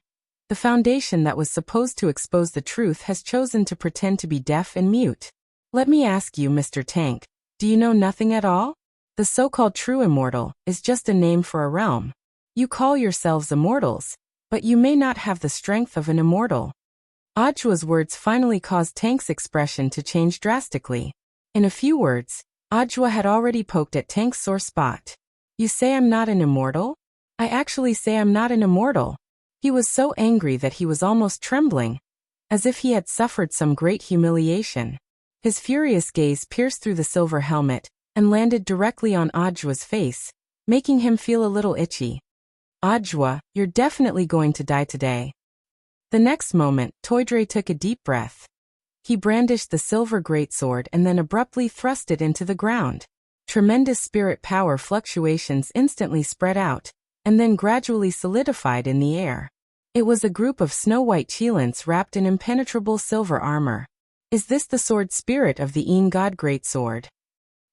the foundation that was supposed to expose the truth has chosen to pretend to be deaf and mute. Let me ask you, Mr. Tank, do you know nothing at all? The so-called true immortal is just a name for a realm. You call yourselves immortals, but you may not have the strength of an immortal. Audiobook's words finally caused Tank's expression to change drastically. In a few words, Audiobook had already poked at Tank's sore spot. You say I'm not an immortal? I actually say I'm not an immortal. He was so angry that he was almost trembling, as if he had suffered some great humiliation. His furious gaze pierced through the silver helmet and landed directly on Audiobook's face, making him feel a little itchy. Audiobook, you're definitely going to die today. The next moment, Toydre took a deep breath. He brandished the silver greatsword and then abruptly thrust it into the ground. Tremendous spirit power fluctuations instantly spread out, and then gradually solidified in the air. It was a group of snow-white Qilins wrapped in impenetrable silver armor. Is this the sword spirit of the Een God Greatsword?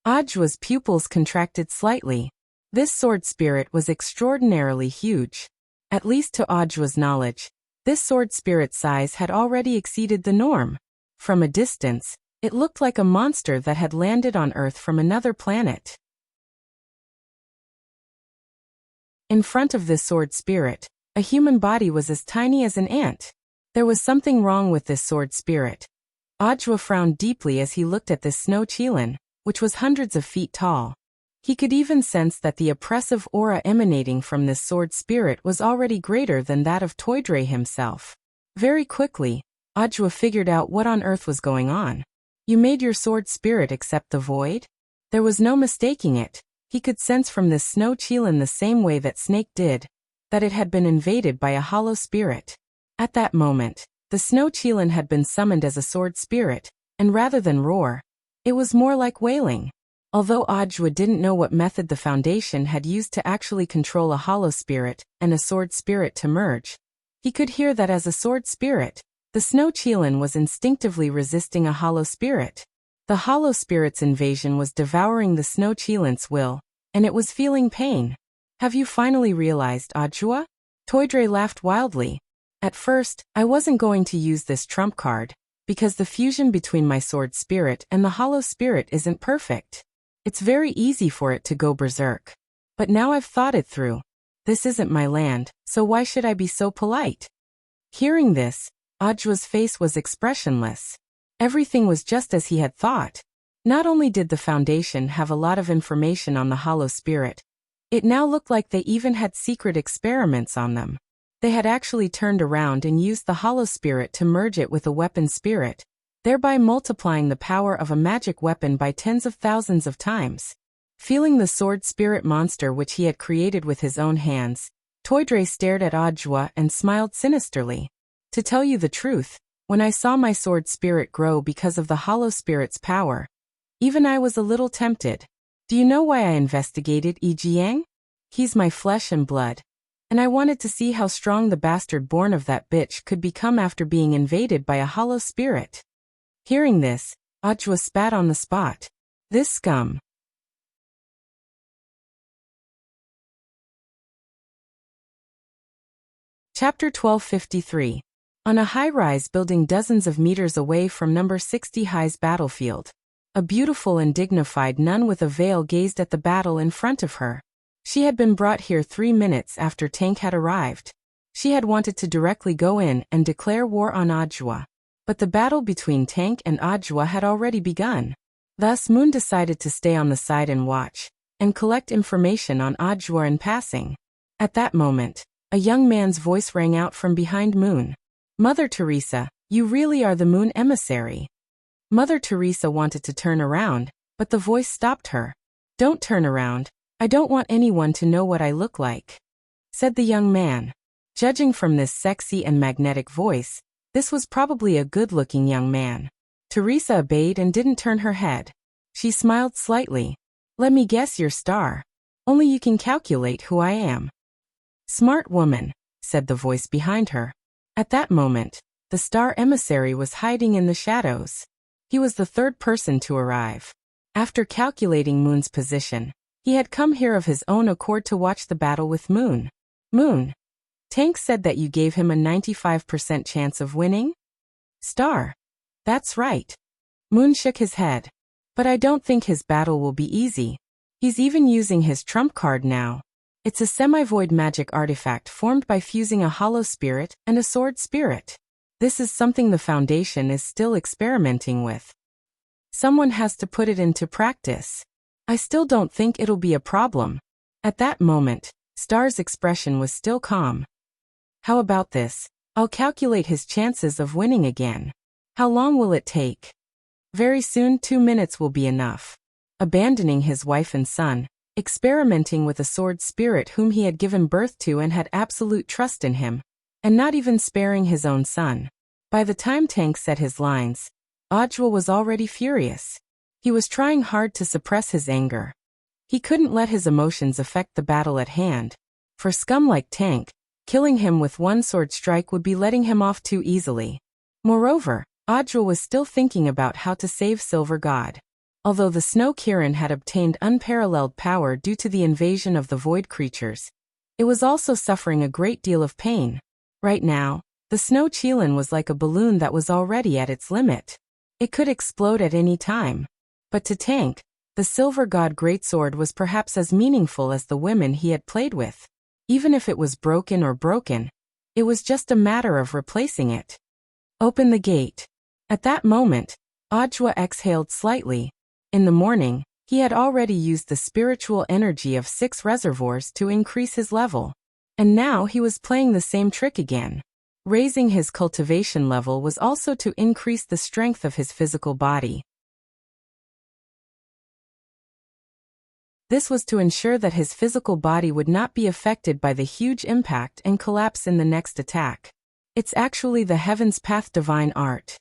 Audiobook's pupils contracted slightly. This sword spirit was extraordinarily huge. At least to Audiobook's knowledge, this sword spirit's size had already exceeded the norm. From a distance, it looked like a monster that had landed on Earth from another planet. In front of this sword spirit, a human body was as tiny as an ant. There was something wrong with this sword spirit. Audiobook frowned deeply as he looked at this snow Qilin, which was hundreds of feet tall. He could even sense that the oppressive aura emanating from this sword spirit was already greater than that of Toydre himself. Very quickly, Audiobook figured out what on earth was going on. You made your sword spirit accept the void? There was no mistaking it. He could sense from this snow Qilin the same way that Snake did, that it had been invaded by a hollow spirit. At that moment, the snow Qilin had been summoned as a sword spirit, and rather than roar, it was more like wailing. Although Audiobook didn't know what method the Foundation had used to actually control a hollow spirit and a sword spirit to merge, he could hear that as a sword spirit, the snow Qilin was instinctively resisting a hollow spirit. The hollow spirit's invasion was devouring the snow Qilin's will, and it was feeling pain. Have you finally realized, Audiobook? Toydre laughed wildly. At first, I wasn't going to use this trump card, because the fusion between my sword spirit and the hollow spirit isn't perfect. It's very easy for it to go berserk. But now I've thought it through. This isn't my land, so why should I be so polite? Hearing this, Audiobook's face was expressionless. Everything was just as he had thought. Not only did the Foundation have a lot of information on the hollow spirit, it now looked like they even had secret experiments on them. They had actually turned around and used the hollow spirit to merge it with a weapon spirit, thereby multiplying the power of a magic weapon by tens of thousands of times. Feeling the sword spirit monster which he had created with his own hands, Toydre stared at Audua and smiled sinisterly. To tell you the truth, when I saw my sword spirit grow because of the hollow spirit's power, even I was a little tempted. Do you know why I investigated Yi Jiang? He's my flesh and blood. And I wanted to see how strong the bastard born of that bitch could become after being invaded by a hollow spirit. Hearing this, Audua spat on the spot. This scum. Chapter 1253. On a high-rise building dozens of meters away from number 60 High's battlefield, a beautiful and dignified nun with a veil gazed at the battle in front of her. She had been brought here 3 minutes after Tank had arrived. She had wanted to directly go in and declare war on Audua, but the battle between Tank and Audua had already begun. Thus Moon decided to stay on the side and watch, and collect information on Audua in passing. At that moment, a young man's voice rang out from behind Moon. Mother Teresa, you really are the Moon emissary. Mother Teresa wanted to turn around, but the voice stopped her. Don't turn around. I don't want anyone to know what I look like, said the young man. Judging from this sexy and magnetic voice, this was probably a good-looking young man. Teresa obeyed and didn't turn her head. She smiled slightly. Let me guess your star. Only you can calculate who I am. Smart woman, said the voice behind her. At that moment, the star emissary was hiding in the shadows. He was the third person to arrive. After calculating Moon's position, he had come here of his own accord to watch the battle with Moon. Moon. Tank said that you gave him a 95% chance of winning? Star. That's right. Moon shook his head. But I don't think his battle will be easy. He's even using his trump card now. It's a semi-void magic artifact formed by fusing a hollow spirit and a sword spirit. This is something the Foundation is still experimenting with. Someone has to put it into practice. I still don't think it'll be a problem. At that moment, Star's expression was still calm. How about this? I'll calculate his chances of winning again. How long will it take? Very soon 2 minutes will be enough. Abandoning his wife and son, experimenting with a sword spirit whom he had given birth to and had absolute trust in him, and not even sparing his own son. By the time Tank said his lines, Audua was already furious. He was trying hard to suppress his anger. He couldn't let his emotions affect the battle at hand. For scum like Tank, killing him with one sword strike would be letting him off too easily. Moreover, Audua was still thinking about how to save Silver God. Although the Snow Kirin had obtained unparalleled power due to the invasion of the void creatures, it was also suffering a great deal of pain. Right now, the Snow Qilin was like a balloon that was already at its limit. It could explode at any time. But to Tank, the Silver God Greatsword was perhaps as meaningful as the women he had played with. Even if it was broken, it was just a matter of replacing it. Open the gate. At that moment, Audua exhaled slightly. In the morning, he had already used the spiritual energy of 6 reservoirs to increase his level. And now he was playing the same trick again. Raising his cultivation level was also to increase the strength of his physical body. This was to ensure that his physical body would not be affected by the huge impact and collapse in the next attack. It's actually the Heaven's Path divine art.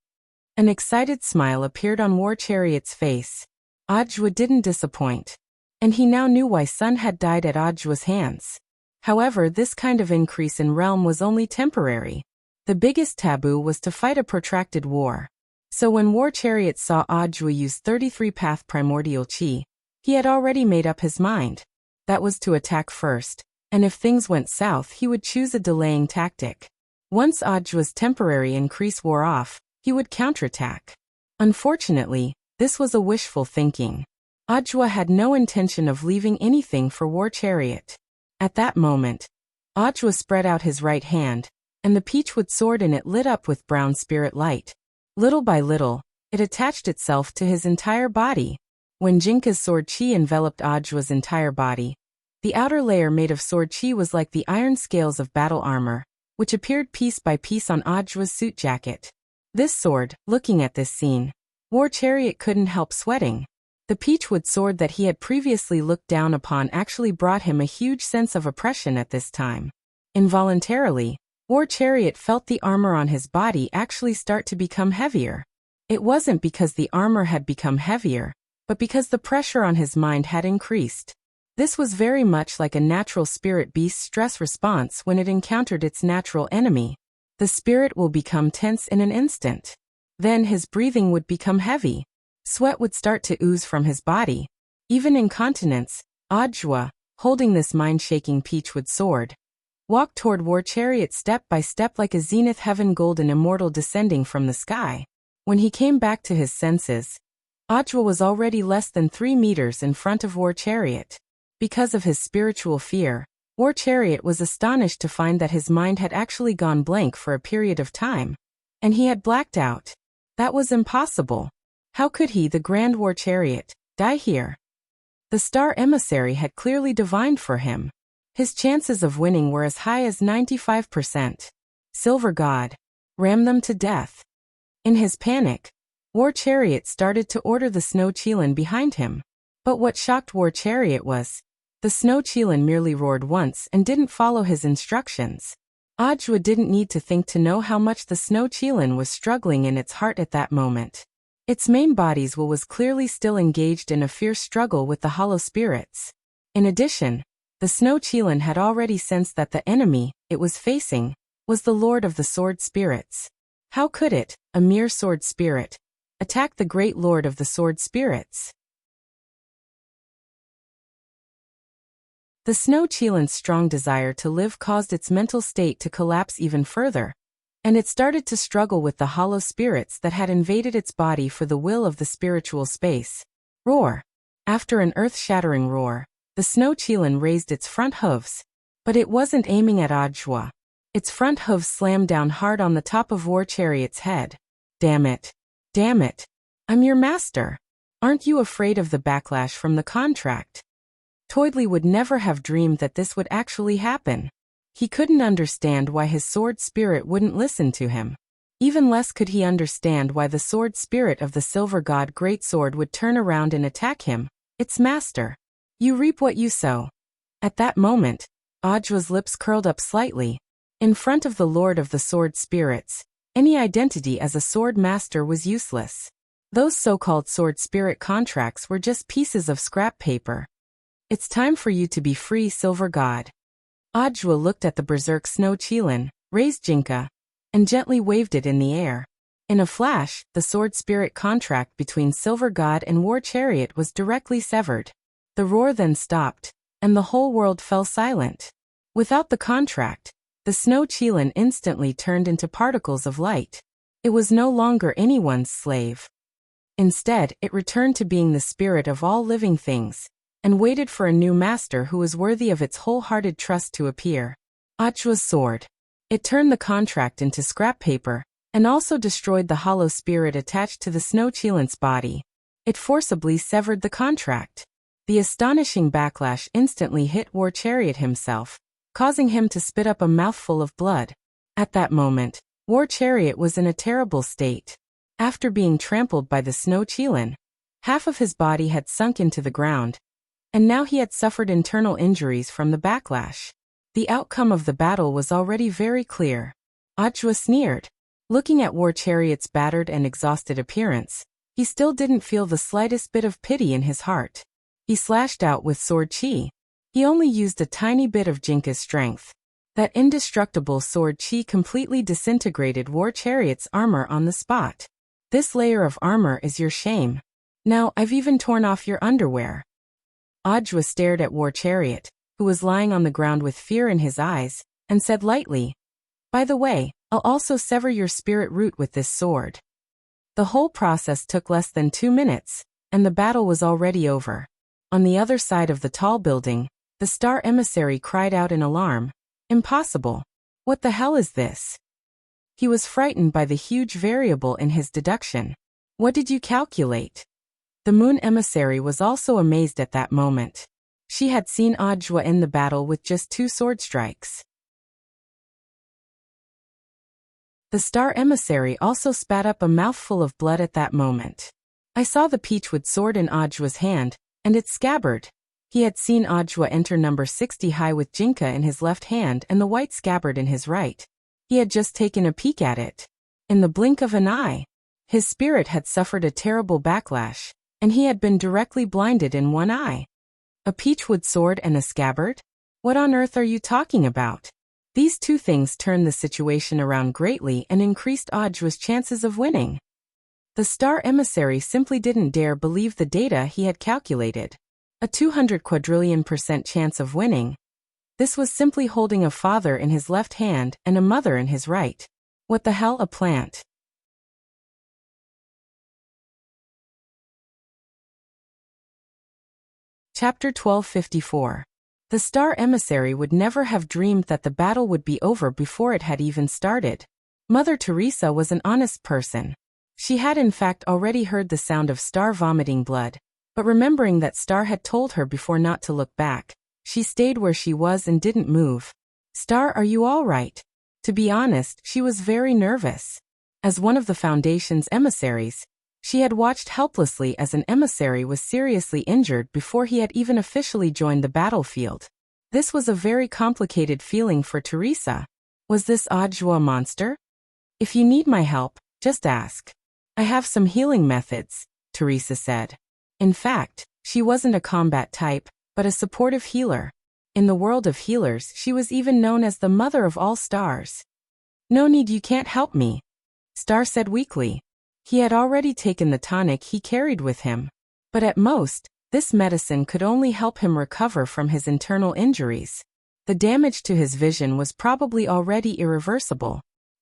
An excited smile appeared on War Chariot's face. Audua didn't disappoint. And he now knew why Sun had died at Audua's hands. However, this kind of increase in realm was only temporary. The biggest taboo was to fight a protracted war. So when War Chariot saw Audua use 33 Path Primordial Chi, he had already made up his mind. That was to attack first, and if things went south he would choose a delaying tactic. Once Audua's temporary increase wore off, he would counterattack. Unfortunately, this was a wishful thinking. Audua had no intention of leaving anything for War Chariot. At that moment, Audua spread out his right hand, and the peachwood sword in it lit up with brown spirit light. Little by little, it attached itself to his entire body. When Jinka's sword chi enveloped Audua's entire body, the outer layer made of sword chi was like the iron scales of battle armor, which appeared piece by piece on Audua's suit jacket. This sword, looking at this scene, War Chariot couldn't help sweating. The peachwood sword that he had previously looked down upon actually brought him a huge sense of oppression at this time. Involuntarily, War Chariot felt the armor on his body actually start to become heavier. It wasn't because the armor had become heavier, but because the pressure on his mind had increased. This was very much like a natural spirit beast's stress response when it encountered its natural enemy. The spirit will become tense in an instant. Then his breathing would become heavy. Sweat would start to ooze from his body. Even incontinence, Audiobook, holding this mind-shaking peachwood sword, walked toward War Chariot step by step like a zenith heaven golden immortal descending from the sky. When he came back to his senses, Audiobook was already less than 3 meters in front of War Chariot. Because of his spiritual fear, War Chariot was astonished to find that his mind had actually gone blank for a period of time. And he had blacked out. That was impossible. How could he, the Grand War Chariot, die here? The star emissary had clearly divined for him. His chances of winning were as high as 95%. Silver God, ram them to death. In his panic, War Chariot started to order the snow Qilin behind him. But what shocked War Chariot was, the snow Qilin merely roared once and didn't follow his instructions. Audiobook didn't need to think to know how much the snow Qilin was struggling in its heart at that moment. Its main body's will was clearly still engaged in a fierce struggle with the hollow spirits. In addition, the snow Qilin had already sensed that the enemy it was facing was the Lord of the Sword Spirits. How could it, a mere sword spirit, attack the great Lord of the Sword Spirits? The snow Qilin's strong desire to live caused its mental state to collapse even further, and it started to struggle with the hollow spirits that had invaded its body for the will of the spiritual space. Roar! After an earth-shattering roar, the snow Qilin raised its front hooves, but it wasn't aiming at Audiobook. Its front hooves slammed down hard on the top of War Chariot's head. Damn it! Damn it! I'm your master! Aren't you afraid of the backlash from the contract? Toidley would never have dreamed that this would actually happen. He couldn't understand why his sword spirit wouldn't listen to him. Even less could he understand why the sword spirit of the Silver God Greatsword would turn around and attack him, its master. You reap what you sow. At that moment, Audiobook's lips curled up slightly. In front of the Lord of the Sword Spirits, any identity as a sword master was useless. Those so-called sword spirit contracts were just pieces of scrap paper. It's time for you to be free, Silver God. Audiobook looked at the berserk snow Qilin, raised Jinka, and gently waved it in the air. In a flash, the sword spirit contract between Silver God and War Chariot was directly severed. The roar then stopped, and the whole world fell silent. Without the contract, the snow Qilin instantly turned into particles of light. It was no longer anyone's slave. Instead, it returned to being the spirit of all living things, and waited for a new master who was worthy of its wholehearted trust to appear. Audiobook's sword. It turned the contract into scrap paper, and also destroyed the hollow spirit attached to the snow Qilin's body. It forcibly severed the contract. The astonishing backlash instantly hit War Chariot himself, causing him to spit up a mouthful of blood. At that moment, War Chariot was in a terrible state. After being trampled by the snow Qilin, half of his body had sunk into the ground, and now he had suffered internal injuries from the backlash. The outcome of the battle was already very clear. Audiobook sneered. Looking at War Chariot's battered and exhausted appearance, he still didn't feel the slightest bit of pity in his heart. He slashed out with sword chi. He only used a tiny bit of Jinka's strength. That indestructible sword chi completely disintegrated War Chariot's armor on the spot. This layer of armor is your shame. Now I've even torn off your underwear. Audiobook stared at War Chariot, who was lying on the ground with fear in his eyes, and said lightly, "By the way, I'll also sever your spirit root with this sword." The whole process took less than 2 minutes, and the battle was already over. On the other side of the tall building, the star emissary cried out in alarm, "Impossible! What the hell is this?" He was frightened by the huge variable in his deduction. "What did you calculate?" The moon emissary was also amazed at that moment. She had seen Audiobook in the battle with just 2 sword strikes. The star emissary also spat up a mouthful of blood at that moment. I saw the peachwood sword in Audjua's hand, and its scabbard. He had seen Audjua enter number 60 high with Jinka in his left hand and the white scabbard in his right. He had just taken a peek at it. In the blink of an eye, his spirit had suffered a terrible backlash, and he had been directly blinded in one eye. A peachwood sword and a scabbard? What on earth are you talking about? These two things turned the situation around greatly and increased Audjua's chances of winning. The star emissary simply didn't dare believe the data he had calculated. A 200 quadrillion% chance of winning. This was simply holding a father in his left hand and a mother in his right. What the hell, a plant? Chapter 1254. The star emissary would never have dreamed that the battle would be over before it had even started. Mother Teresa was an honest person. She had in fact already heard the sound of Star vomiting blood, but remembering that Star had told her before not to look back, she stayed where she was and didn't move. Star, are you all right? To be honest, she was very nervous. As one of the Foundation's emissaries, she had watched helplessly as an emissary was seriously injured before he had even officially joined the battlefield. This was a very complicated feeling for Teresa. Was this Audjua a monster? If you need my help, just ask. I have some healing methods, Teresa said. In fact, she wasn't a combat type, but a supportive healer. In the world of healers, she was even known as the mother of all stars. No need, you can't help me, Star said weakly. He had already taken the tonic he carried with him. But at most, this medicine could only help him recover from his internal injuries. The damage to his vision was probably already irreversible.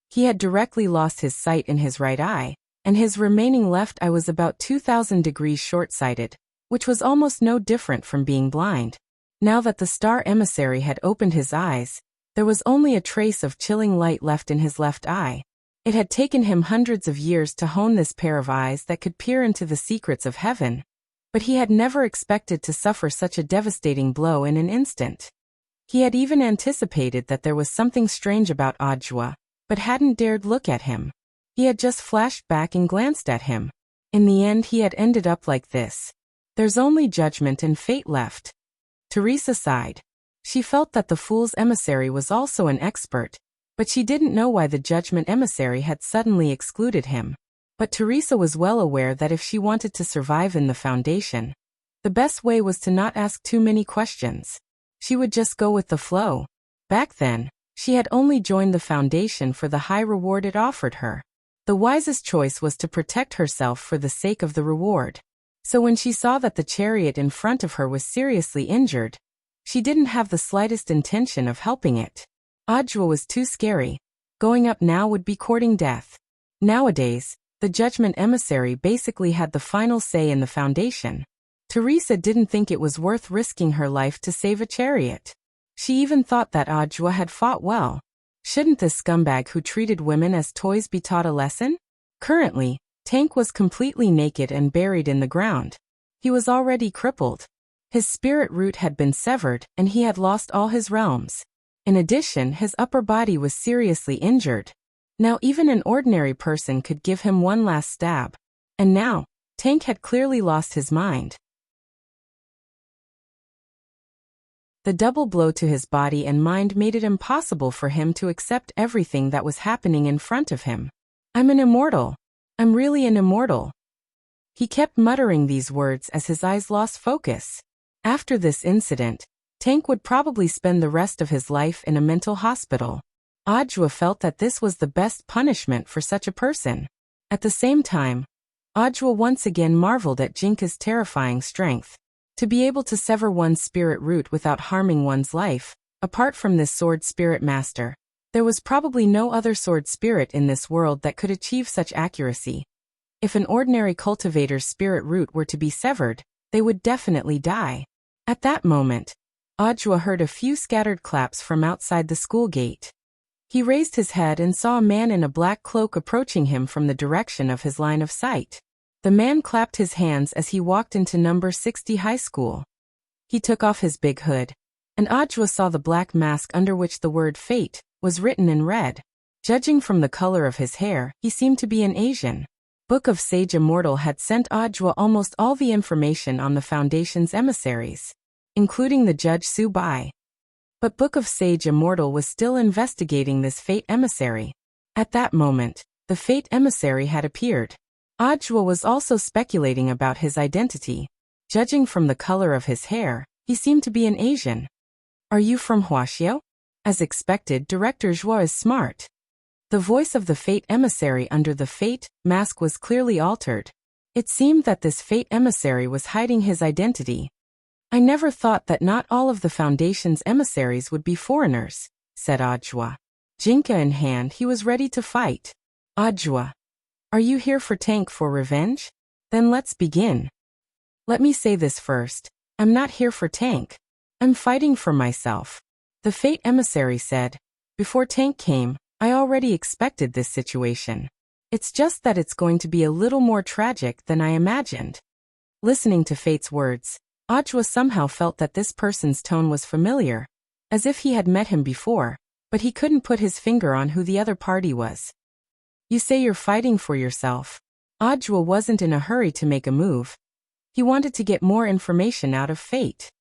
He had directly lost his sight in his right eye, and his remaining left eye was about 2,000 degrees short-sighted, which was almost no different from being blind. Now that the star emissary had opened his eyes, there was only a trace of chilling light left in his left eye. It had taken him hundreds of years to hone this pair of eyes that could peer into the secrets of heaven. But he had never expected to suffer such a devastating blow in an instant. He had even anticipated that there was something strange about Audjua, but hadn't dared look at him. He had just flashed back and glanced at him. In the end, he had ended up like this. There's only judgment and fate left. Teresa sighed. She felt that the fool's emissary was also an expert, but she didn't know why the judgment emissary had suddenly excluded him. But Teresa was well aware that if she wanted to survive in the Foundation, the best way was to not ask too many questions. She would just go with the flow. Back then, she had only joined the Foundation for the high reward it offered her. The wisest choice was to protect herself for the sake of the reward. So when she saw that the chariot in front of her was seriously injured, she didn't have the slightest intention of helping it. Audjua was too scary. Going up now would be courting death. Nowadays, the judgment emissary basically had the final say in the Foundation. Teresa didn't think it was worth risking her life to save a chariot. She even thought that Audjua had fought well. Shouldn't this scumbag who treated women as toys be taught a lesson? Currently, Tank was completely naked and buried in the ground. He was already crippled. His spirit root had been severed and he had lost all his realms. In addition, his upper body was seriously injured. Now even an ordinary person could give him one last stab. And now, Tank had clearly lost his mind. The double blow to his body and mind made it impossible for him to accept everything that was happening in front of him. I'm an immortal. I'm really an immortal. He kept muttering these words as his eyes lost focus. After this incident, Tank would probably spend the rest of his life in a mental hospital. Audjua felt that this was the best punishment for such a person. At the same time, Audjua once again marveled at Jinka's terrifying strength. To be able to sever one's spirit root without harming one's life, apart from this sword spirit master, there was probably no other sword spirit in this world that could achieve such accuracy. If an ordinary cultivator's spirit root were to be severed, they would definitely die. At that moment, Audjua heard a few scattered claps from outside the school gate. He raised his head and saw a man in a black cloak approaching him from the direction of his line of sight. The man clapped his hands as he walked into number 60 high school. He took off his big hood, and Audjua saw the black mask under which the word fate was written in red. Judging from the color of his hair, he seemed to be an Asian. Book of Sage Immortal had sent Audua almost all the information on the Foundation's emissaries, including the Judge Su Bai. But Book of Sage Immortal was still investigating this Fate emissary. At that moment, the Fate emissary had appeared. Audua was also speculating about his identity. Judging from the color of his hair, he seemed to be an Asian. Are you from Wuxia? As expected, Director Zhuo is smart. The voice of the Fate emissary under the Fate mask was clearly altered. It seemed that this Fate emissary was hiding his identity. I never thought that not all of the Foundation's emissaries would be foreigners, said Audua. Jinka in hand, he was ready to fight. Audua, are you here for Tank for revenge? Then let's begin. Let me say this first. I'm not here for Tank. I'm fighting for myself. The Fate emissary said. Before Tank came, I already expected this situation. It's just that it's going to be a little more tragic than I imagined. Listening to Fate's words, Audua somehow felt that this person's tone was familiar, as if he had met him before, but he couldn't put his finger on who the other party was. You say you're fighting for yourself. Audua wasn't in a hurry to make a move. He wanted to get more information out of Fate.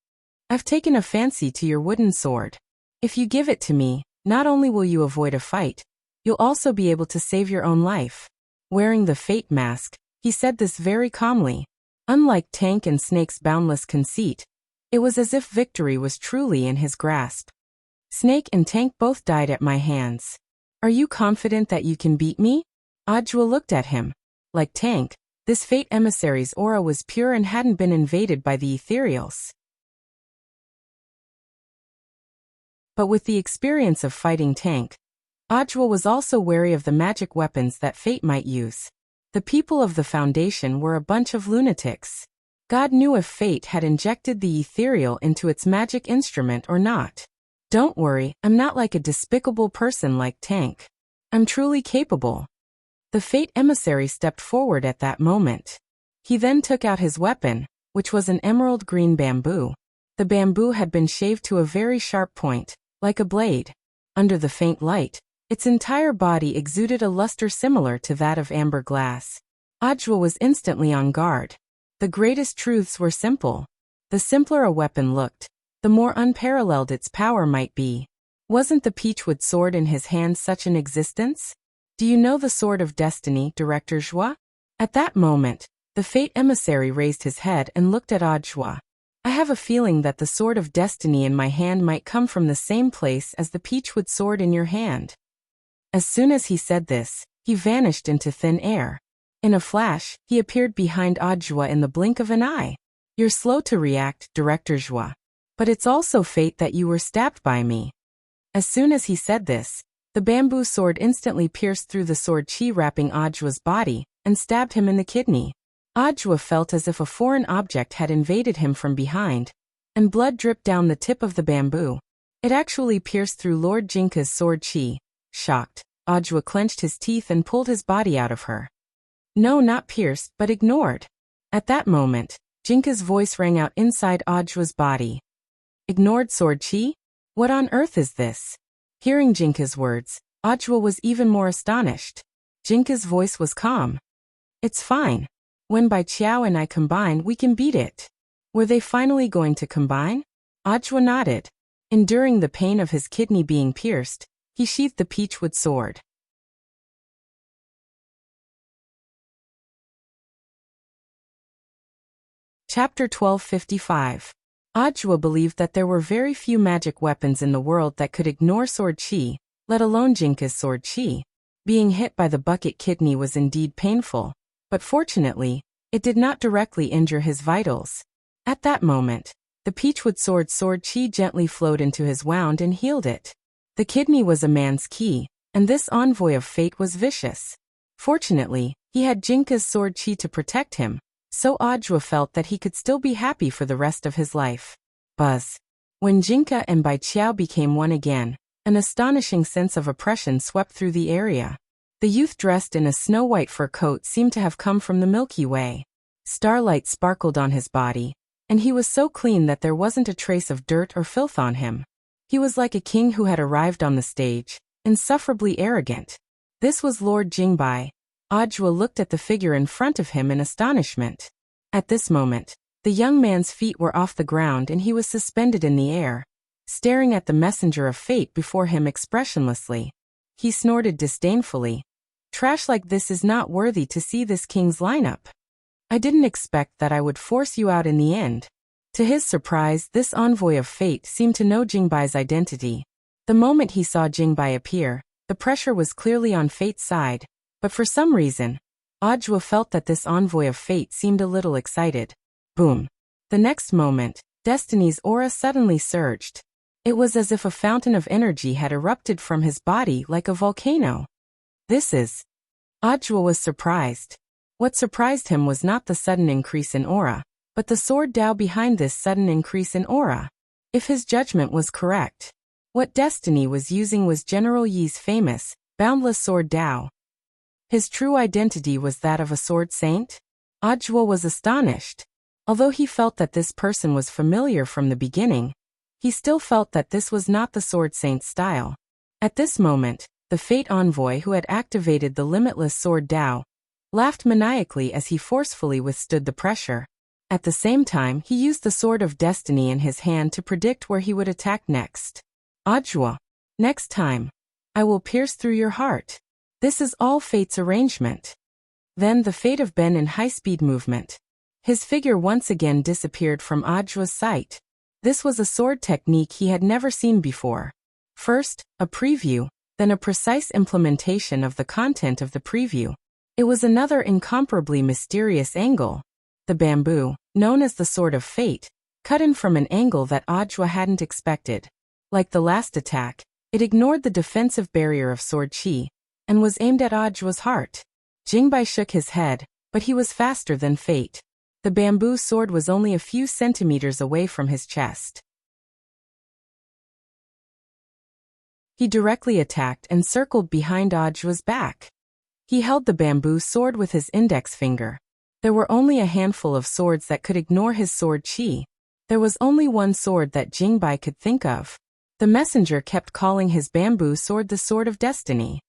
I've taken a fancy to your wooden sword. If you give it to me, not only will you avoid a fight, you'll also be able to save your own life. Wearing the Fate mask, he said this very calmly. Unlike Tank and Snake's boundless conceit, it was as if victory was truly in his grasp. Snake and Tank both died at my hands. Are you confident that you can beat me? Audua looked at him. Like Tank, this Fate emissary's aura was pure and hadn't been invaded by the ethereals. But with the experience of fighting Tank, Audua was also wary of the magic weapons that Fate might use. The people of the Foundation were a bunch of lunatics. God knew if Fate had injected the ethereal into its magic instrument or not. Don't worry, I'm not like a despicable person like Tank. I'm truly capable. The Fate emissary stepped forward at that moment. He then took out his weapon, which was an emerald green bamboo. The bamboo had been shaved to a very sharp point, like a blade. Under the faint light, its entire body exuded a luster similar to that of amber glass. Audua was instantly on guard. The greatest truths were simple. The simpler a weapon looked, the more unparalleled its power might be. Wasn't the peachwood sword in his hand such an existence? Do you know the Sword of Destiny, Director Zhuo? At that moment, the Fate emissary raised his head and looked at Audua. I have a feeling that the Sword of Destiny in my hand might come from the same place as the peachwood sword in your hand. As soon as he said this, he vanished into thin air. In a flash, he appeared behind Audua in the blink of an eye. You're slow to react, Director Zhuo. But it's also fate that you were stabbed by me. As soon as he said this, the bamboo sword instantly pierced through the sword chi wrapping Audua's body and stabbed him in the kidney. Audua felt as if a foreign object had invaded him from behind, and blood dripped down the tip of the bamboo. It actually pierced through Lord Jinka's sword chi. Shocked, Audua clenched his teeth and pulled his body out of her. No, not pierced, but ignored. At that moment, Jinka's voice rang out inside Audua's body. Ignored sword chi? What on earth is this? Hearing Jinka's words, Audua was even more astonished. Jinka's voice was calm. It's fine. When Bai Qiao and I combine, we can beat it. Were they finally going to combine? Audua nodded. Enduring the pain of his kidney being pierced, he sheathed the peachwood sword. Chapter 1255. Audua believed that there were very few magic weapons in the world that could ignore sword chi, let alone Jinka's sword chi. Being hit by the bucket kidney was indeed painful, but fortunately, it did not directly injure his vitals. At that moment, the peachwood sword chi gently flowed into his wound and healed it. The kidney was a man's key, and this envoy of fate was vicious. Fortunately, he had Jinka's sword chi to protect him, so Audua felt that he could still be happy for the rest of his life. Buzz. When Jinka and Bai Qiao became one again, an astonishing sense of oppression swept through the area. The youth dressed in a snow-white fur coat seemed to have come from the Milky Way. Starlight sparkled on his body, and he was so clean that there wasn't a trace of dirt or filth on him. He was like a king who had arrived on the stage, insufferably arrogant. This was Lord Jingbai. Audua looked at the figure in front of him in astonishment. At this moment, the young man's feet were off the ground and he was suspended in the air, staring at the messenger of fate before him expressionlessly. He snorted disdainfully. Trash like this is not worthy to see this king's lineup. I didn't expect that I would force you out in the end. To his surprise, this envoy of fate seemed to know Jingbai's identity. The moment he saw Jingbai appear, the pressure was clearly on fate's side, but for some reason, Audua felt that this envoy of fate seemed a little excited. Boom. The next moment, Destiny's aura suddenly surged. It was as if a fountain of energy had erupted from his body like a volcano. Audua was surprised. What surprised him was not the sudden increase in aura, but the sword Dao behind this sudden increase in aura. If his judgment was correct, what Destiny was using was General Yi's famous, boundless sword Dao. His true identity was that of a sword saint? Audua was astonished. Although he felt that this person was familiar from the beginning, he still felt that this was not the sword saint's style. At this moment, the fate envoy who had activated the limitless sword Dao laughed maniacally as he forcefully withstood the pressure. At the same time, he used the sword of destiny in his hand to predict where he would attack next. Audua, next time, I will pierce through your heart. This is all fate's arrangement. Then the fate of Ben in high-speed movement. His figure once again disappeared from Audua's sight. This was a sword technique he had never seen before. First, a preview, then a precise implementation of the content of the preview. It was another incomparably mysterious angle. The bamboo, known as the Sword of Fate, cut in from an angle that Audua hadn't expected. Like the last attack, it ignored the defensive barrier of sword chi, and was aimed at Audua's heart. Jingbai shook his head, but he was faster than fate. The bamboo sword was only a few centimeters away from his chest. He directly attacked and circled behind Audua's back. He held the bamboo sword with his index finger. There were only a handful of swords that could ignore his sword chi. There was only one sword that Jingbai could think of. The messenger kept calling his bamboo sword the Sword of Destiny.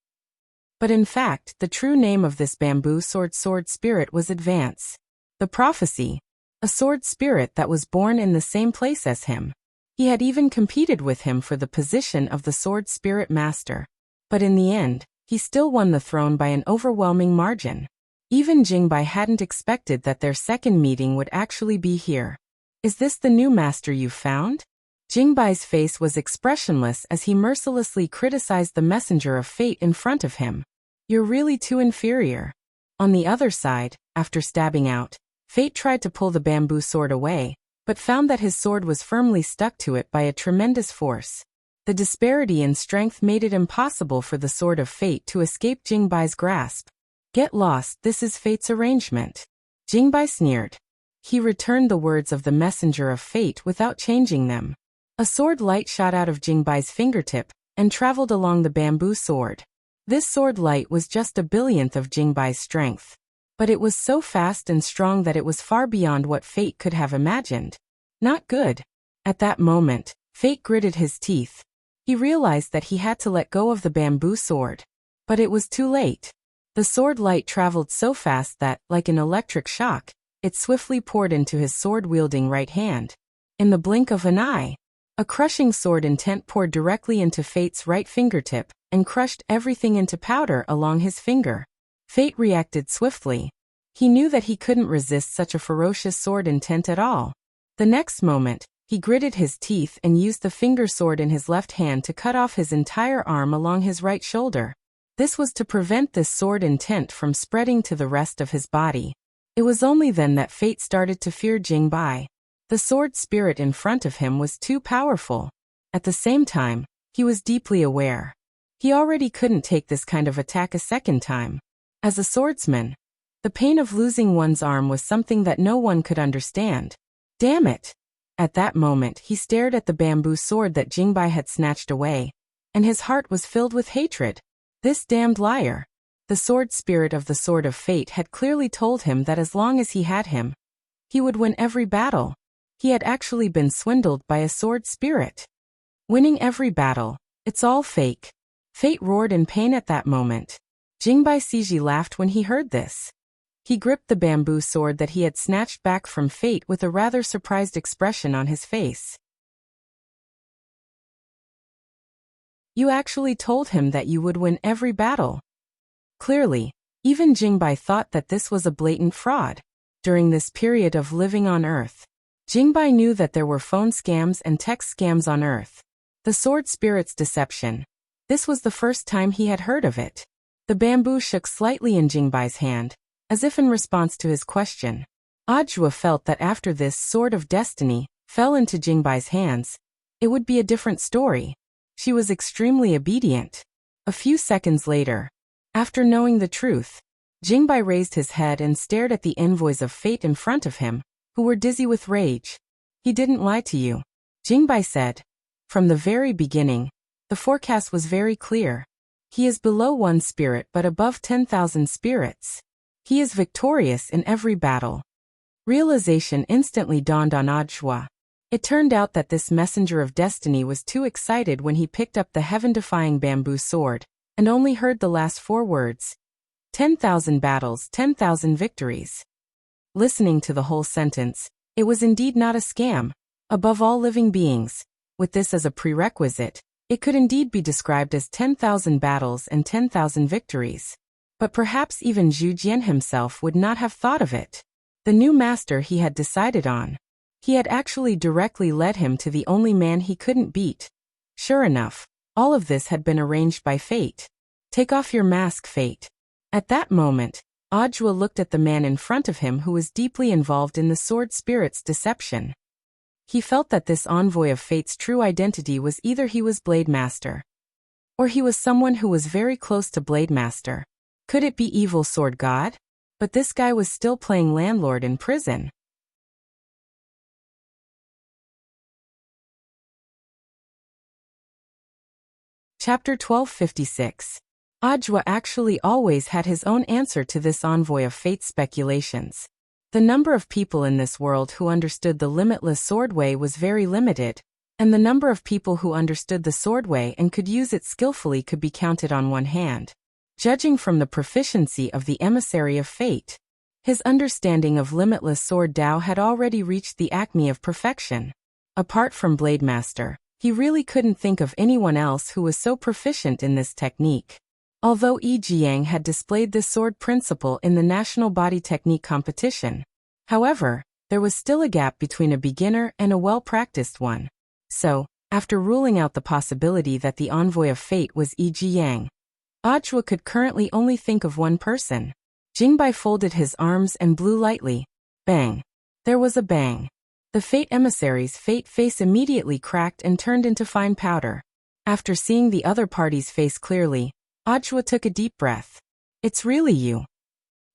But in fact, the true name of this bamboo sword spirit was Advance. The prophecy, a sword spirit that was born in the same place as him. He had even competed with him for the position of the sword spirit master. But in the end, he still won the throne by an overwhelming margin. Even Jingbai hadn't expected that their second meeting would actually be here. Is this the new master you've found? Jingbai's face was expressionless as he mercilessly criticized the messenger of fate in front of him. You're really too inferior. On the other side, after stabbing out, Fate tried to pull the bamboo sword away, but found that his sword was firmly stuck to it by a tremendous force. The disparity in strength made it impossible for the sword of fate to escape Jingbai's grasp. Get lost, this is fate's arrangement. Jingbai sneered. He returned the words of the messenger of fate without changing them. A sword light shot out of Jingbai's fingertip and traveled along the bamboo sword. This sword light was just a billionth of Jingbai's strength. But it was so fast and strong that it was far beyond what fate could have imagined. Not good. At that moment, fate gritted his teeth. He realized that he had to let go of the bamboo sword. But it was too late. The sword light traveled so fast that, like an electric shock, it swiftly poured into his sword-wielding right hand. In the blink of an eye, a crushing sword intent poured directly into Fate's right fingertip and crushed everything into powder along his finger. Fate reacted swiftly. He knew that he couldn't resist such a ferocious sword intent at all. The next moment, he gritted his teeth and used the finger sword in his left hand to cut off his entire arm along his right shoulder. This was to prevent this sword intent from spreading to the rest of his body. It was only then that Fate started to fear Jingbai. The sword spirit in front of him was too powerful. At the same time, he was deeply aware. He already couldn't take this kind of attack a second time. As a swordsman, the pain of losing one's arm was something that no one could understand. Damn it! At that moment, he stared at the bamboo sword that Jingbai had snatched away, and his heart was filled with hatred. This damned liar. The sword spirit of the Sword of Fate had clearly told him that as long as he had him, he would win every battle. He had actually been swindled by a sword spirit. Winning every battle, it's all fake. Fate roared in pain at that moment. Jingbai Siji laughed when he heard this. He gripped the bamboo sword that he had snatched back from Fate with a rather surprised expression on his face. You actually told him that you would win every battle. Clearly, even Jingbai thought that this was a blatant fraud. During this period of living on Earth, Jingbai knew that there were phone scams and text scams on Earth. The sword spirit's deception. This was the first time he had heard of it. The bamboo shook slightly in Jingbai's hand, as if in response to his question. Audiobook felt that after this sword of destiny fell into Jingbai's hands, it would be a different story. She was extremely obedient. A few seconds later, after knowing the truth, Jingbai raised his head and stared at the envoys of fate in front of him, who were dizzy with rage. He didn't lie to you, Jingbai said. From the very beginning, the forecast was very clear. He is below 1 spirit but above 10,000 spirits. He is victorious in every battle. Realization instantly dawned on Audiobook. It turned out that this messenger of destiny was too excited when he picked up the heaven-defying bamboo sword, and only heard the last 4 words. 10,000 battles, 10,000 victories. Listening to the whole sentence, it was indeed not a scam. Above all living beings, with this as a prerequisite, it could indeed be described as 10,000 battles and 10,000 victories. But perhaps even Zhu Jian himself would not have thought of it. The new master he had decided on. He had actually directly led him to the only man he couldn't beat. Sure enough, all of this had been arranged by fate. Take off your mask, Fate. At that moment, Audiobook looked at the man in front of him who was deeply involved in the sword spirit's deception. He felt that this envoy of fate's true identity was either he was Blade Master, or he was someone who was very close to Blade Master. Could it be evil sword god? But this guy was still playing landlord in prison. Chapter 1256. Audiobook actually always had his own answer to this envoy of fate's speculations. The number of people in this world who understood the limitless sword way was very limited, and the number of people who understood the sword way and could use it skillfully could be counted on one hand. Judging from the proficiency of the emissary of fate, his understanding of limitless sword Tao had already reached the acme of perfection. Apart from Blade Master, he really couldn't think of anyone else who was so proficient in this technique. Although Yi Jiang had displayed this sword principle in the National Body Technique competition, however, there was still a gap between a beginner and a well-practiced one. So, after ruling out the possibility that the envoy of fate was Yi Jiang, Audiobook could currently only think of one person. Jingbai folded his arms and blew lightly. Bang. There was a bang. The fate emissary's fate face immediately cracked and turned into fine powder. After seeing the other party's face clearly, Audiobook took a deep breath. It's really you.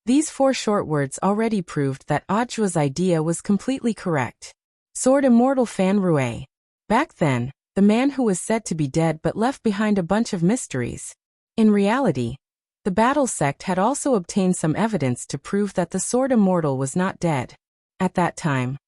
These 4 short words already proved that Audiobook's idea was completely correct. Sword Immortal Fan Rue. Back then, the man who was said to be dead but left behind a bunch of mysteries. In reality, the battle sect had also obtained some evidence to prove that the Sword Immortal was not dead. At that time,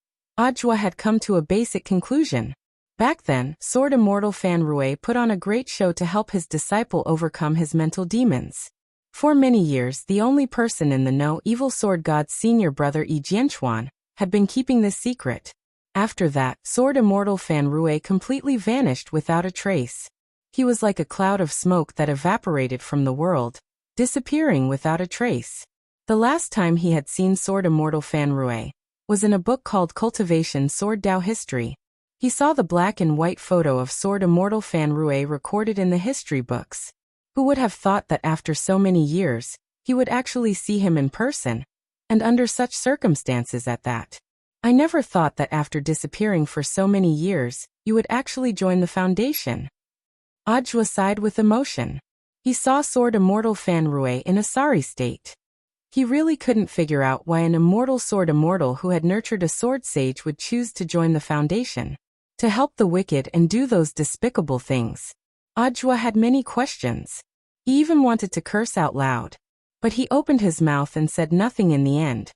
Audiobook had come to a basic conclusion. Back then, Sword Immortal Fan Rue put on a great show to help his disciple overcome his mental demons. For many years, the only person in the know, Evil Sword God's senior brother Yi Jianchuan, had been keeping this secret. After that, Sword Immortal Fan Rue completely vanished without a trace. He was like a cloud of smoke that evaporated from the world, disappearing without a trace. The last time he had seen Sword Immortal Fan Rue was in a book called Cultivation Sword Tao History. He saw the black and white photo of Sword Immortal Fan Rue recorded in the history books. Who would have thought that after so many years, he would actually see him in person, and under such circumstances at that? I never thought that after disappearing for so many years, you would actually join the Foundation. Audiobook sighed with emotion. He saw Sword Immortal Fan Rue in a sorry state. He really couldn't figure out why an immortal sword immortal who had nurtured a sword sage would choose to join the Foundation, to help the wicked and do those despicable things. Audiobook had many questions. He even wanted to curse out loud. But he opened his mouth and said nothing in the end.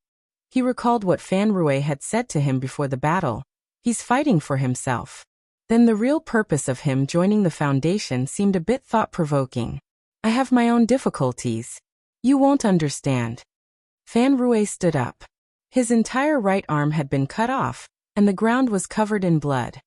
He recalled what Fan Rue had said to him before the battle. He's fighting for himself. Then the real purpose of him joining the foundation seemed a bit thought-provoking. I have my own difficulties. You won't understand. Fan Rui stood up. His entire right arm had been cut off, and the ground was covered in blood.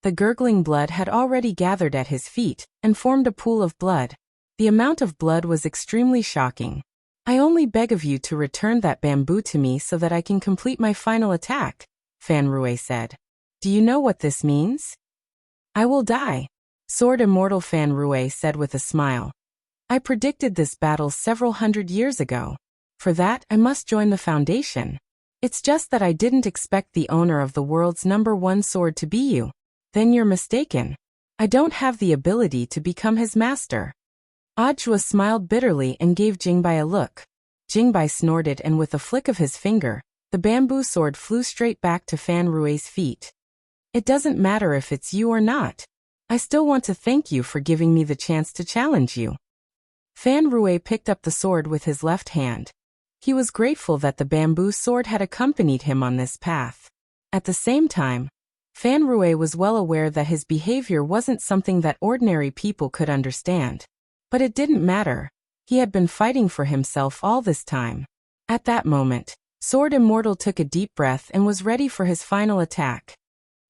The gurgling blood had already gathered at his feet, and formed a pool of blood. The amount of blood was extremely shocking. I only beg of you to return that bamboo to me so that I can complete my final attack, Fan Rui said. Do you know what this means? I will die. Sword Immortal Fan Rui said with a smile. I predicted this battle several hundred years ago. For that, I must join the foundation. It's just that I didn't expect the owner of the world's #1 sword to be you. Then you're mistaken. I don't have the ability to become his master. Audiobook smiled bitterly and gave Jingbai a look. Jingbai snorted, and with a flick of his finger, the bamboo sword flew straight back to Fan Rui's feet. It doesn't matter if it's you or not. I still want to thank you for giving me the chance to challenge you. Fan Rui picked up the sword with his left hand. He was grateful that the bamboo sword had accompanied him on this path. At the same time, Fan Rui was well aware that his behavior wasn't something that ordinary people could understand. But it didn't matter. He had been fighting for himself all this time. At that moment, Sword Immortal took a deep breath and was ready for his final attack.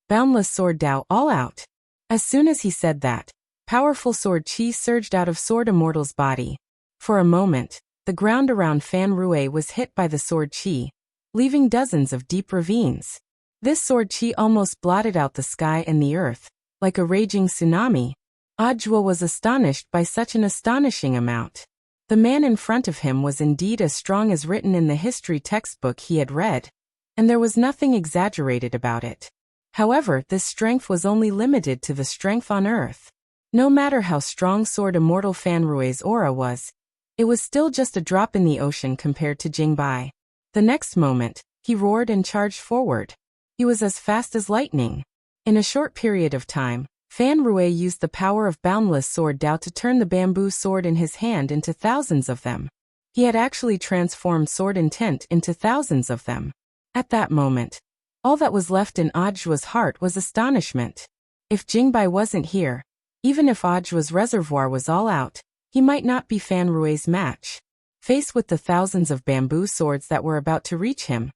Boundless Sword Dao all out. As soon as he said that, powerful sword chi surged out of Sword Immortal's body. For a moment, the ground around Fan Rui was hit by the sword chi, leaving dozens of deep ravines. This sword chi almost blotted out the sky and the earth, like a raging tsunami. Audiobook was astonished by such an astonishing amount. The man in front of him was indeed as strong as written in the history textbook he had read, and there was nothing exaggerated about it. However, this strength was only limited to the strength on earth. No matter how strong Sword Immortal Fan Rui's aura was, it was still just a drop in the ocean compared to Jingbai. The next moment, he roared and charged forward. He was as fast as lightning. In a short period of time, Fan Rui used the power of Boundless Sword Dao to turn the bamboo sword in his hand into thousands of them. He had actually transformed Sword Intent into thousands of them. At that moment, all that was left in Audiobook's heart was astonishment. If Jingbai wasn't here, even if Audiobook's reservoir was all out, he might not be Fan Rui's match. Faced with the thousands of bamboo swords that were about to reach him,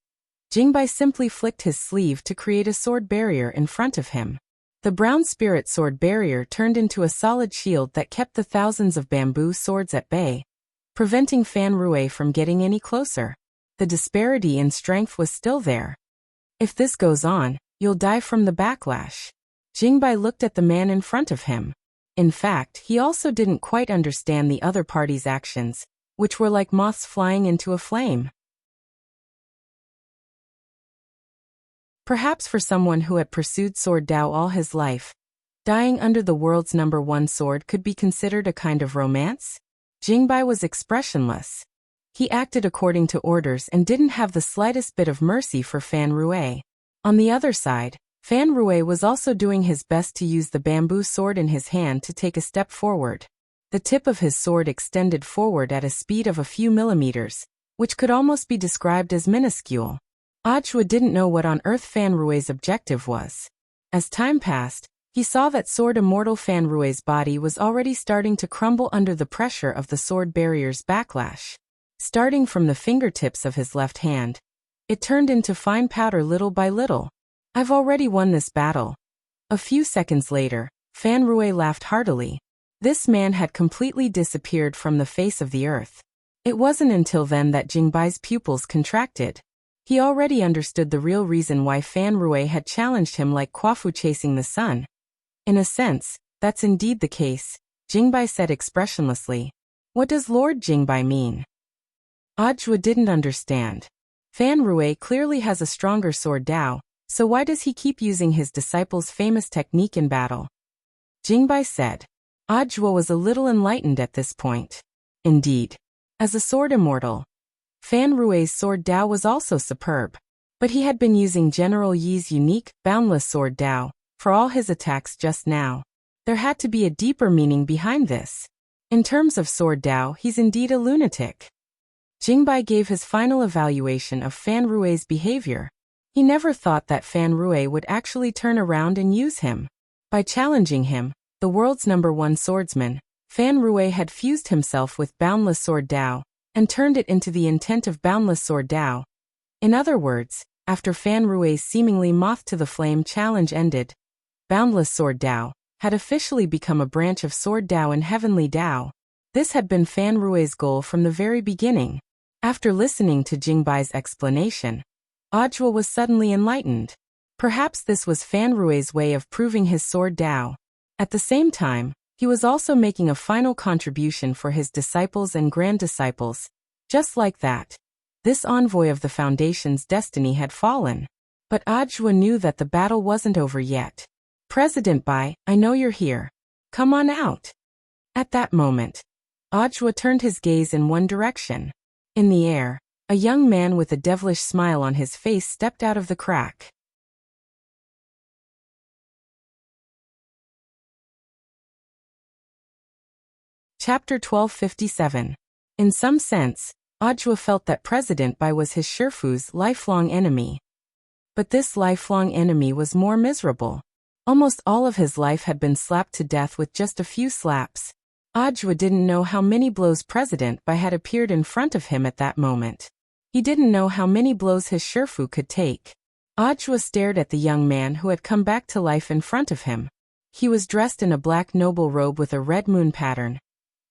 Jingbai simply flicked his sleeve to create a sword barrier in front of him. The brown spirit sword barrier turned into a solid shield that kept the thousands of bamboo swords at bay, preventing Fan Rui from getting any closer. The disparity in strength was still there. If this goes on, you'll die from the backlash. Jingbai looked at the man in front of him. In fact, he also didn't quite understand the other party's actions, which were like moths flying into a flame. Perhaps for someone who had pursued Sword Dao all his life, dying under the world's #1 sword could be considered a kind of romance? Jingbai was expressionless. He acted according to orders and didn't have the slightest bit of mercy for Fan Rui. On the other side, Fan Rui was also doing his best to use the bamboo sword in his hand to take a step forward. The tip of his sword extended forward at a speed of a few millimeters, which could almost be described as minuscule. Audiobook didn't know what on earth Fan Rui's objective was. As time passed, he saw that Sword Immortal Fan Rui's body was already starting to crumble under the pressure of the sword barrier's backlash. Starting from the fingertips of his left hand, it turned into fine powder little by little. I've already won this battle. A few seconds later, Fan Rui laughed heartily. This man had completely disappeared from the face of the earth. It wasn't until then that Jingbai's pupils contracted. He already understood the real reason why Fan Rui had challenged him like Quafu chasing the sun. In a sense, that's indeed the case, Jingbai said expressionlessly. What does Lord Jingbai mean? Audiobook didn't understand. Fan Rui clearly has a stronger Sword Dao, so why does he keep using his disciple's famous technique in battle? Jingbai said. Audiobook was a little enlightened at this point. Indeed, as a sword immortal, Fan Rui's Sword Dao was also superb. But he had been using General Yi's unique, boundless Sword Dao for all his attacks just now. There had to be a deeper meaning behind this. In terms of Sword Dao, he's indeed a lunatic. Jingbai gave his final evaluation of Fan Rui's behavior. He never thought that Fan Rui would actually turn around and use him. By challenging him, the world's #1 swordsman, Fan Rui had fused himself with Boundless Sword Dao, and turned it into the intent of Boundless Sword Dao. In other words, after Fan Rui's seemingly moth-to-the-flame challenge ended, Boundless Sword Dao had officially become a branch of Sword Dao and Heavenly Dao. This had been Fan Rui's goal from the very beginning. After listening to Jingbai's explanation, Audua was suddenly enlightened. Perhaps this was Fan Rui's way of proving his Sword Dao. At the same time, he was also making a final contribution for his disciples and grand-disciples. Just like that, this envoy of the Foundation's destiny had fallen. But Audua knew that the battle wasn't over yet. "President Bai, I know you're here. Come on out." At that moment, Audua turned his gaze in one direction. In the air, a young man with a devilish smile on his face stepped out of the crack. Chapter 1257. In some sense, Audua felt that President Bai was his Shifu's lifelong enemy. But this lifelong enemy was more miserable. Almost all of his life had been slapped to death with just a few slaps. Audua didn't know how many blows President Bai had appeared in front of him at that moment. He didn't know how many blows his Shifu could take. Audua stared at the young man who had come back to life in front of him. He was dressed in a black noble robe with a red moon pattern,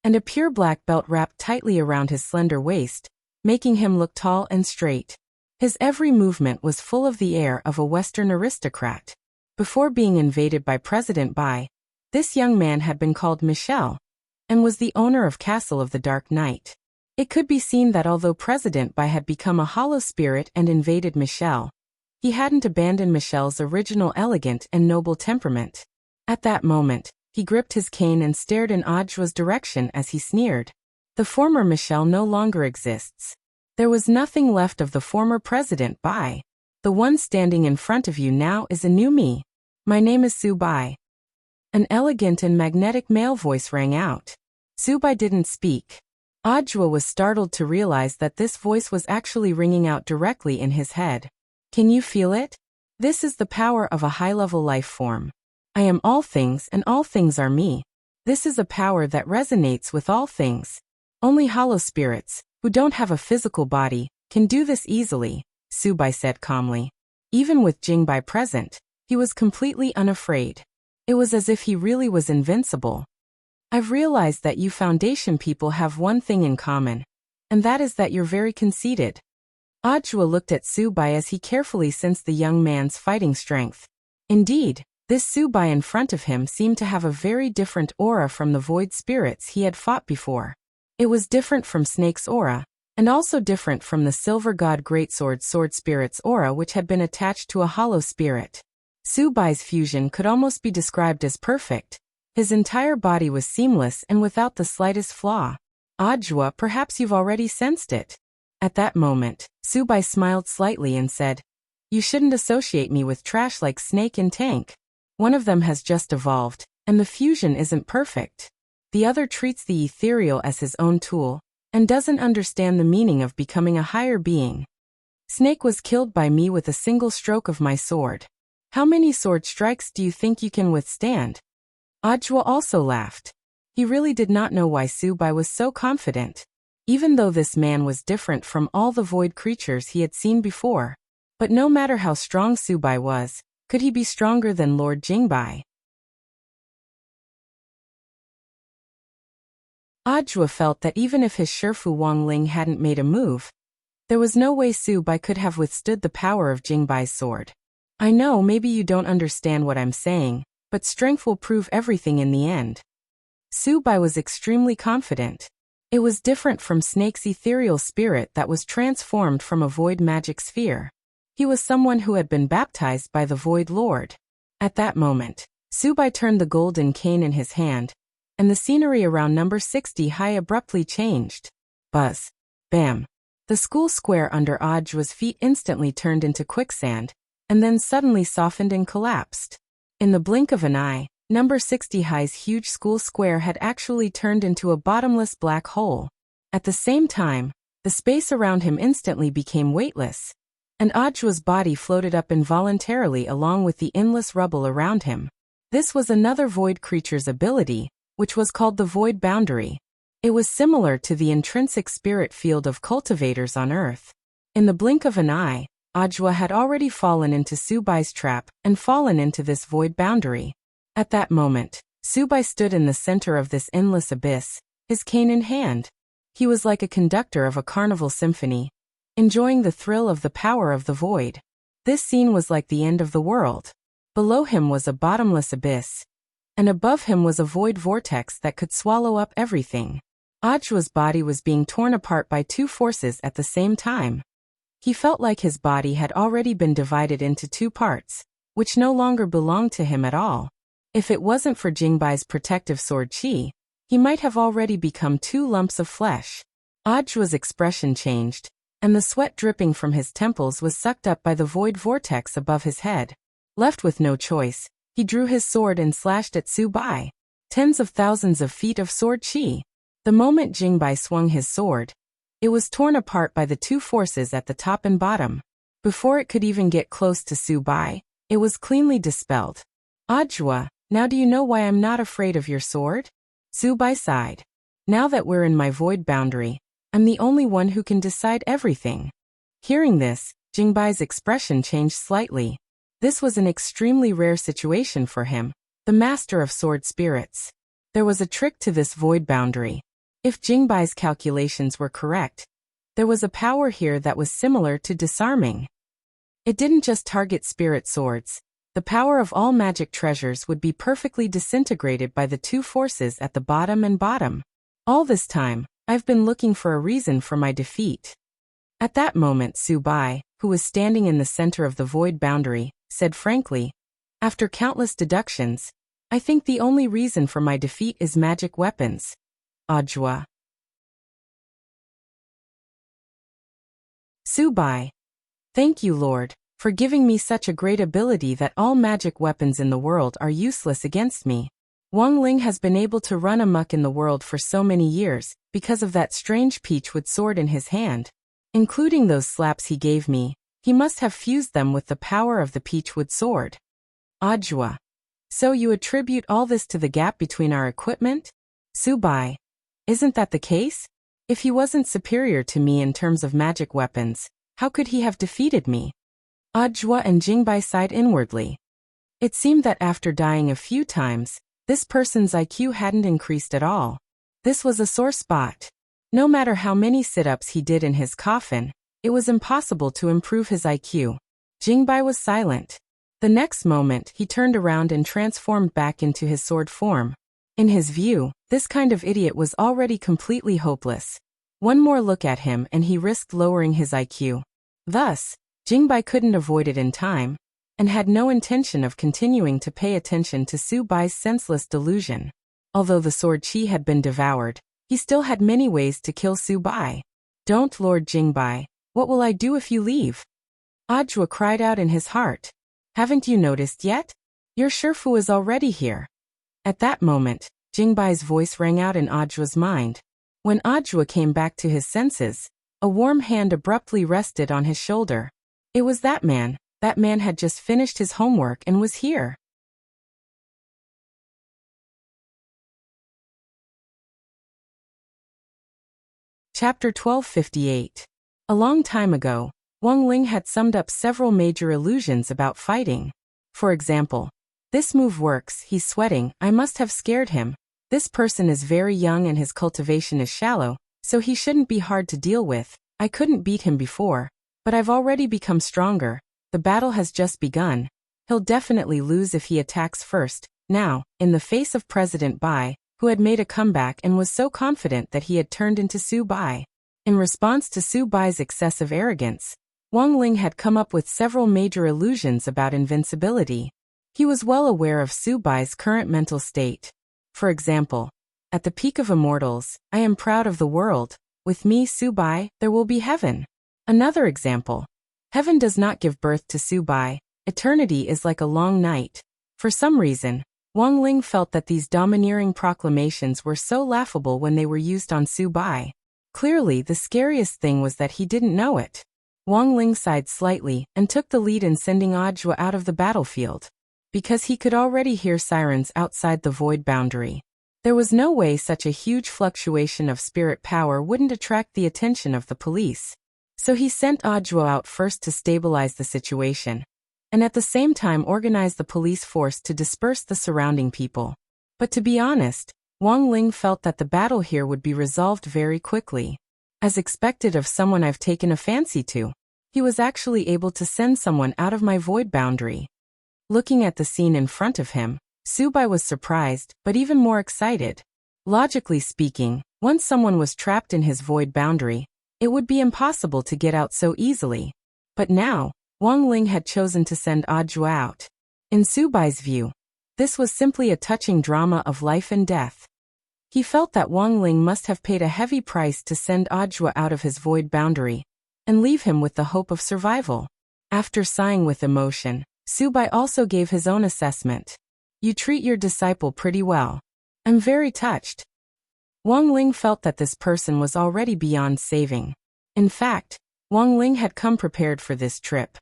and a pure black belt wrapped tightly around his slender waist, making him look tall and straight. His every movement was full of the air of a Western aristocrat. Before being invaded by President Bai, this young man had been called Michel, and was the owner of Castle of the Dark Knight. It could be seen that although President Bai had become a hollow spirit and invaded Michel, he hadn't abandoned Michel's original elegant and noble temperament. At that moment, he gripped his cane and stared in Audua's direction as he sneered. The former Michel no longer exists. There was nothing left of the former President Bai. The one standing in front of you now is a new me. My name is Su Bai. An elegant and magnetic male voice rang out. Su Bai didn't speak. Audua was startled to realize that this voice was actually ringing out directly in his head. Can you feel it? This is the power of a high-level life form. I am all things and all things are me. This is a power that resonates with all things. Only hollow spirits, who don't have a physical body, can do this easily, Su Bai said calmly. Even with Jingbai present, he was completely unafraid. It was as if he really was invincible. I've realized that you Foundation people have one thing in common, and that is that you're very conceited. Audua looked at Su Bai as he carefully sensed the young man's fighting strength. Indeed, this Su Bai in front of him seemed to have a very different aura from the void spirits he had fought before. It was different from Snake's aura, and also different from the Silver God Greatsword Sword Spirit's aura which had been attached to a hollow spirit. Su Bai's fusion could almost be described as perfect. His entire body was seamless and without the slightest flaw. Audua, perhaps you've already sensed it. At that moment, Su Bai smiled slightly and said, You shouldn't associate me with trash like Snake and Tank. One of them has just evolved, and the fusion isn't perfect. The other treats the ethereal as his own tool, and doesn't understand the meaning of becoming a higher being. Snake was killed by me with a single stroke of my sword. How many sword strikes do you think you can withstand? Audua also laughed. He really did not know why Su Bai was so confident, even though this man was different from all the void creatures he had seen before. But no matter how strong Su Bai was, could he be stronger than Lord Jingbai? Audua felt that even if his Shifu Wang Ling hadn't made a move, there was no way Su Bai could have withstood the power of Jingbai's sword. I know maybe you don't understand what I'm saying, but strength will prove everything in the end. Su Bai was extremely confident. It was different from Snake's ethereal spirit that was transformed from a void magic sphere. He was someone who had been baptized by the Void Lord. At that moment, Su Bai turned the golden cane in his hand, and the scenery around number 60 high abruptly changed. Buzz. Bam. The school square under Audua's feet instantly turned into quicksand, and then suddenly softened and collapsed. In the blink of an eye, number 60 high's huge school square had actually turned into a bottomless black hole. At the same time, the space around him instantly became weightless. and Ajua's body floated up involuntarily along with the endless rubble around him. This was another void creature's ability, which was called the void boundary. It was similar to the intrinsic spirit field of cultivators on Earth. In the blink of an eye, Ajua had already fallen into Subai's trap and fallen into this void boundary. At that moment, Subai stood in the center of this endless abyss, his cane in hand. He was like a conductor of a carnival symphony, enjoying the thrill of the power of the void. This scene was like the end of the world. Below him was a bottomless abyss, and above him was a void vortex that could swallow up everything. Ajua's body was being torn apart by two forces at the same time. He felt like his body had already been divided into two parts, which no longer belonged to him at all. If it wasn't for Jingbai's protective sword chi, he might have already become two lumps of flesh. Ajua's expression changed, and the sweat dripping from his temples was sucked up by the void vortex above his head. Left with no choice, he drew his sword and slashed at Subai. Tens of thousands of feet of sword chi. The moment Jingbai swung his sword, it was torn apart by the two forces at the top and bottom. Before it could even get close to Subai, it was cleanly dispelled. Ajua, now do you know why I'm not afraid of your sword? Subai sighed. Now that we're in my void boundary, I'm the only one who can decide everything. Hearing this, Jingbai's expression changed slightly. This was an extremely rare situation for him, the master of sword spirits. There was a trick to this void boundary. If Jingbai's calculations were correct, there was a power here that was similar to disarming. It didn't just target spirit swords. The power of all magic treasures would be perfectly disintegrated by the two forces at the bottom and bottom. All this time, I've been looking for a reason for my defeat. At that moment, Subai, who was standing in the center of the void boundary, said frankly, after countless deductions, I think the only reason for my defeat is magic weapons. Ajua. Subai. Thank you, Lord, for giving me such a great ability that all magic weapons in the world are useless against me. Wang Ling has been able to run amok in the world for so many years, because of that strange peachwood sword in his hand. Including those slaps he gave me, he must have fused them with the power of the peachwood sword. Ajua. So you attribute all this to the gap between our equipment? Subai. Isn't that the case? If he wasn't superior to me in terms of magic weapons, how could he have defeated me? Ajua and Jingbai sighed inwardly. It seemed that after dying a few times, this person's IQ hadn't increased at all. This was a sore spot. No matter how many sit-ups he did in his coffin, it was impossible to improve his IQ. Jingbai was silent. The next moment, he turned around and transformed back into his sword form. In his view, this kind of idiot was already completely hopeless. One more look at him and he risked lowering his IQ. Thus, Jingbai couldn't avoid it in time, and had no intention of continuing to pay attention to Subai's senseless delusion. Although the sword chi had been devoured, he still had many ways to kill Subai. Don't, Lord Jingbai, what will I do if you leave? Ajua cried out in his heart. Haven't you noticed yet? Your Shifu is already here. At that moment, Jingbai's voice rang out in Ajua's mind. When Ajua came back to his senses, a warm hand abruptly rested on his shoulder. It was that man. That man had just finished his homework and was here. Chapter 1258. A long time ago, Wang Ling had summed up several major illusions about fighting. For example, this move works, he's sweating, I must have scared him. This person is very young and his cultivation is shallow, so he shouldn't be hard to deal with. I couldn't beat him before, but I've already become stronger. The battle has just begun. He'll definitely lose if he attacks first. Now, in the face of President Bai, who had made a comeback and was so confident that he had turned into Subai. In response to Subai's excessive arrogance, Wang Ling had come up with several major illusions about invincibility. He was well aware of Subai's current mental state. For example, at the peak of immortals, I am proud of the world. With me, Subai, there will be heaven. Another example. Heaven does not give birth to Subai. Eternity is like a long night. For some reason, Wang Ling felt that these domineering proclamations were so laughable when they were used on Subai. Clearly, the scariest thing was that he didn't know it. Wang Ling sighed slightly and took the lead in sending Audiobook out of the battlefield. Because he could already hear sirens outside the void boundary. There was no way such a huge fluctuation of spirit power wouldn't attract the attention of the police. So he sent Audiobook out first to stabilize the situation, and at the same time organize the police force to disperse the surrounding people. But to be honest, Wang Ling felt that the battle here would be resolved very quickly. As expected of someone I've taken a fancy to, he was actually able to send someone out of my void boundary. Looking at the scene in front of him, Subai was surprised, but even more excited. Logically speaking, once someone was trapped in his void boundary, it would be impossible to get out so easily. But now, Wang Ling had chosen to send Audiobook out. In Subai's view, this was simply a touching drama of life and death. He felt that Wang Ling must have paid a heavy price to send Audiobook out of his void boundary, and leave him with the hope of survival. After sighing with emotion, Subai also gave his own assessment. You treat your disciple pretty well. I'm very touched. Wang Ling felt that this person was already beyond saving. In fact, Wang Ling had come prepared for this trip.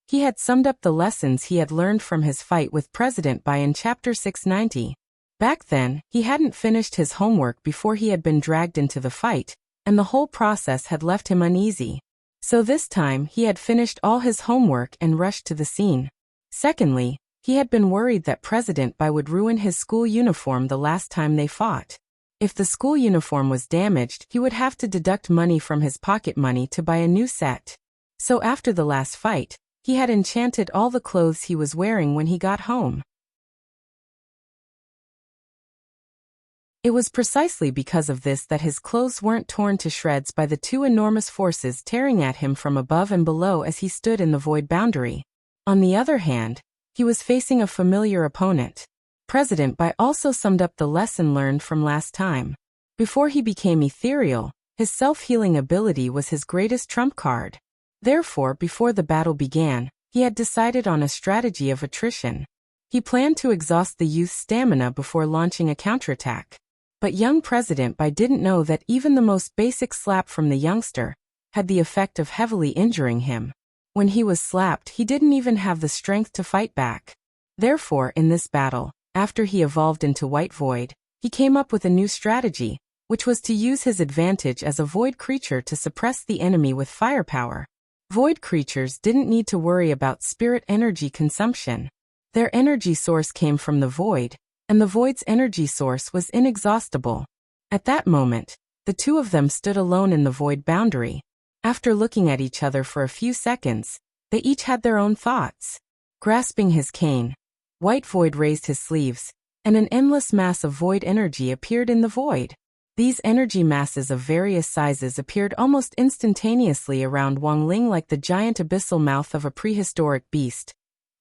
He had summed up the lessons he had learned from his fight with President Bai in Chapter 690. Back then, he hadn't finished his homework before he had been dragged into the fight, and the whole process had left him uneasy. So this time he had finished all his homework and rushed to the scene. Secondly, he had been worried that President Bai would ruin his school uniform the last time they fought. If the school uniform was damaged, he would have to deduct money from his pocket money to buy a new set. So after the last fight, he had enchanted all the clothes he was wearing when he got home. It was precisely because of this that his clothes weren't torn to shreds by the two enormous forces tearing at him from above and below as he stood in the void boundary. On the other hand, he was facing a familiar opponent. President Bai also summed up the lesson learned from last time. Before he became ethereal, his self-healing ability was his greatest trump card. Therefore, before the battle began, he had decided on a strategy of attrition. He planned to exhaust the youth's stamina before launching a counterattack. But young President Bai didn't know that even the most basic slap from the youngster had the effect of heavily injuring him. When he was slapped, he didn't even have the strength to fight back. Therefore, in this battle, after he evolved into White Void, he came up with a new strategy, which was to use his advantage as a void creature to suppress the enemy with firepower. Void creatures didn't need to worry about spirit energy consumption. Their energy source came from the void, and the void's energy source was inexhaustible. At that moment, the two of them stood alone in the void boundary. After looking at each other for a few seconds, they each had their own thoughts. Grasping his cane, White Void raised his sleeves, and an endless mass of void energy appeared in the void. These energy masses of various sizes appeared almost instantaneously around Wang Ling like the giant abyssal mouth of a prehistoric beast,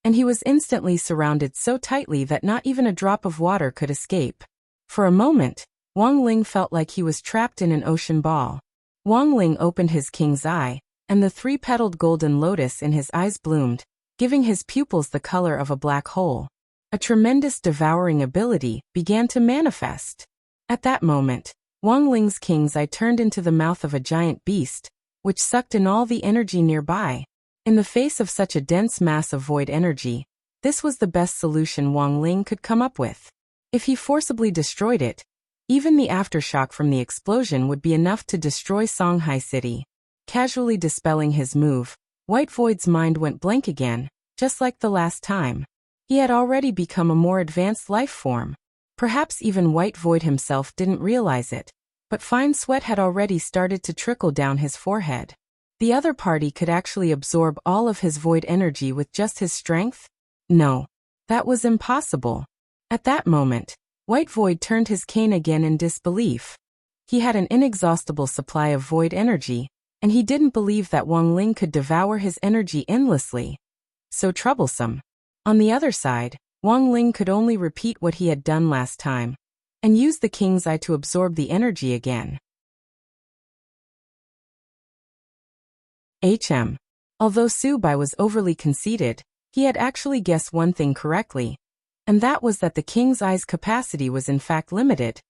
and he was instantly surrounded so tightly that not even a drop of water could escape. For a moment, Wang Ling felt like he was trapped in an ocean ball. Wang Ling opened his king's eye, and the three-petaled golden lotus in his eyes bloomed, giving his pupils the color of a black hole. A tremendous devouring ability began to manifest. At that moment, Wang Ling's king's eye turned into the mouth of a giant beast, which sucked in all the energy nearby. In the face of such a dense mass of void energy, this was the best solution Wang Ling could come up with. If he forcibly destroyed it, even the aftershock from the explosion would be enough to destroy Songhai City. Casually dispelling his move, White Void's mind went blank again, just like the last time. He had already become a more advanced life form. Perhaps even White Void himself didn't realize it, but fine sweat had already started to trickle down his forehead. The other party could actually absorb all of his void energy with just his strength? No. That was impossible. At that moment, White Void turned his cane again in disbelief. He had an inexhaustible supply of void energy, and he didn't believe that Wang Ling could devour his energy endlessly. So troublesome. On the other side, Wang Ling could only repeat what he had done last time, and use the king's eye to absorb the energy again. Although Su Bai was overly conceited, he had actually guessed one thing correctly, and that was that the king's eye's capacity was in fact limited,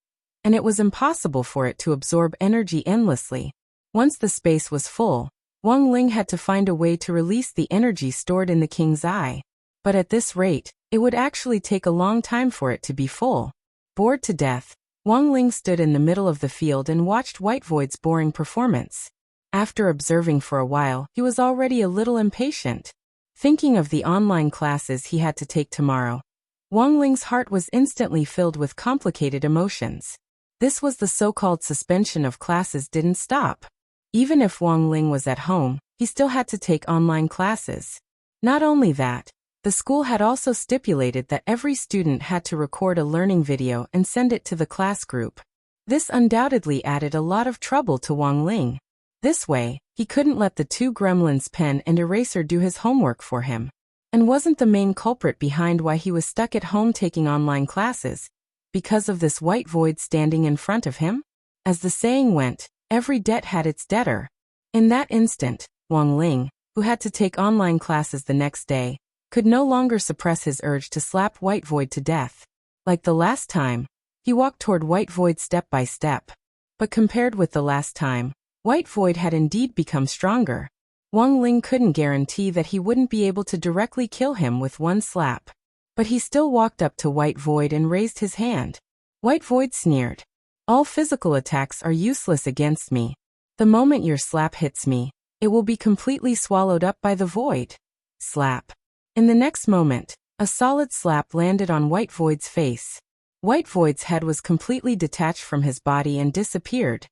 and it was impossible for it to absorb energy endlessly. Once the space was full, Wang Ling had to find a way to release the energy stored in the king's eye. But at this rate, it would actually take a long time for it to be full. Bored to death, Wang Ling stood in the middle of the field and watched White Void's boring performance. After observing for a while, he was already a little impatient. Thinking of the online classes he had to take tomorrow, Wang Ling's heart was instantly filled with complicated emotions. This was the so-called suspension of classes didn't stop. Even if Wang Ling was at home, he still had to take online classes. Not only that, the school had also stipulated that every student had to record a learning video and send it to the class group. This undoubtedly added a lot of trouble to Wang Ling. This way, he couldn't let the two gremlins pen and eraser do his homework for him. And wasn't the main culprit behind why he was stuck at home taking online classes, because of this White Void standing in front of him? As the saying went, every debt had its debtor. In that instant, Wang Ling, who had to take online classes the next day, could no longer suppress his urge to slap White Void to death. Like the last time, he walked toward White Void step by step. But compared with the last time, White Void had indeed become stronger. Wang Ling couldn't guarantee that he wouldn't be able to directly kill him with one slap. But he still walked up to White Void and raised his hand. White Void sneered. "All physical attacks are useless against me. The moment your slap hits me, it will be completely swallowed up by the void." Slap. In the next moment, a solid slap landed on White Void's face. White Void's head was completely detached from his body and disappeared.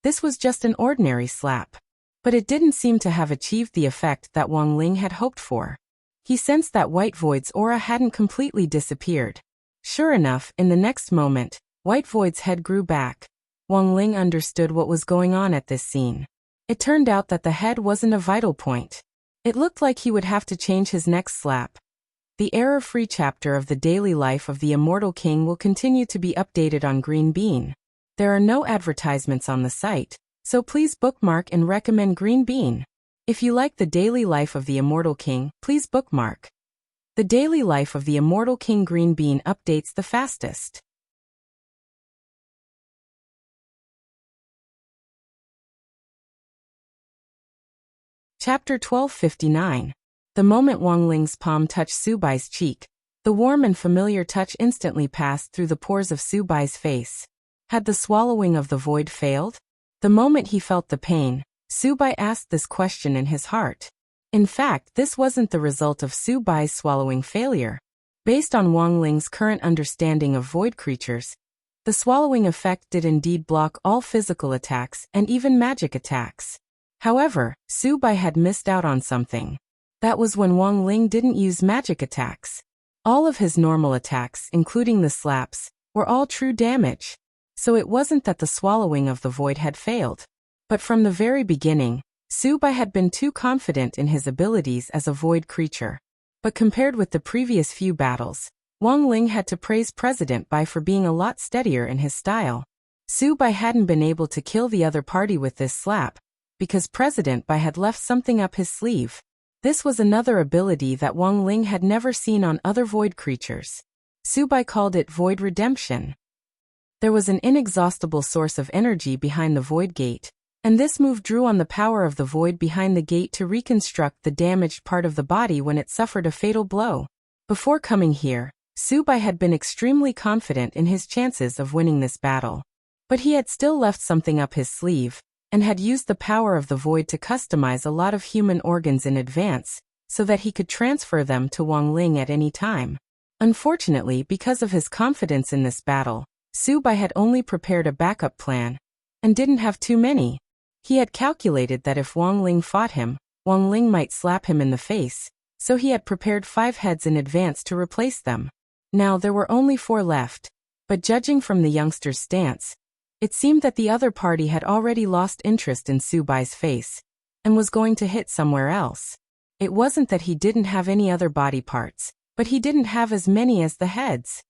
This was just an ordinary slap. But it didn't seem to have achieved the effect that Wang Ling had hoped for. He sensed that White Void's aura hadn't completely disappeared. Sure enough, in the next moment, White Void's head grew back. Wang Ling understood what was going on at this scene. It turned out that the head wasn't a vital point. It looked like he would have to change his next slap. The error-free chapter of the daily life of the Immortal King will continue to be updated on Green Bean. There are no advertisements on the site, so please bookmark and recommend Green Bean. If you like the daily life of the Immortal King, please bookmark. The daily life of the Immortal King Green Bean updates the fastest. Chapter 1259. The moment Wang Ling's palm touched Su Bai's cheek, the warm and familiar touch instantly passed through the pores of Su Bai's face. Had the swallowing of the void failed? The moment he felt the pain, Su Bai asked this question in his heart. In fact, this wasn't the result of Su Bai's swallowing failure. Based on Wang Ling's current understanding of void creatures, the swallowing effect did indeed block all physical attacks and even magic attacks. However, Su Bai had missed out on something. That was when Wang Ling didn't use magic attacks. All of his normal attacks, including the slaps, were all true damage. So it wasn't that the swallowing of the void had failed. But from the very beginning, Su Bai had been too confident in his abilities as a void creature. But compared with the previous few battles, Wang Ling had to praise President Bai for being a lot steadier in his style. Su Bai hadn't been able to kill the other party with this slap, because President Bai had left something up his sleeve. This was another ability that Wang Ling had never seen on other void creatures. Su Bai called it Void Redemption. There was an inexhaustible source of energy behind the Void Gate, and this move drew on the power of the void behind the gate to reconstruct the damaged part of the body when it suffered a fatal blow. Before coming here, Su Bai had been extremely confident in his chances of winning this battle. But he had still left something up his sleeve, and had used the power of the void to customize a lot of human organs in advance, so that he could transfer them to Wang Ling at any time. Unfortunately, because of his confidence in this battle, Su Bai had only prepared a backup plan, and didn't have too many. He had calculated that if Wang Ling fought him, Wang Ling might slap him in the face, so he had prepared 5 heads in advance to replace them. Now there were only 4 left, but judging from the youngster's stance, it seemed that the other party had already lost interest in Su Bai's face, and was going to hit somewhere else. It wasn't that he didn't have any other body parts, but he didn't have as many as the heads.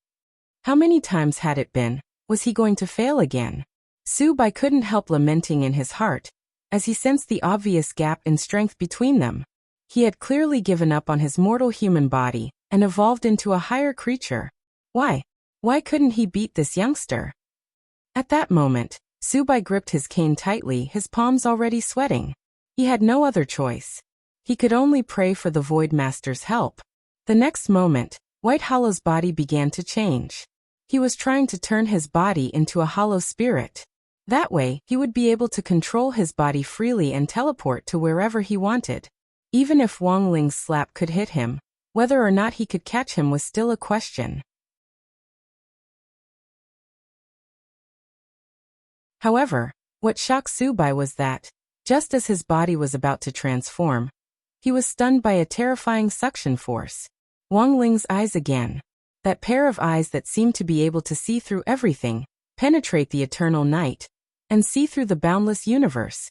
How many times had it been? Was he going to fail again? Su Bai couldn't help lamenting in his heart, as he sensed the obvious gap in strength between them. He had clearly given up on his mortal human body, and evolved into a higher creature. Why? Why couldn't he beat this youngster? At that moment, Su Bai gripped his cane tightly, his palms already sweating. He had no other choice. He could only pray for the Void Master's help. The next moment, White Hollow's body began to change. He was trying to turn his body into a hollow spirit. That way, he would be able to control his body freely and teleport to wherever he wanted. Even if Wang Ling's slap could hit him, whether or not he could catch him was still a question. However, what shocked Su Bai was that, just as his body was about to transform, he was stunned by a terrifying suction force. Wang Ling's eyes again. That pair of eyes that seemed to be able to see through everything, penetrate the eternal night, and see through the boundless universe.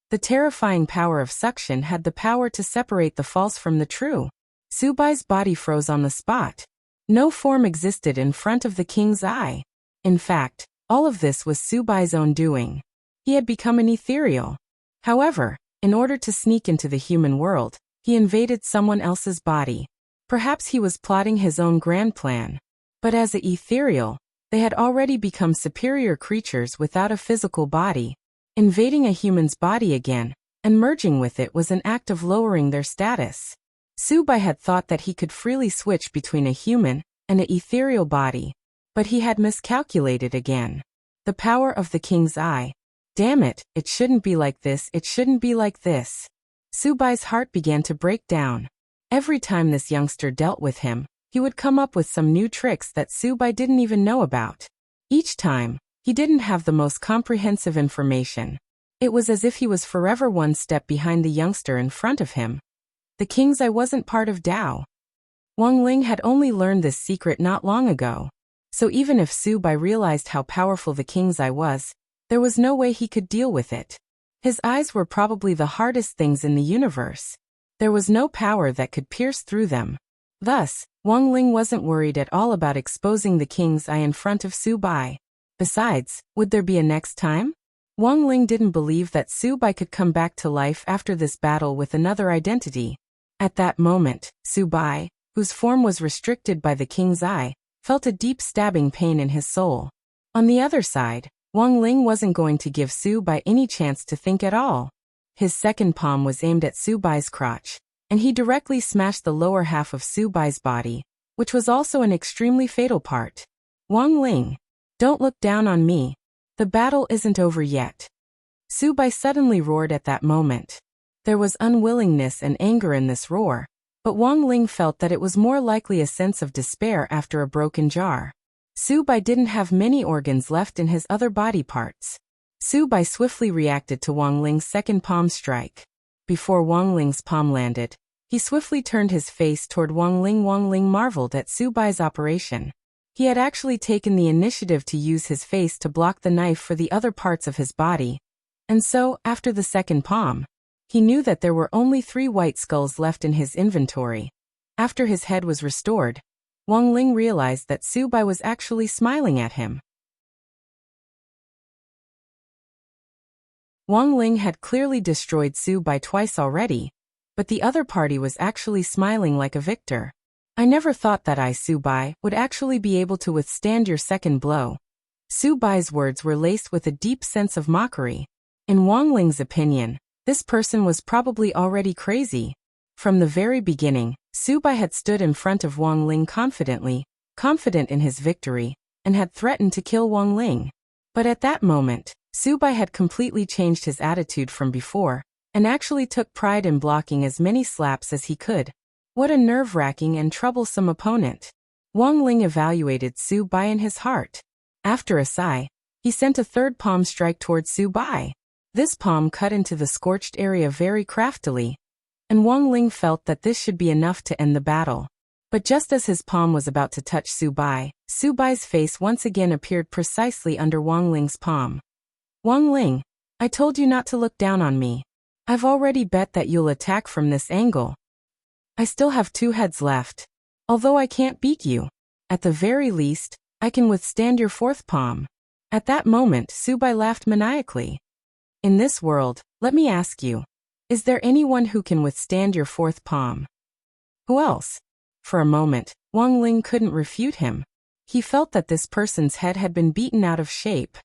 The terrifying power of suction had the power to separate the false from the true. Su Bai's body froze on the spot. No form existed in front of the king's eye. In fact, all of this was Su Bai's own doing. He had become an ethereal. However, in order to sneak into the human world, he invaded someone else's body. Perhaps he was plotting his own grand plan. But as an ethereal, they had already become superior creatures without a physical body. Invading a human's body again, and merging with it was an act of lowering their status. Su Bai had thought that he could freely switch between a human and an ethereal body. But he had miscalculated again. The power of the king's eye. Damn it, it shouldn't be like this, it shouldn't be like this. Su Bai's heart began to break down. Every time this youngster dealt with him, he would come up with some new tricks that Su Bai didn't even know about. Each time, he didn't have the most comprehensive information. It was as if he was forever one step behind the youngster in front of him. The king's eye wasn't part of Tao. Wang Ling had only learned this secret not long ago. So even if Su Bai realized how powerful the king's eye was, there was no way he could deal with it. His eyes were probably the hardest things in the universe. There was no power that could pierce through them. Thus, Wang Ling wasn't worried at all about exposing the king's eye in front of Su Bai. Besides, would there be a next time? Wang Ling didn't believe that Su Bai could come back to life after this battle with another identity. At that moment, Su Bai, whose form was restricted by the king's eye, felt a deep stabbing pain in his soul. On the other side, Wang Ling wasn't going to give Su Bai any chance to think at all. His second palm was aimed at Su Bai's crotch, and he directly smashed the lower half of Su Bai's body, which was also an extremely fatal part. Wang Ling, don't look down on me. The battle isn't over yet. Su Bai suddenly roared at that moment. There was unwillingness and anger in this roar, but Wang Ling felt that it was more likely a sense of despair after a broken jar. Su Bai didn't have many organs left in his other body parts. Su Bai swiftly reacted to Wang Ling's second palm strike. Before Wang Ling's palm landed, he swiftly turned his face toward Wang Ling. Wang Ling marveled at Su Bai's operation. He had actually taken the initiative to use his face to block the knife for the other parts of his body. And so, after the second palm, he knew that there were only 3 white skulls left in his inventory. After his head was restored, Wang Ling realized that Su Bai was actually smiling at him. Wang Ling had clearly destroyed Su Bai twice already, but the other party was actually smiling like a victor. I never thought that I, Su Bai, would actually be able to withstand your second blow. Su Bai's words were laced with a deep sense of mockery. In Wang Ling's opinion, this person was probably already crazy. From the very beginning, Su Bai had stood in front of Wang Ling confidently, confident in his victory, and had threatened to kill Wang Ling. But at that moment, Su Bai had completely changed his attitude from before, and actually took pride in blocking as many slaps as he could. What a nerve-wracking and troublesome opponent. Wang Ling evaluated Su Bai in his heart. After a sigh, he sent a third palm strike toward Su Bai. This palm cut into the scorched area very craftily, and Wang Ling felt that this should be enough to end the battle. But just as his palm was about to touch Su Bai's face once again appeared precisely under Wang Ling's palm. Wang Ling, I told you not to look down on me. I've already bet that you'll attack from this angle. I still have 2 heads left. Although I can't beat you, at the very least, I can withstand your 4th palm. At that moment, Su Bai laughed maniacally. In this world, let me ask you, is there anyone who can withstand your 4th palm? Who else? For a moment, Wang Ling couldn't refute him. He felt that this person's head had been beaten out of shape.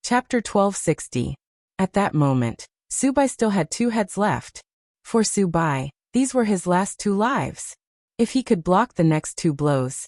Chapter 1260. At that moment, Su Bai still had 2 heads left. For Su Bai, these were his last 2 lives. If he could block the next 2 blows,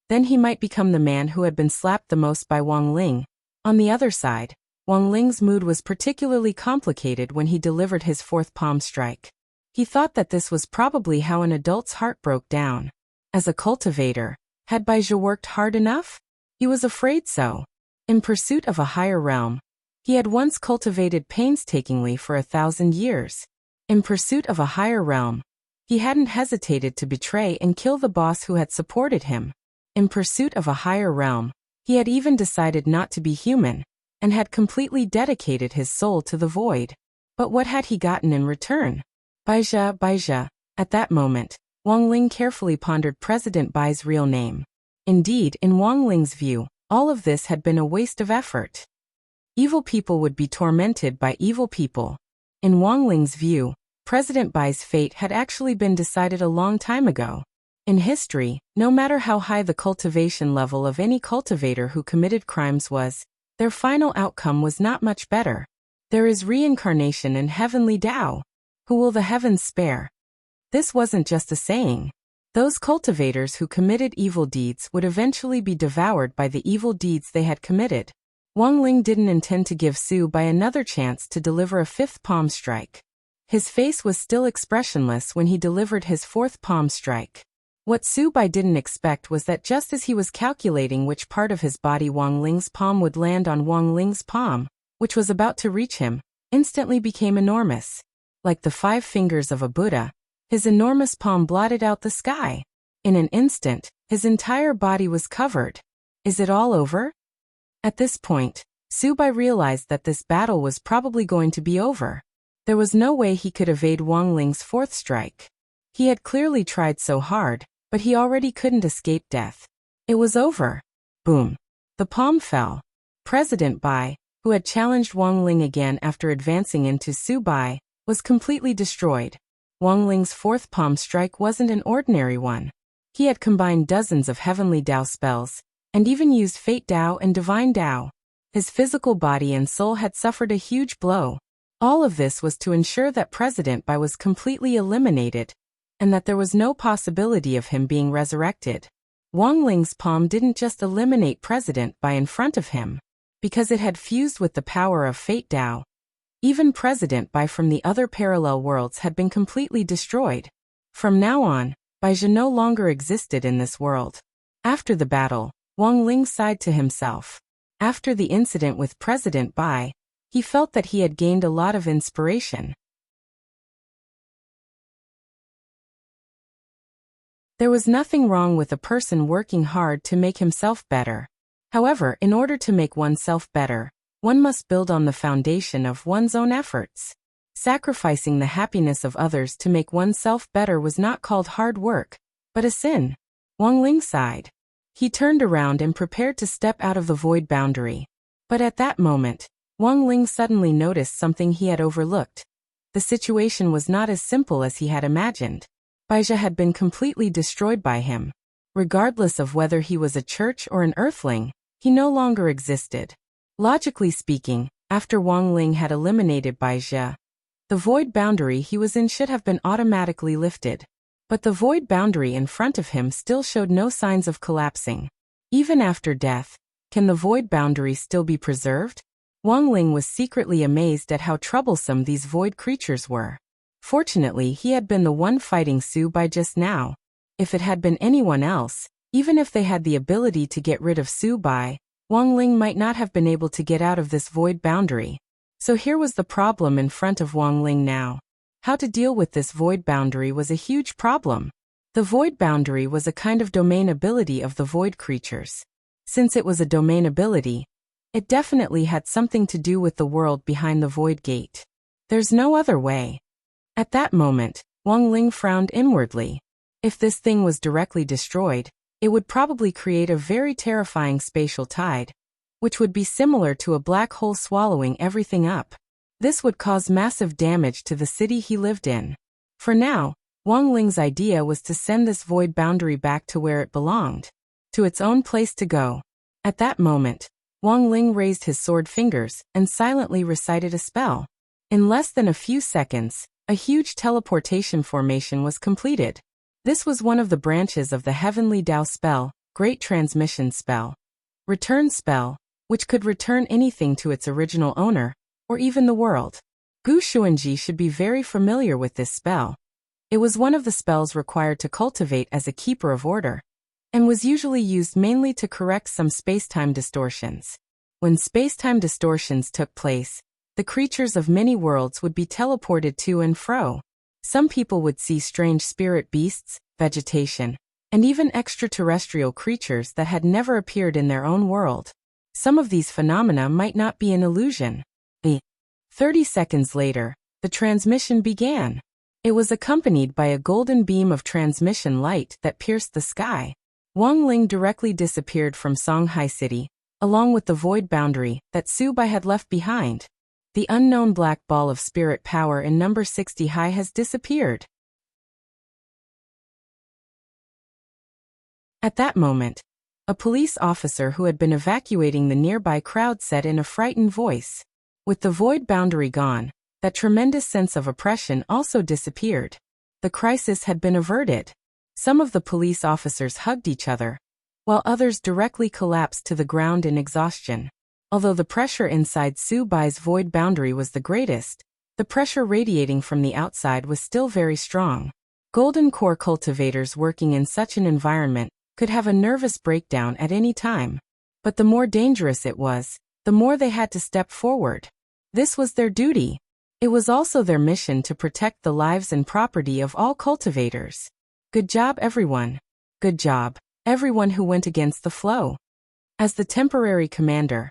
then he might become the man who had been slapped the most by Wang Ling. On the other side, Wang Ling's mood was particularly complicated when he delivered his 4th palm strike. He thought that this was probably how an adult's heart broke down. As a cultivator, had Baizhi worked hard enough? He was afraid so. In pursuit of a higher realm, he had once cultivated painstakingly for 1,000 years. In pursuit of a higher realm, he hadn't hesitated to betray and kill the boss who had supported him. In pursuit of a higher realm, he had even decided not to be human, and had completely dedicated his soul to the void. But what had he gotten in return? Baizhi. At that moment, Wang Ling carefully pondered President Bai's real name. Indeed, in Wang Ling's view, all of this had been a waste of effort. Evil people would be tormented by evil people. In Wang Ling's view, President Bai's fate had actually been decided a long time ago. In history, no matter how high the cultivation level of any cultivator who committed crimes was, their final outcome was not much better. There is reincarnation in heavenly Tao. Who will the heavens spare? This wasn't just a saying. Those cultivators who committed evil deeds would eventually be devoured by the evil deeds they had committed. Wang Ling didn't intend to give Su Bai another chance to deliver a 5th palm strike. His face was still expressionless when he delivered his 4th palm strike. What Su Bai didn't expect was that just as he was calculating which part of his body Wang Ling's palm would land on, Wang Ling's palm, which was about to reach him, instantly became enormous. Like the 5 fingers of a Buddha, his enormous palm blotted out the sky. In an instant, his entire body was covered. Is it all over? At this point, Su Bai realized that this battle was probably going to be over. There was no way he could evade Wang Ling's 4th strike. He had clearly tried so hard, but he already couldn't escape death. It was over. Boom. The palm fell. President Bai, who had challenged Wang Ling again after advancing into Su Bai, was completely destroyed. Wang Ling's 4th palm strike wasn't an ordinary one. He had combined dozens of heavenly Dao spells, and even used Fate Dao and Divine Dao. His physical body and soul had suffered a huge blow. All of this was to ensure that President Bai was completely eliminated, and that there was no possibility of him being resurrected. Wang Ling's palm didn't just eliminate President Bai in front of him, because it had fused with the power of Fate Dao. Even President Bai from the other parallel worlds had been completely destroyed. From now on, Baizhi no longer existed in this world. After the battle, Wang Ling sighed to himself. After the incident with President Bai, he felt that he had gained a lot of inspiration. There was nothing wrong with a person working hard to make himself better. However, in order to make oneself better, one must build on the foundation of one's own efforts. Sacrificing the happiness of others to make oneself better was not called hard work, but a sin. Wang Ling sighed. He turned around and prepared to step out of the void boundary. But at that moment, Wang Ling suddenly noticed something he had overlooked. The situation was not as simple as he had imagined. Baizhi had been completely destroyed by him. Regardless of whether he was a church or an earthling, he no longer existed. Logically speaking, after Wang Ling had eliminated Baizhi, the void boundary he was in should have been automatically lifted. But the void boundary in front of him still showed no signs of collapsing. Even after death, can the void boundary still be preserved? Wang Ling was secretly amazed at how troublesome these void creatures were. Fortunately, he had been the one fighting Su Bai just now. If it had been anyone else, even if they had the ability to get rid of Su Bai, Wang Ling might not have been able to get out of this void boundary. So here was the problem in front of Wang Ling now. How to deal with this void boundary was a huge problem. The void boundary was a kind of domain ability of the void creatures. Since it was a domain ability, it definitely had something to do with the world behind the void gate. There's no other way. At that moment, Wang Ling frowned inwardly. If this thing was directly destroyed, it would probably create a very terrifying spatial tide, which would be similar to a black hole swallowing everything up. This would cause massive damage to the city he lived in. For now, Wang Ling's idea was to send this void boundary back to where it belonged, to its own place to go. At that moment, Wang Ling raised his sword fingers and silently recited a spell. In less than a few seconds, a huge teleportation formation was completed. This was one of the branches of the heavenly Dao spell, Great Transmission Spell. Return spell, which could return anything to its original owner, or even the world. Gu Xuanji should be very familiar with this spell. It was one of the spells required to cultivate as a keeper of order, and was usually used mainly to correct some space-time distortions. When space-time distortions took place, the creatures of many worlds would be teleported to and fro. Some people would see strange spirit beasts, vegetation, and even extraterrestrial creatures that had never appeared in their own world. Some of these phenomena might not be an illusion. 30 seconds later, the transmission began. It was accompanied by a golden beam of transmission light that pierced the sky. Wang Ling directly disappeared from Songhai City, along with the void boundary that Su Bai had left behind. The unknown black ball of spirit power in number 60 high has disappeared. At that moment, a police officer who had been evacuating the nearby crowd said in a frightened voice, "With the void boundary gone, that tremendous sense of oppression also disappeared. The crisis had been averted." Some of the police officers hugged each other, while others directly collapsed to the ground in exhaustion. Although the pressure inside Su Bai's void boundary was the greatest, the pressure radiating from the outside was still very strong. Golden core cultivators working in such an environment could have a nervous breakdown at any time. But the more dangerous it was, the more they had to step forward. This was their duty. It was also their mission to protect the lives and property of all cultivators. Good job, everyone. Good job, everyone who went against the flow. As the temporary commander,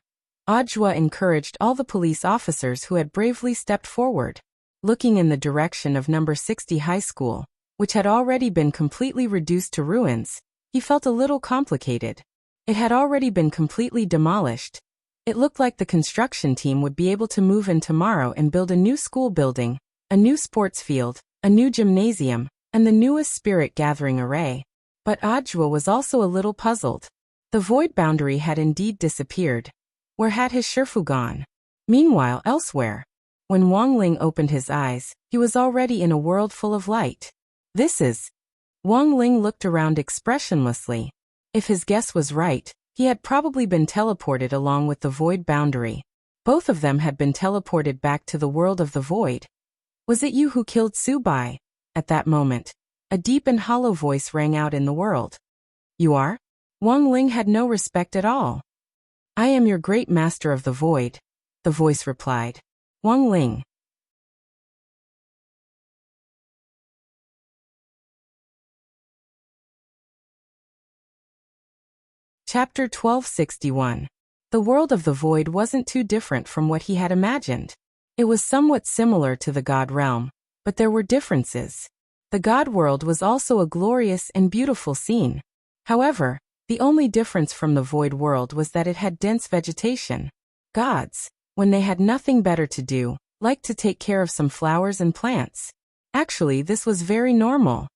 Audiobook encouraged all the police officers who had bravely stepped forward. Looking in the direction of number 60 high school, which had already been completely reduced to ruins, he felt a little complicated. It had already been completely demolished. It looked like the construction team would be able to move in tomorrow and build a new school building, a new sports field, a new gymnasium, and the newest spirit gathering array. But Audiobook was also a little puzzled. The void boundary had indeed disappeared. Where had his Shifu gone? Meanwhile, elsewhere, when Wang Ling opened his eyes, he was already in a world full of light. This is... Wang Ling looked around expressionlessly. If his guess was right, he had probably been teleported along with the void boundary. Both of them had been teleported back to the world of the void. "Was it you who killed Su Bai?" At that moment, a deep and hollow voice rang out in the world. "You are?" Wang Ling had no respect at all. "I am your great master of the void," the voice replied. Wang Ling. Chapter 1261. The world of the void wasn't too different from what he had imagined. It was somewhat similar to the God realm, but there were differences. The God world was also a glorious and beautiful scene. However, the only difference from the void world was that it had dense vegetation. Gods, when they had nothing better to do, liked to take care of some flowers and plants. Actually, this was very normal.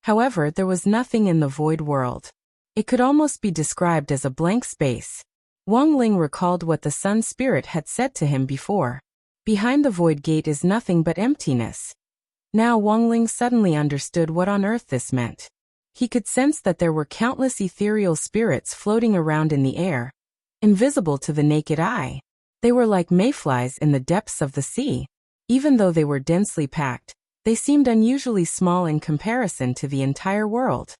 However, there was nothing in the void world. It could almost be described as a blank space. Wang Ling recalled what the Sun Spirit had said to him before. Behind the void gate is nothing but emptiness. Now Wang Ling suddenly understood what on earth this meant. He could sense that there were countless ethereal spirits floating around in the air, invisible to the naked eye. They were like mayflies in the depths of the sea. Even though they were densely packed, they seemed unusually small in comparison to the entire world.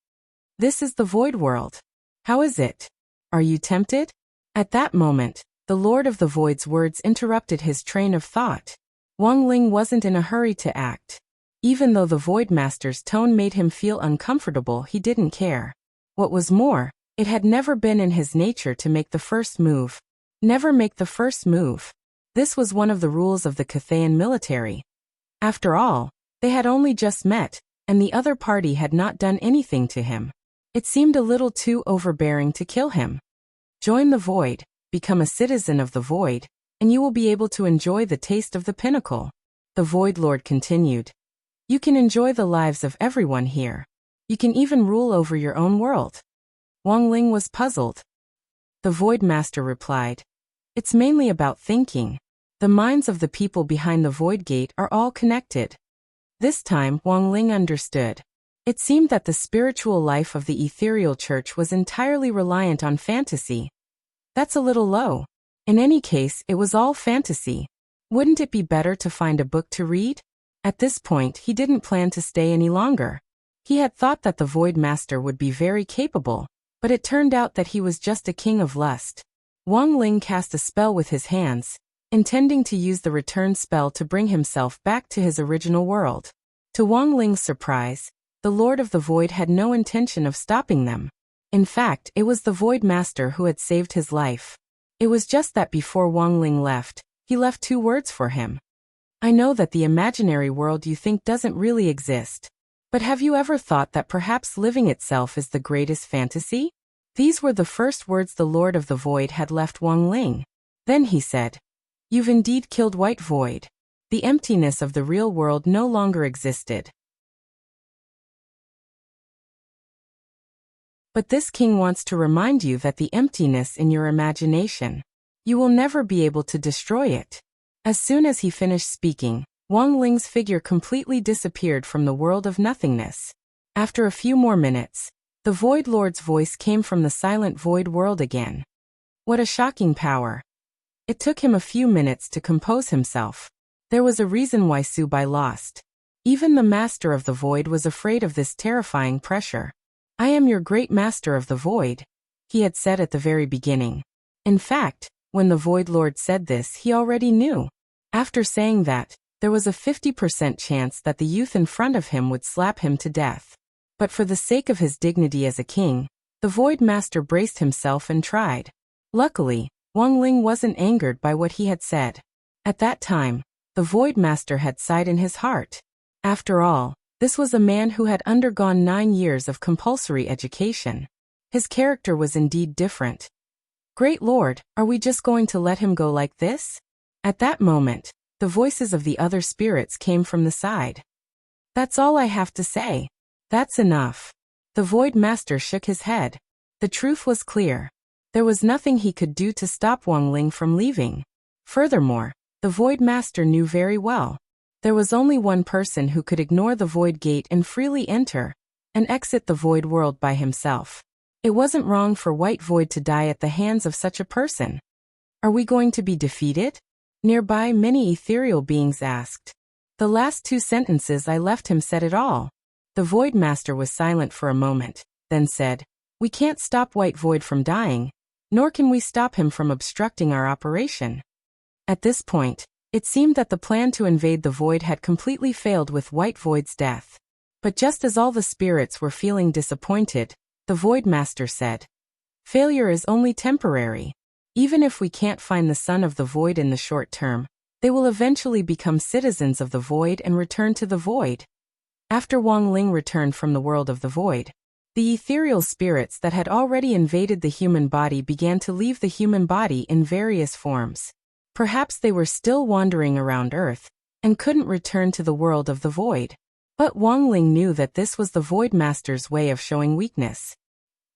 This is the void world. How is it? Are you tempted? At that moment, the Lord of the Void's words interrupted his train of thought. Wang Ling wasn't in a hurry to act. Even though the Void Master's tone made him feel uncomfortable, he didn't care. What was more, it had never been in his nature to make the first move. Never make the first move. This was one of the rules of the Cathayan military. After all, they had only just met, and the other party had not done anything to him. It seemed a little too overbearing to kill him. Join the void, become a citizen of the void, and you will be able to enjoy the taste of the pinnacle. The Void Lord continued. You can enjoy the lives of everyone here. You can even rule over your own world. Wang Ling was puzzled. The Void Master replied. It's mainly about thinking. The minds of the people behind the void gate are all connected. This time, Wang Ling understood. It seemed that the spiritual life of the ethereal church was entirely reliant on fantasy. That's a little low. In any case, it was all fantasy. Wouldn't it be better to find a book to read? At this point, he didn't plan to stay any longer. He had thought that the Void Master would be very capable, but it turned out that he was just a king of lust. Wang Ling cast a spell with his hands, intending to use the return spell to bring himself back to his original world. To Wang Ling's surprise, the Lord of the Void had no intention of stopping them. In fact, it was the Void Master who had saved his life. It was just that before Wang Ling left, he left 2 words for him. I know that the imaginary world you think doesn't really exist. But have you ever thought that perhaps living itself is the greatest fantasy? These were the first words the Lord of the Void had left Wang Ling. Then he said, "You've indeed killed White Void." The emptiness of the real world no longer existed. But this king wants to remind you that the emptiness in your imagination, you will never be able to destroy it. As soon as he finished speaking, Wang Ling's figure completely disappeared from the world of nothingness. After a few more minutes, the Void Lord's voice came from the silent void world again. What a shocking power. It took him a few minutes to compose himself. There was a reason why Subai lost. Even the Master of the Void was afraid of this terrifying pressure. "I am your great Master of the Void," he had said at the very beginning. In fact, when the Void Lord said this, he already knew. After saying that, there was a 50% chance that the youth in front of him would slap him to death. But for the sake of his dignity as a king, the Void Master braced himself and tried. Luckily, Wang Ling wasn't angered by what he had said. At that time, the Void Master had sighed in his heart. After all, this was a man who had undergone 9 years of compulsory education. His character was indeed different. "Great Lord, are we just going to let him go like this?" At that moment, the voices of the other spirits came from the side. "That's all I have to say. That's enough." The Void Master shook his head. The truth was clear. There was nothing he could do to stop Wang Ling from leaving. Furthermore, the Void Master knew very well. There was only one person who could ignore the Void Gate and freely enter and exit the Void World by himself. It wasn't wrong for White Void to die at the hands of such a person. "Are we going to be defeated?" Nearby, many ethereal beings asked. The last 2 sentences I left him said it all. The Void Master was silent for a moment, then said, "We can't stop White Void from dying, nor can we stop him from obstructing our operation." At this point, it seemed that the plan to invade the Void had completely failed with White Void's death. But just as all the spirits were feeling disappointed, the Void Master said, "Failure is only temporary. Even if we can't find the Son of the Void in the short term, they will eventually become citizens of the Void and return to the Void." After Wang Ling returned from the world of the Void, the ethereal spirits that had already invaded the human body began to leave the human body in various forms. Perhaps they were still wandering around Earth and couldn't return to the world of the Void. But Wang Ling knew that this was the Void Master's way of showing weakness.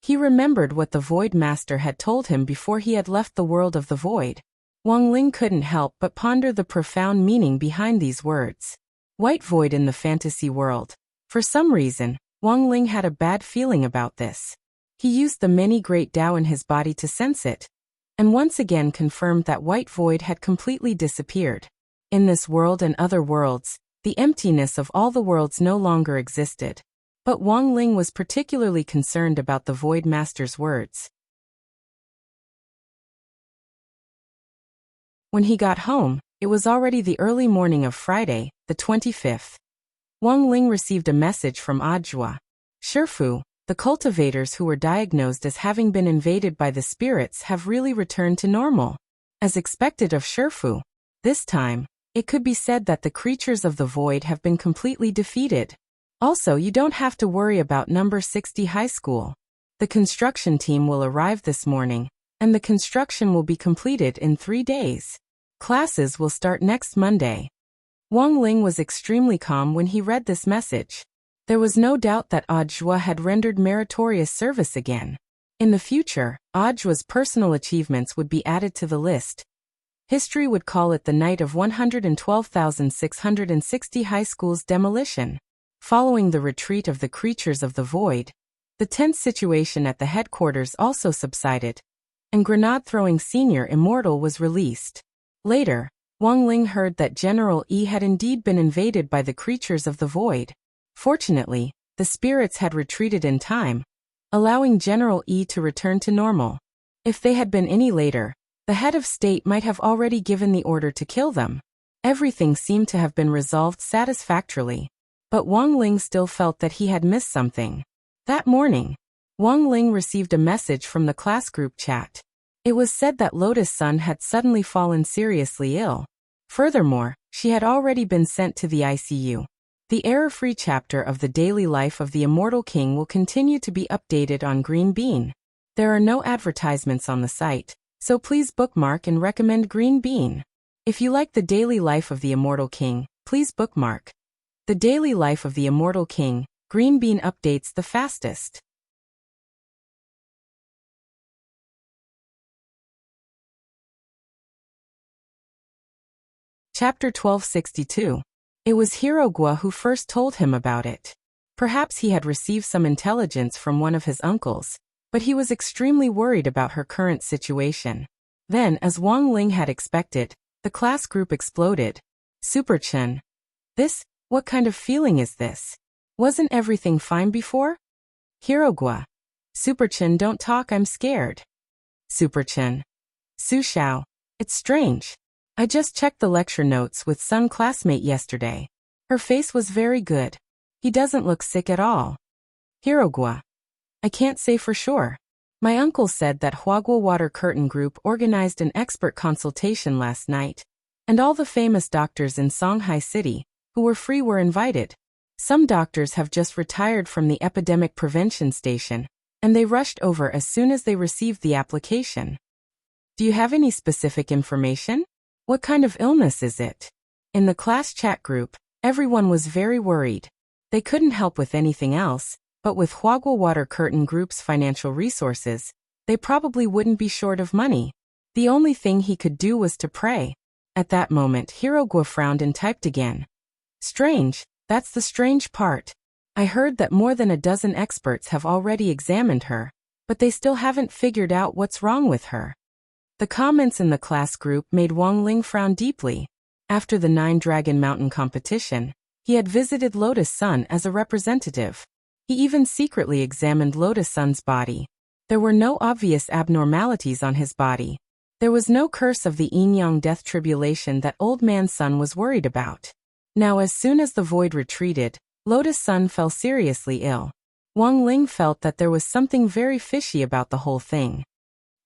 He remembered what the Void Master had told him before he had left the world of the Void. Wang Ling couldn't help but ponder the profound meaning behind these words. White Void in the fantasy world. For some reason, Wang Ling had a bad feeling about this. He used the many great Tao in his body to sense it, and once again confirmed that White Void had completely disappeared. In this world and other worlds, the emptiness of all the worlds no longer existed. But Wang Ling was particularly concerned about the Void Master's words. When he got home, it was already the early morning of Friday, the 25th. Wang Ling received a message from Audiobook. "Shifu, the cultivators who were diagnosed as having been invaded by the spirits have really returned to normal. As expected of Shifu, this time, it could be said that the creatures of the Void have been completely defeated. Also, you don't have to worry about number 60 high school. The construction team will arrive this morning, and the construction will be completed in 3 days. Classes will start next Monday." Wang Ling was extremely calm when he read this message. There was no doubt that Audiobook had rendered meritorious service again. In the future, Audiobook's personal achievements would be added to the list. History would call it the night of 112,660 high school's demolition. Following the retreat of the creatures of the void, the tense situation at the headquarters also subsided, and grenade-throwing senior immortal was released. Later, Wang Ling heard that General Yi had indeed been invaded by the creatures of the void. Fortunately, the spirits had retreated in time, allowing General Yi to return to normal. If they had been any later, the head of state might have already given the order to kill them. Everything seemed to have been resolved satisfactorily, but Wang Ling still felt that he had missed something. That morning, Wang Ling received a message from the class group chat. It was said that Lotus Sun had suddenly fallen seriously ill. Furthermore, she had already been sent to the ICU. The error-free chapter of the daily life of the Immortal King will continue to be updated on Green Bean. There are no advertisements on the site, so please bookmark and recommend Green Bean. If you like the daily life of the Immortal King, please bookmark. The daily life of the Immortal King, Green Bean updates the fastest. Chapter 1262. It was Hirogua who first told him about it. Perhaps he had received some intelligence from one of his uncles, but he was extremely worried about her current situation. Then, as Wang Ling had expected, the class group exploded. Super-chan. What kind of feeling is this? Wasn't everything fine before? Hirogua. Super-chan, don't talk, I'm scared. Super-chan. Su Xiao. It's strange. I just checked the lecture notes with Sun classmate yesterday. Her face was very good. He doesn't look sick at all. Hirogua. I can't say for sure. My uncle said that Huagua Water Curtain Group organized an expert consultation last night, and all the famous doctors in Songhai City, who were free, were invited. Some doctors have just retired from the epidemic prevention station, and they rushed over as soon as they received the application. Do you have any specific information? What kind of illness is it? In the class chat group, everyone was very worried. They couldn't help with anything else, but with Huagua Water Curtain Group's financial resources, they probably wouldn't be short of money. The only thing he could do was to pray. At that moment, Hirogua frowned and typed again. Strange, that's the strange part. I heard that more than a dozen experts have already examined her, but they still haven't figured out what's wrong with her. The comments in the class group made Wang Ling frown deeply. After the 9 Dragon Mountain competition, he had visited Lotus Sun as a representative. He even secretly examined Lotus Sun's body. There were no obvious abnormalities on his body. There was no curse of the Yin-Yang death tribulation that Old Man Sun was worried about. Now, as soon as the void retreated, Lotus Sun fell seriously ill. Wang Ling felt that there was something very fishy about the whole thing.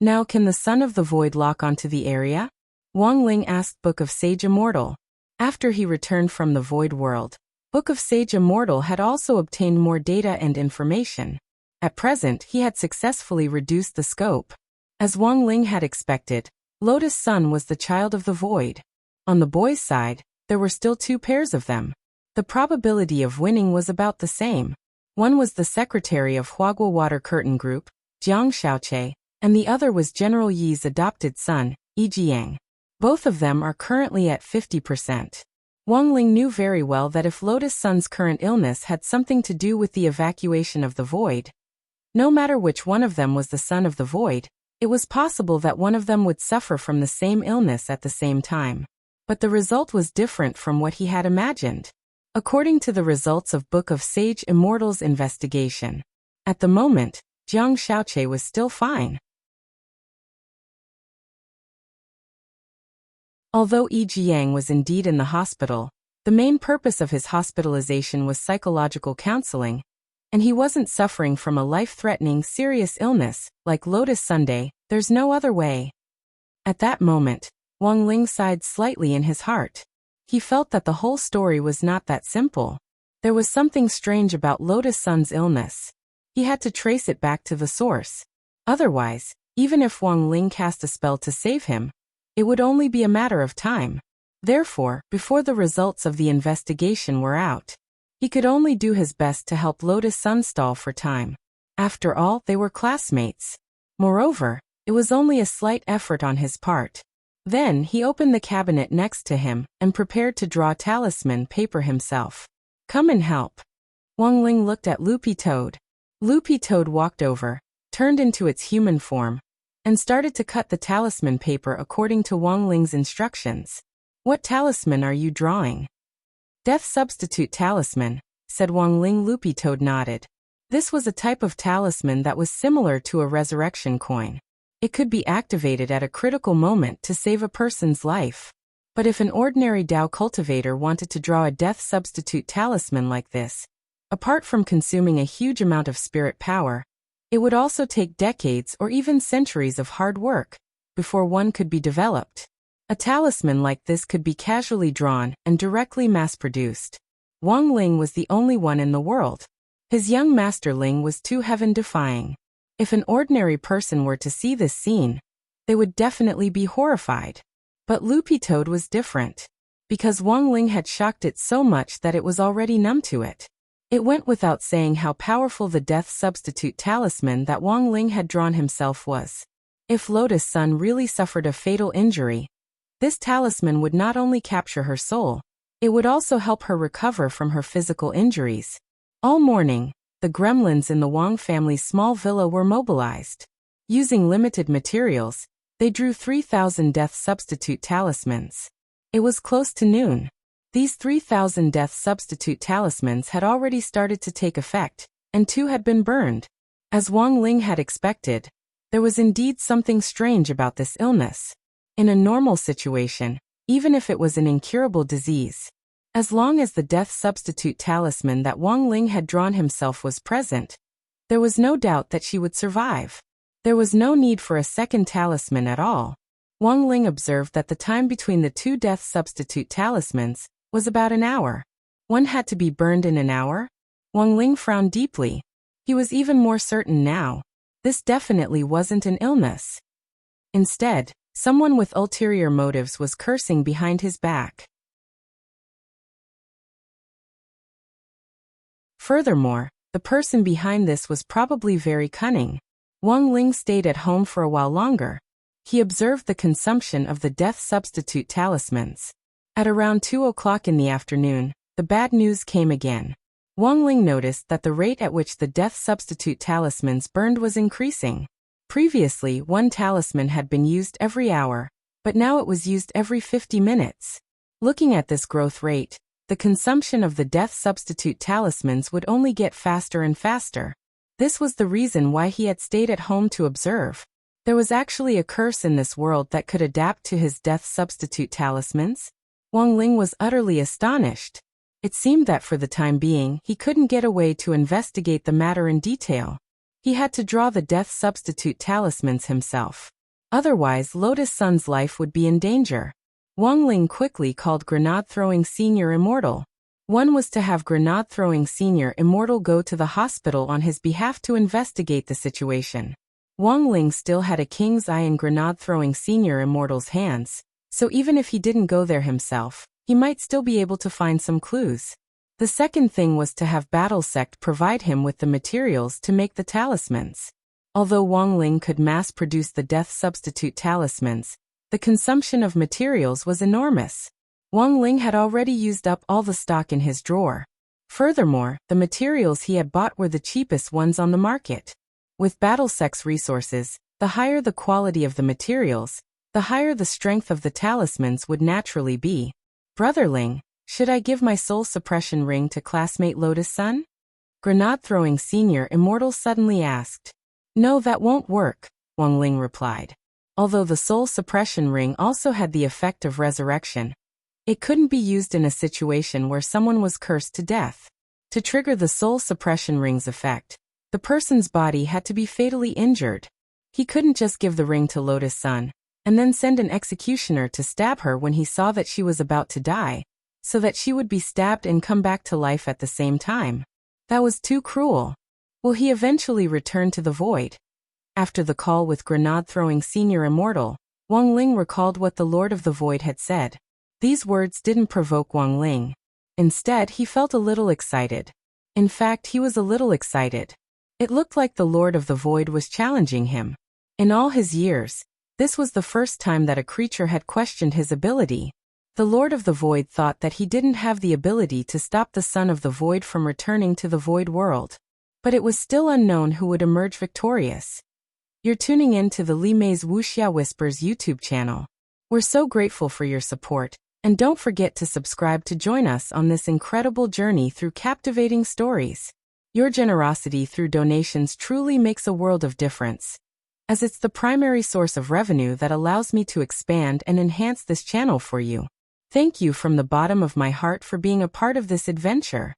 Now, can the Son of the Void lock onto the area? Wang Ling asked Book of Sage Immortal. After he returned from the Void World, Book of Sage Immortal had also obtained more data and information. At present, he had successfully reduced the scope. As Wang Ling had expected, Lotus Sun was the child of the Void. On the boys' side, there were still 2 pairs of them. The probability of winning was about the same. One was the secretary of Huagua Water Curtain Group, Jiang Xiaoche, and the other was General Yi's adopted son, Yi Jiang. Both of them are currently at 50%. Wang Ling knew very well that if Lotus Sun's current illness had something to do with the evacuation of the void, no matter which one of them was the son of the void, it was possible that one of them would suffer from the same illness at the same time. But the result was different from what he had imagined. According to the results of Book of Sage Immortal's investigation, at the moment, Jiang Xiaoche was still fine. Although Yi Jiang was indeed in the hospital, the main purpose of his hospitalization was psychological counseling, and he wasn't suffering from a life-threatening serious illness, like Lotus Sunday. There's no other way. At that moment, Wang Ling sighed slightly in his heart. He felt that the whole story was not that simple. There was something strange about Lotus Sun's illness. He had to trace it back to the source. Otherwise, even if Wang Ling cast a spell to save him, it would only be a matter of time. Therefore, before the results of the investigation were out, he could only do his best to help Lotus Sun stall for time. After all, they were classmates. Moreover, it was only a slight effort on his part. Then he opened the cabinet next to him and prepared to draw talisman paper himself. Come and help. Wang Ling looked at Loopy Toad. Loopy Toad walked over, turned into its human form, and started to cut the talisman paper according to Wang Ling's instructions. What talisman are you drawing? Death substitute talisman, said Wang Ling. Loopy Toad nodded. This was a type of talisman that was similar to a resurrection coin. It could be activated at a critical moment to save a person's life. But if an ordinary Dao cultivator wanted to draw a death substitute talisman like this, apart from consuming a huge amount of spirit power, it would also take decades or even centuries of hard work before one could be developed. A talisman like this could be casually drawn and directly mass-produced. Wang Ling was the only one in the world. His young master Ling was too heaven-defying. If an ordinary person were to see this scene, they would definitely be horrified. But Loopy Toad was different, because Wang Ling had shocked it so much that it was already numb to it. It went without saying how powerful the death substitute talisman that Wang Ling had drawn himself was. If Lotus Sun really suffered a fatal injury, this talisman would not only capture her soul, it would also help her recover from her physical injuries. All morning, the gremlins in the Wang family's small villa were mobilized. Using limited materials, they drew 3,000 death substitute talismans. It was close to noon. These 3,000 death substitute talismans had already started to take effect, and 2 had been burned. As Wang Ling had expected, there was indeed something strange about this illness. In a normal situation, even if it was an incurable disease, as long as the death substitute talisman that Wang Ling had drawn himself was present, there was no doubt that she would survive. There was no need for a second talisman at all. Wang Ling observed that the time between the 2 death substitute talismans was about an hour. One had to be burned in an hour? Wang Ling frowned deeply. He was even more certain now. This definitely wasn't an illness. Instead, someone with ulterior motives was cursing behind his back. Furthermore, the person behind this was probably very cunning. Wang Ling stayed at home for a while longer. He observed the consumption of the death substitute talismans. At around 2 o'clock in the afternoon, the bad news came again. Wang Ling noticed that the rate at which the death substitute talismans burned was increasing. Previously, 1 talisman had been used every hour, but now it was used every 50 minutes. Looking at this growth rate, the consumption of the death substitute talismans would only get faster and faster. This was the reason why he had stayed at home to observe. There was actually a curse in this world that could adapt to his death substitute talismans. Wang Ling was utterly astonished. It seemed that for the time being, he couldn't get away to investigate the matter in detail. He had to draw the death substitute talismans himself. Otherwise, Lotus Sun's life would be in danger. Wang Ling quickly called Grenade-Throwing Senior Immortal. One was to have Grenade-Throwing Senior Immortal go to the hospital on his behalf to investigate the situation. Wang Ling still had a king's eye in Grenade-Throwing Senior Immortal's hands, so even if he didn't go there himself, he might still be able to find some clues. The second thing was to have Battle Sect provide him with the materials to make the talismans. Although Wang Ling could mass-produce the death substitute talismans, the consumption of materials was enormous. Wang Ling had already used up all the stock in his drawer. Furthermore, the materials he had bought were the cheapest ones on the market. With Battle Sect's resources, the higher the quality of the materials, the higher the strength of the talismans would naturally be. Brother Ling, should I give my soul suppression ring to classmate Lotus Sun? Grenade-Throwing Senior Immortal suddenly asked. No, that won't work, Wang Ling replied. Although the soul suppression ring also had the effect of resurrection, it couldn't be used in a situation where someone was cursed to death. To trigger the soul suppression ring's effect, the person's body had to be fatally injured. He couldn't just give the ring to Lotus Sun, and then send an executioner to stab her when he saw that she was about to die, so that she would be stabbed and come back to life at the same time. That was too cruel. Will he eventually return to the void? After the call with Grenade-Throwing Senior Immortal, Wang Ling recalled what the Lord of the Void had said. These words didn't provoke Wang Ling. Instead, he felt a little excited. In fact, he was a little excited. It looked like the Lord of the Void was challenging him. In all his years, this was the first time that a creature had questioned his ability. The Lord of the Void thought that he didn't have the ability to stop the Son of the Void from returning to the Void world. But it was still unknown who would emerge victorious. You're tuning in to the Li Mei's Wuxia Whispers YouTube channel. We're so grateful for your support, and don't forget to subscribe to join us on this incredible journey through captivating stories. Your generosity through donations truly makes a world of difference, as it's the primary source of revenue that allows me to expand and enhance this channel for you. Thank you from the bottom of my heart for being a part of this adventure.